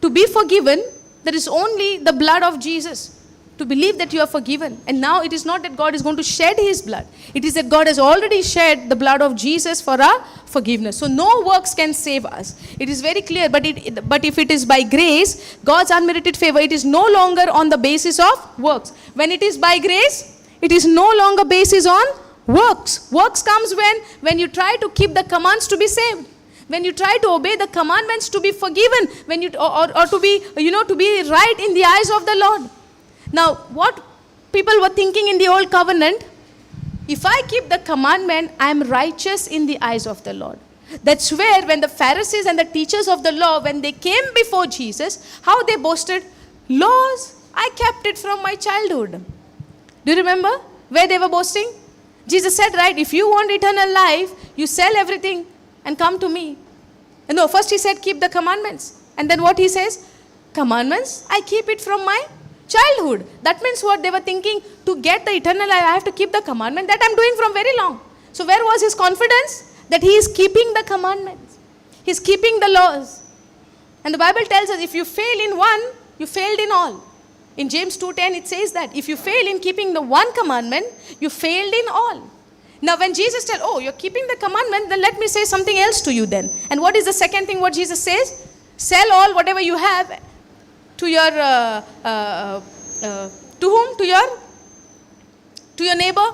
To be forgiven, there is only the blood of Jesus. To believe that you are forgiven. And now it is not that God is going to shed his blood. It is that God has already shed the blood of Jesus for our forgiveness. So no works can save us. It is very clear. But if it is by grace, God's unmerited favor, it is no longer on the basis of works. When it is by grace, it is no longer basis on works. Works comes when you try to keep the commands to be saved. When you try to obey the commandments to be forgiven. When you or to be, to be right in the eyes of the Lord. Now, what people were thinking in the old covenant, if I keep the commandment, I am righteous in the eyes of the Lord. That's where when the Pharisees and the teachers of the law, when they came before Jesus, how they boasted, laws, I kept it from my childhood. Do you remember where they were boasting? Jesus said, right, if you want eternal life, you sell everything and come to me. And no, first he said, keep the commandments. And then what he says? Commandments, I keep it from my childhood. That means what they were thinking, to get the eternal life, I have to keep the commandment. That I'm doing from very long. So where was his confidence? That he is keeping the commandments. He's keeping the laws. And the Bible tells us, if you fail in one, you failed in all. In James 2:10, it says that if you fail in keeping the one commandment, you failed in all. Now when Jesus tells, oh, you're keeping the commandment, then let me say something else to you then. And what is the second thing what Jesus says? Sell all whatever you have to your, to whom? To your neighbor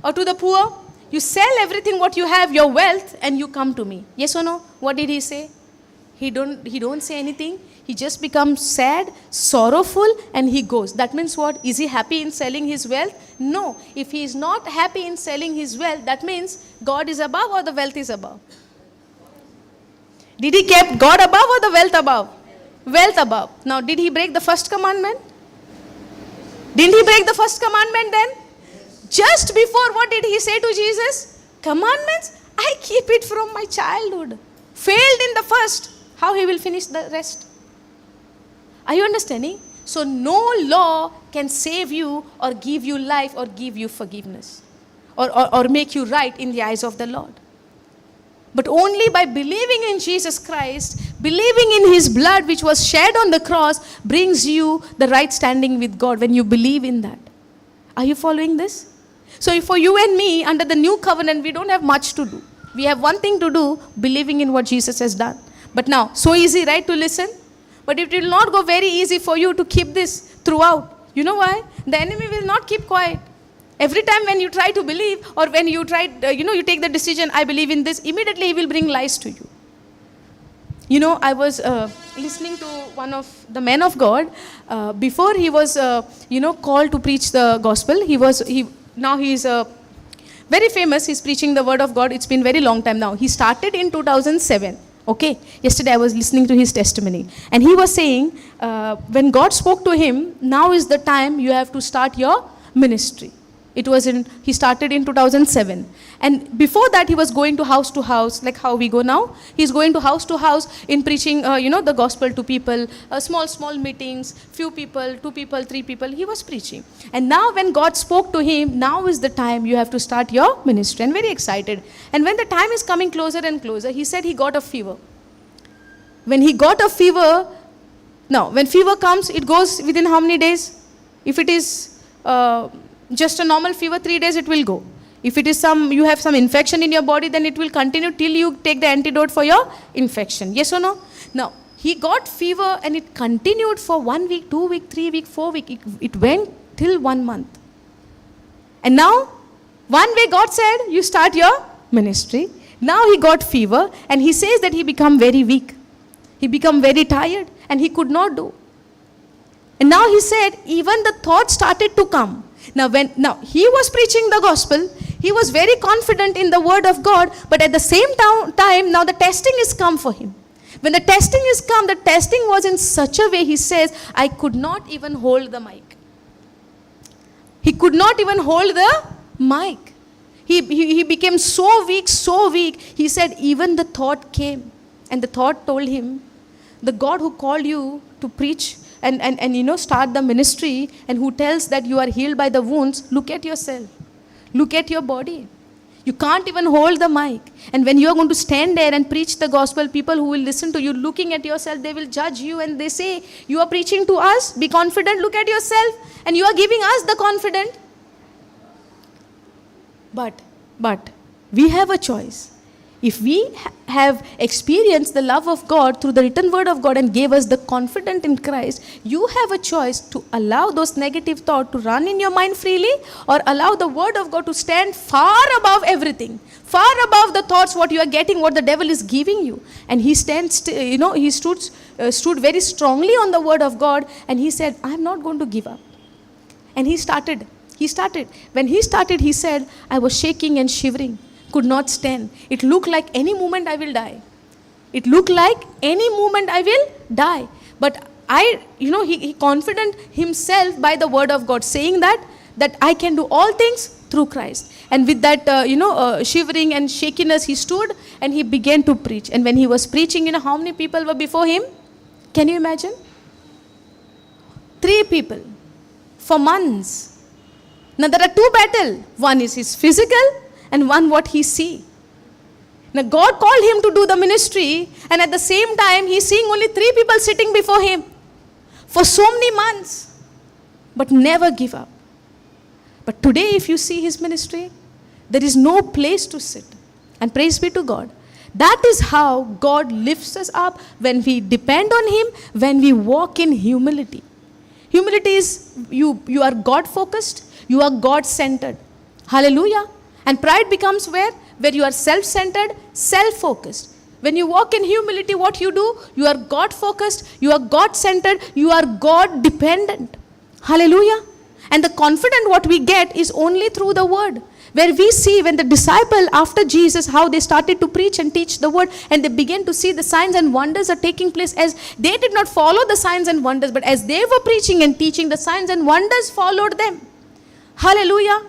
or to the poor. You sell everything what you have, your wealth, and you come to me. Yes or no? What did he say? He don't say anything. He just becomes sad, sorrowful, and he goes. That means what? Is he happy in selling his wealth? No. If he is not happy in selling his wealth, that means God is above or the wealth is above. Did he keep God above or the wealth above? Wealth above. Now, did he break the first commandment? Didn't he break the first commandment then? Just before, what did he say to Jesus? Commandments, I keep it from my childhood. Failed in the first. How he will finish the rest? Are you understanding? So no law can save you or give you life or give you forgiveness. Or make you right in the eyes of the Lord. But only by believing in Jesus Christ, believing in his blood which was shed on the cross, brings you the right standing with God when you believe in that. Are you following this? So for you and me, under the new covenant, we don't have much to do. We have one thing to do, believing in what Jesus has done. But now, so easy, right, to listen? But it will not go very easy for you to keep this throughout. You know why? The enemy will not keep quiet. Every time when you try to believe, or when you try, you take the decision, I believe in this, immediately he will bring lies to you. I was listening to one of the men of God. Before he was, called to preach the gospel, now he is very famous. He's preaching the word of God. It's been very long time now. He started in 2007. Okay. Yesterday I was listening to his testimony. And he was saying, when God spoke to him, now is the time you have to start your ministry. He started in 2007. And before that, he was going to house, like how we go now. He's going to house in preaching, the gospel to people, small meetings, few people, 2 people, 3 people, he was preaching. And now when God spoke to him, now is the time you have to start your ministry. And very excited. And when the time is coming closer and closer, he said he got a fever. When he got a fever, now when fever comes, it goes within how many days? If it is, Just a normal fever, 3 days it will go. If it is you have some infection in your body, then it will continue till you take the antidote for your infection. Yes or no? Now, he got fever and it continued for 1 week, 2 week, 3 week, 4 week. It went till 1 month. And now, one way God said, you start your ministry. Now he got fever and he says that he become very weak. He become very tired and he could not do. And now he said, even the thought started to come. Now he was preaching the gospel, he was very confident in the word of God, but at the same time, now the testing is come for him. When the testing is come, the testing was in such a way, he says, I could not even hold the mic. He could not even hold the mic. He became so weak. He said, even the thought came. And the thought told him, the God who called you to preach and start the ministry, and who tells that you are healed by the wounds, look at yourself. Look at your body. You can't even hold the mic. And when you are going to stand there and preach the gospel, people who will listen to you, looking at yourself, they will judge you and they say, you are preaching to us, be confident, look at yourself, and you are giving us the confident. But we have a choice. If we have experienced the love of God through the written word of God and gave us the confidence in Christ, you have a choice to allow those negative thoughts to run in your mind freely, or allow the word of God to stand far above everything, far above the thoughts what you are getting, what the devil is giving you. And he he stood very strongly on the word of God, and he said, I am not going to give up. And he started. When he started, he said, I was shaking and shivering, could not stand. It looked like any moment I will die. But he confident himself by the word of God, saying that I can do all things through Christ. And with that, shivering and shakiness, he stood and he began to preach. And when he was preaching, how many people were before him? Can you imagine? 3 people for months. Now there are 2 battles. One is his physical and one what he see. Now God called him to do the ministry, and at the same time he's seeing only 3 people sitting before him for so many months, but never give up. But today if you see his ministry, there is no place to sit. And praise be to God. That is how God lifts us up, when we depend on him, when we walk in humility. Humility is you are God focused, you are God centered. Hallelujah. And pride becomes where you are self-centered, self-focused. When you walk in humility, what you do? You are God-focused, you are God-centered, you are God-dependent. Hallelujah. And the confidence what we get is only through the word. Where we see when the disciple after Jesus, how they started to preach and teach the word, and they began to see the signs and wonders are taking place, as they did not follow the signs and wonders, but as they were preaching and teaching, the signs and wonders followed them. Hallelujah.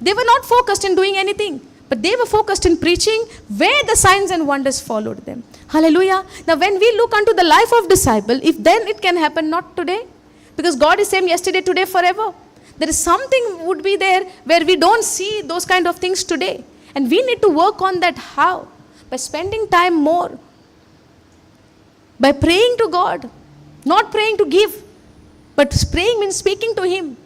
They were not focused in doing anything, but they were focused in preaching, where the signs and wonders followed them. Hallelujah. Now when we look unto the life of disciple, if then it can happen, not today, because God is same yesterday, today, forever. There is something would be there where we don't see those kind of things today. And we need to work on that. How? By spending time more. By praying to God. Not praying to give, but praying means speaking to him.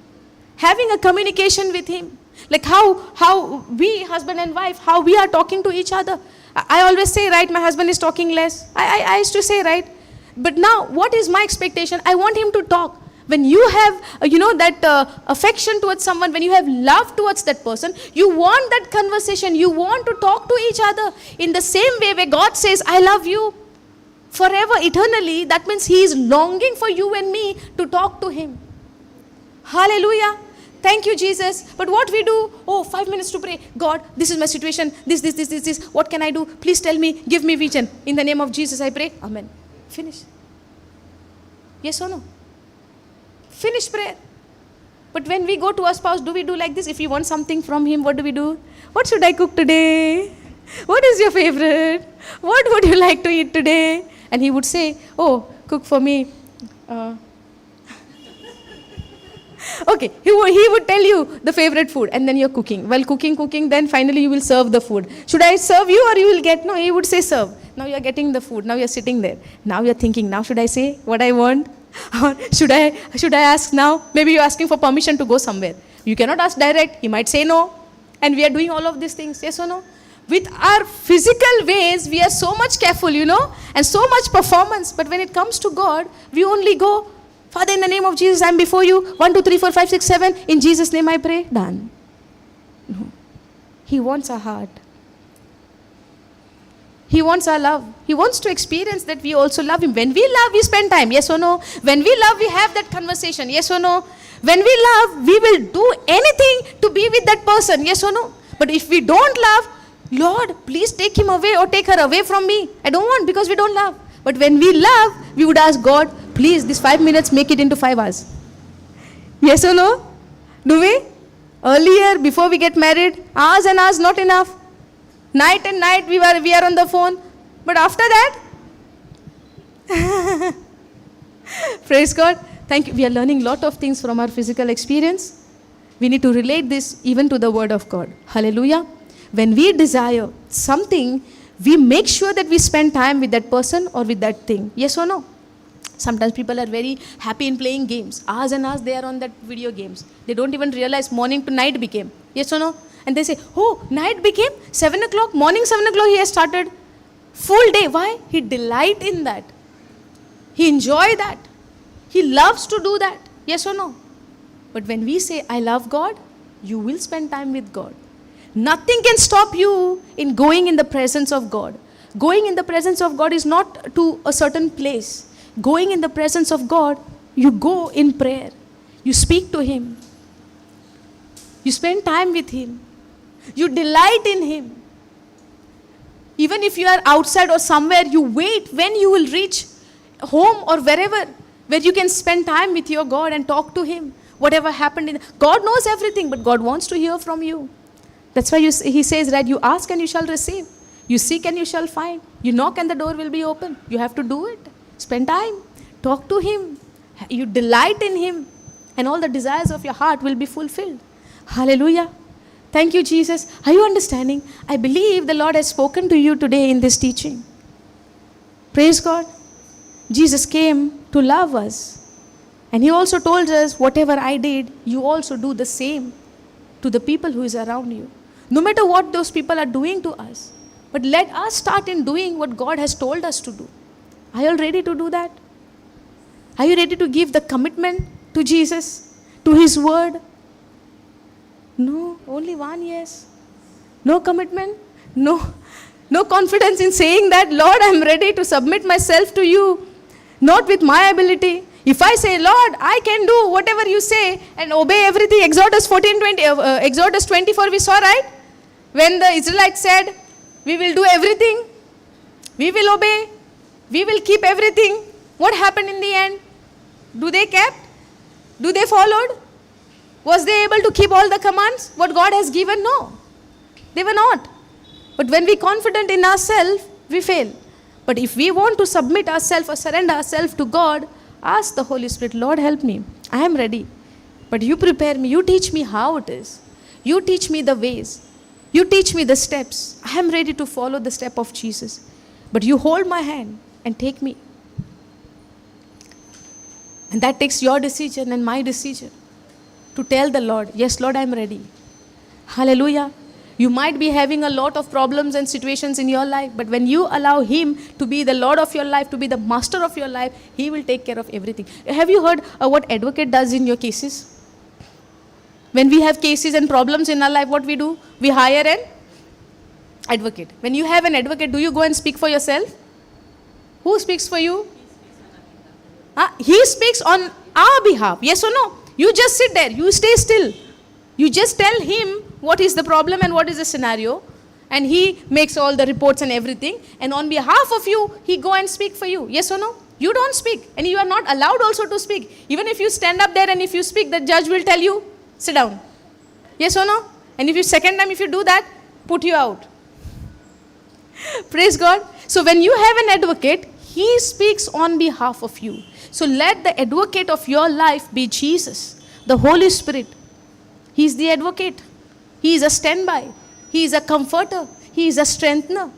Having a communication with him. Like how we, husband and wife, how we are talking to each other. I always say, right, my husband is talking less. I used to say, right. But now, what is my expectation? I want him to talk. When you have, that affection towards someone, when you have love towards that person, you want that conversation. You want to talk to each other. In the same way where God says, I love you forever, eternally, that means he is longing for you and me to talk to him. Hallelujah. Thank you, Jesus. But what we do? 5 minutes to pray. God, this is my situation. This. What can I do? Please tell me. Give me vision. In the name of Jesus, I pray. Amen. Finish. Yes or no? Finish prayer. But when we go to our spouse, do we do like this? If we want something from him, what do we do? What should I cook today? What is your favorite? What would you like to eat today? And he would say, cook for me. Okay, he would tell you the favorite food, and then you're cooking. While cooking, then finally you will serve the food. Should I serve you, or you will get? No, he would say serve. Now you're getting the food. Now you're sitting there. Now you're thinking, now should I say what I want? Or should I ask now? Maybe you're asking for permission to go somewhere. You cannot ask direct. He might say no. And we are doing all of these things. Yes or no? With our physical ways, we are so much careful, and so much performance. But when it comes to God, we only go, Father, in the name of Jesus, I am before you. 1, 2, 3, 4, 5, 6, 7. In Jesus' name I pray. Done. No. He wants our heart. He wants our love. He wants to experience that we also love Him. When we love, we spend time. Yes or no? When we love, we have that conversation. Yes or no? When we love, we will do anything to be with that person. Yes or no? But if we don't love, Lord, please take him away or take her away from me. I don't want, because we don't love. But when we love, we would ask God, please, this 5 minutes, make it into 5 hours. Yes or no? Do we? Earlier, before we get married, hours and hours not enough. Night and night we are on the phone. But after that, praise God. Thank you. We are learning a lot of things from our physical experience. We need to relate this even to the Word of God. Hallelujah. When we desire something, we make sure that we spend time with that person or with that thing. Yes or no? Sometimes people are very happy in playing games. Hours and hours they are on that video games. They don't even realize morning to night became. Yes or no? And they say, oh, night became 7 o'clock, morning 7 o'clock he has started. Full day. Why? He delight in that. He enjoy that. He loves to do that. Yes or no? But when we say, I love God, you will spend time with God. Nothing can stop you in going in the presence of God. Going in the presence of God is not to a certain place. Going in the presence of God, you go in prayer. You speak to Him. You spend time with Him. You delight in Him. Even if you are outside or somewhere, you wait when you will reach home or wherever, where you can spend time with your God and talk to Him. Whatever happened God knows everything, but God wants to hear from you. That's why He says that you ask and you shall receive. You seek and you shall find. You knock and the door will be open. You have to do it. Spend time. Talk to Him. You delight in Him. And all the desires of your heart will be fulfilled. Hallelujah. Thank you, Jesus. Are you understanding? I believe the Lord has spoken to you today in this teaching. Praise God. Jesus came to love us. And He also told us, whatever I did, you also do the same to the people who is around you. No matter what those people are doing to us. But let us start in doing what God has told us to do. Are you all ready to do that? Are you ready to give the commitment to Jesus, to His word? No, only one yes. No commitment, no confidence in saying that, Lord, I am ready to submit myself to you, not with my ability. If I say, Lord, I can do whatever you say and obey everything, Exodus 24 we saw, right? When the Israelites said, we will do everything, we will obey, we will keep everything. What happened in the end? Do they kept? Do they followed? Was they able to keep all the commands? What God has given? No. They were not. But when we are confident in ourselves, we fail. But if we want to submit ourselves or surrender ourselves to God, ask the Holy Spirit, Lord, help me. I am ready. But you prepare me. You teach me how it is. You teach me the ways. You teach me the steps. I am ready to follow the step of Jesus. But you hold my hand and take me. And that takes your decision and my decision to tell the Lord, yes, Lord, I am ready. Hallelujah. You might be having a lot of problems and situations in your life, but when you allow Him to be the Lord of your life, to be the master of your life, He will take care of everything. Have you heard what advocate does in your cases? When we have cases and problems in our life, what we do? We hire an advocate. When you have an advocate, do you go and speak for yourself? Who speaks for you? He speaks on our behalf. Yes or no? You just sit there. You stay still. You just tell him what is the problem and what is the scenario. And he makes all the reports and everything. And on behalf of you, he go and speak for you. Yes or no? You don't speak. And you are not allowed also to speak. Even if you stand up there and if you speak, the judge will tell you, sit down. Yes or no? And if you second time, if you do that, put you out. Praise God. So when you have an advocate, he speaks on behalf of you. So let the advocate of your life be Jesus, the Holy Spirit. He is the advocate. He is a standby. He is a comforter. He is a strengthener.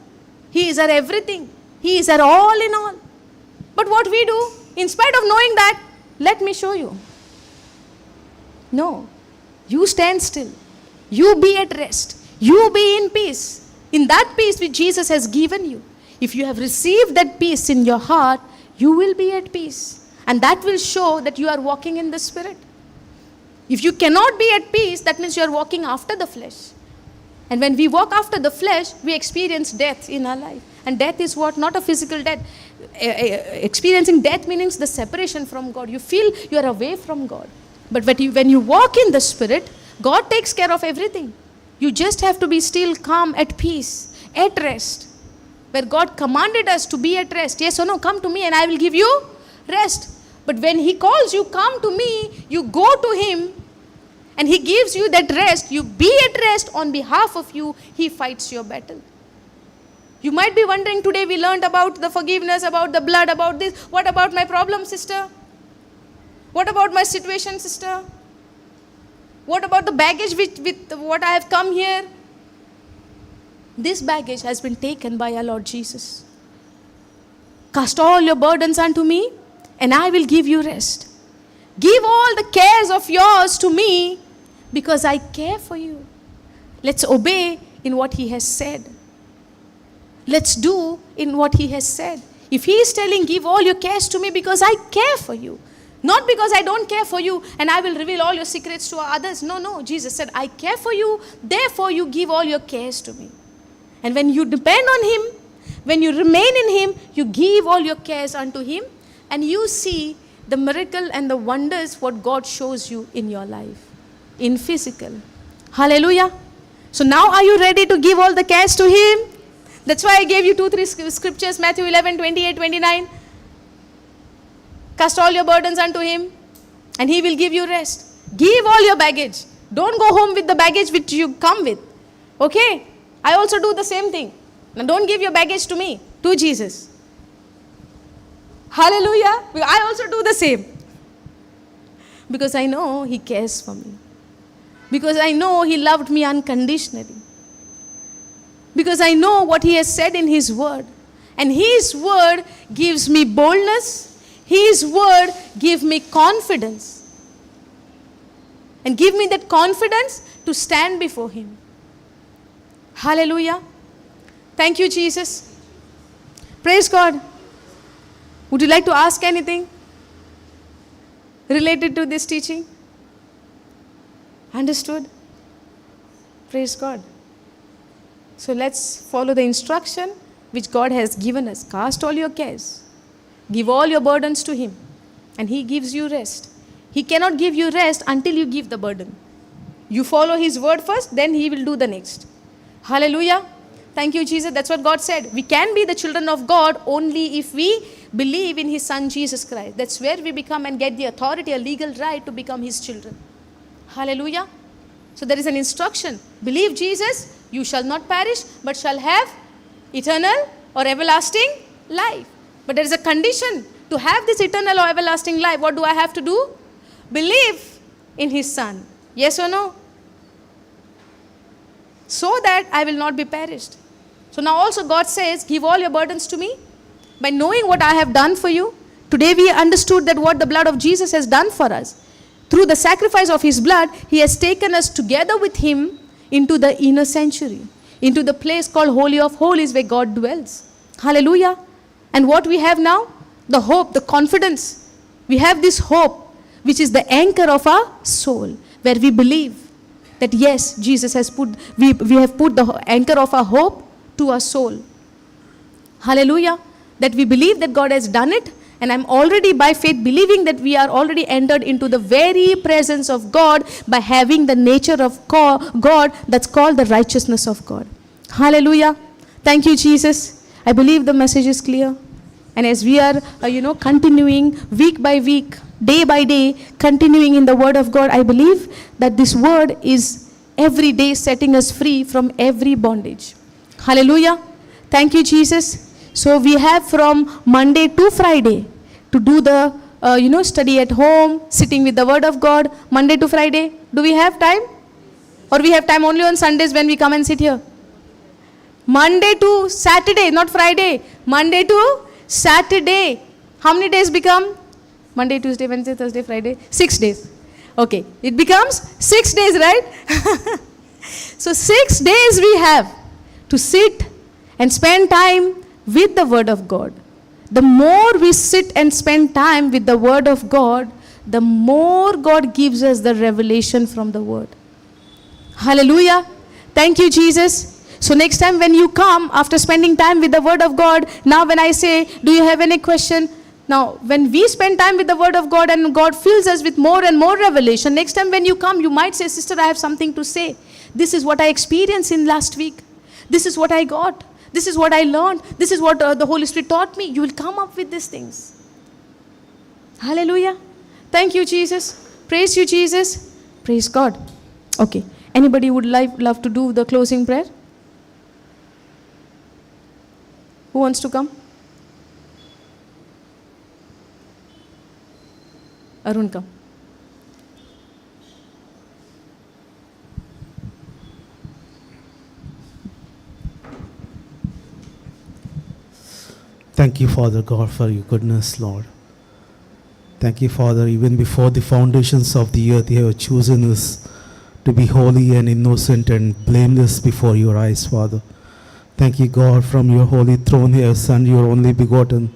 He is our everything. He is our all in all. But what we do, in spite of knowing that, let me show you. No. You stand still. You be at rest. You be in peace. In that peace which Jesus has given you. If you have received that peace in your heart, you will be at peace. And that will show that you are walking in the Spirit. If you cannot be at peace, that means you are walking after the flesh. And when we walk after the flesh, we experience death in our life. And death is what? Not a physical death. Experiencing death means the separation from God. You feel you are away from God. But when you walk in the Spirit, God takes care of everything. You just have to be still, calm, at peace, at rest. Where God commanded us to be at rest. Yes or no? Come to me and I will give you rest. But when He calls you, come to me, you go to Him and He gives you that rest. You be at rest on behalf of you. He fights your battle. You might be wondering, today we learned about the forgiveness, about the blood, about this. What about my problem, sister? What about my situation, sister? What about the baggage with what I have come here? This baggage has been taken by our Lord Jesus. Cast all your burdens unto me, and I will give you rest. Give all the cares of yours to me, because I care for you. Let's obey in what He has said. Let's do in what He has said. If He is telling, give all your cares to me because I care for you. Not because I don't care for you and I will reveal all your secrets to others. No. Jesus said, I care for you, therefore you give all your cares to me. And when you depend on Him, when you remain in Him, you give all your cares unto Him, and you see the miracle and the wonders what God shows you in your life, in physical. Hallelujah. So now are you ready to give all the cares to Him? That's why I gave you 2-3 scriptures, Matthew 11, 28, 29. Cast all your burdens unto Him, and He will give you rest. Give all your baggage. Don't go home with the baggage which you come with. Okay? I also do the same thing. Now don't give your baggage to me, to Jesus. Hallelujah. I also do the same. Because I know He cares for me. Because I know He loved me unconditionally. Because I know what He has said in His word. And His word gives me boldness. His word gives me confidence. And give me that confidence to stand before Him. Hallelujah. Thank you, Jesus. Praise God. Would you like to ask anything related to this teaching? Understood? Praise God. So let's follow the instruction which God has given us. Cast all your cares. Give all your burdens to Him, and He gives you rest. He cannot give you rest until you give the burden. You follow His word first, then He will do the next. Hallelujah. Thank you, Jesus. That's what God said. We can be the children of God only if we believe in His Son, Jesus Christ. That's where we become and get the authority, a legal right to become His children. Hallelujah. So there is an instruction. Believe Jesus, you shall not perish, but shall have eternal or everlasting life. But there is a condition to have this eternal or everlasting life. What do I have to do? Believe in His Son. Yes or no? So that I will not be perished. So now also God says, give all your burdens to me. By knowing what I have done for you, today we understood that what the blood of Jesus has done for us. Through the sacrifice of His blood, He has taken us together with Him into the inner sanctuary, into the place called Holy of Holies where God dwells. Hallelujah. And what we have now? The hope, the confidence. We have this hope, which is the anchor of our soul, where we believe that yes, Jesus has put, we have put the anchor of our hope to our soul. Hallelujah. That we believe that God has done it, and I'm already by faith believing that we are already entered into the very presence of God by having the nature of God that's called the righteousness of God. Hallelujah. Thank you, Jesus. I believe the message is clear. And as we are, continuing week by week, day by day, continuing in the word of God, I believe that this word is every day setting us free from every bondage. Hallelujah. Thank you, Jesus. So we have from Monday to Friday to do the, study at home, sitting with the word of God, Monday to Friday. Do we have time? Or we have time only on Sundays when we come and sit here? Monday to Saturday, not Friday. Monday to Saturday. How many days become? Monday, Tuesday, Wednesday, Thursday, Friday. 6 days. Okay, it becomes 6 days, right? So 6 days we have to sit and spend time with the Word of God. The more we sit and spend time with the Word of God, the more God gives us the revelation from the Word. Hallelujah. Thank you, Jesus. So next time when you come after spending time with the Word of God, now when I say, do you have any question? Now, when we spend time with the Word of God and God fills us with more and more revelation, next time when you come, you might say, Sister, I have something to say. This is what I experienced in last week. This is what I got. This is what I learned. This is what the Holy Spirit taught me. You will come up with these things. Hallelujah. Thank you, Jesus. Praise you, Jesus. Praise God. Okay. Anybody would love to do the closing prayer? Who wants to come? Arun, come. Thank you, Father God, for your goodness, Lord. Thank you, Father, even before the foundations of the earth, you have chosen us to be holy and innocent and blameless before your eyes, Father. Thank you, God, from your holy throne you have sent your only begotten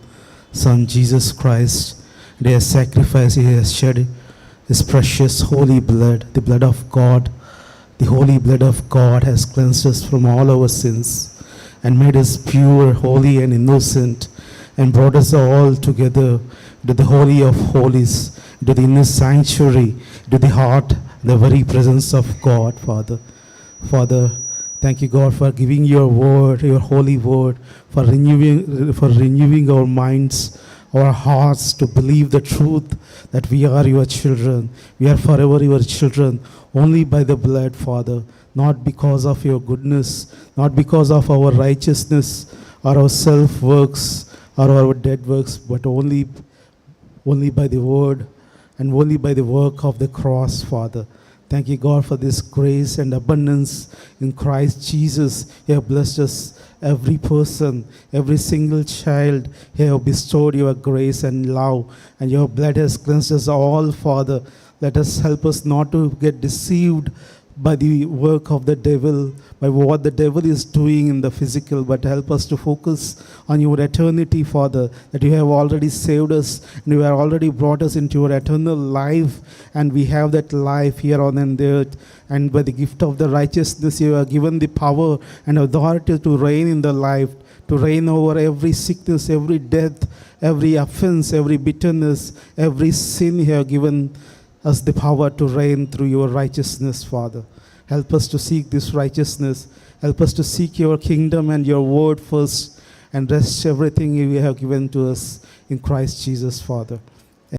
Son, Jesus Christ. He has sacrificed, he has shed his precious holy blood, the blood of God. The holy blood of God has cleansed us from all our sins and made us pure, holy, and innocent, and brought us all together to the Holy of Holies, to the inner sanctuary, to the heart, the very presence of God, Father. Father, thank you, God, for giving your word, your holy word, for renewing our minds, our hearts to believe the truth that we are your children. We are forever your children, only by the blood, Father, not because of your goodness, not because of our righteousness or our self-works or our dead works, but only by the word and only by the work of the cross, Father. Thank you, God, for this grace and abundance in Christ Jesus. You have blessed us, every person, every single child. You have bestowed your grace and love, and your blood has cleansed us all, Father. Let us help us not to get deceived by the work of the devil, by what the devil is doing in the physical, but help us to focus on your eternity, Father, that you have already saved us and you have already brought us into your eternal life, and we have that life here on the earth, and by the gift of the righteousness you have given the power and authority to reign in the life, to reign over every sickness, every death, every offense, every bitterness, every sin. You have given us the power to reign through your righteousness, Father. Help us to seek this righteousness. Help us to seek your kingdom and your word first, and rest everything you have given to us in Christ Jesus, Father.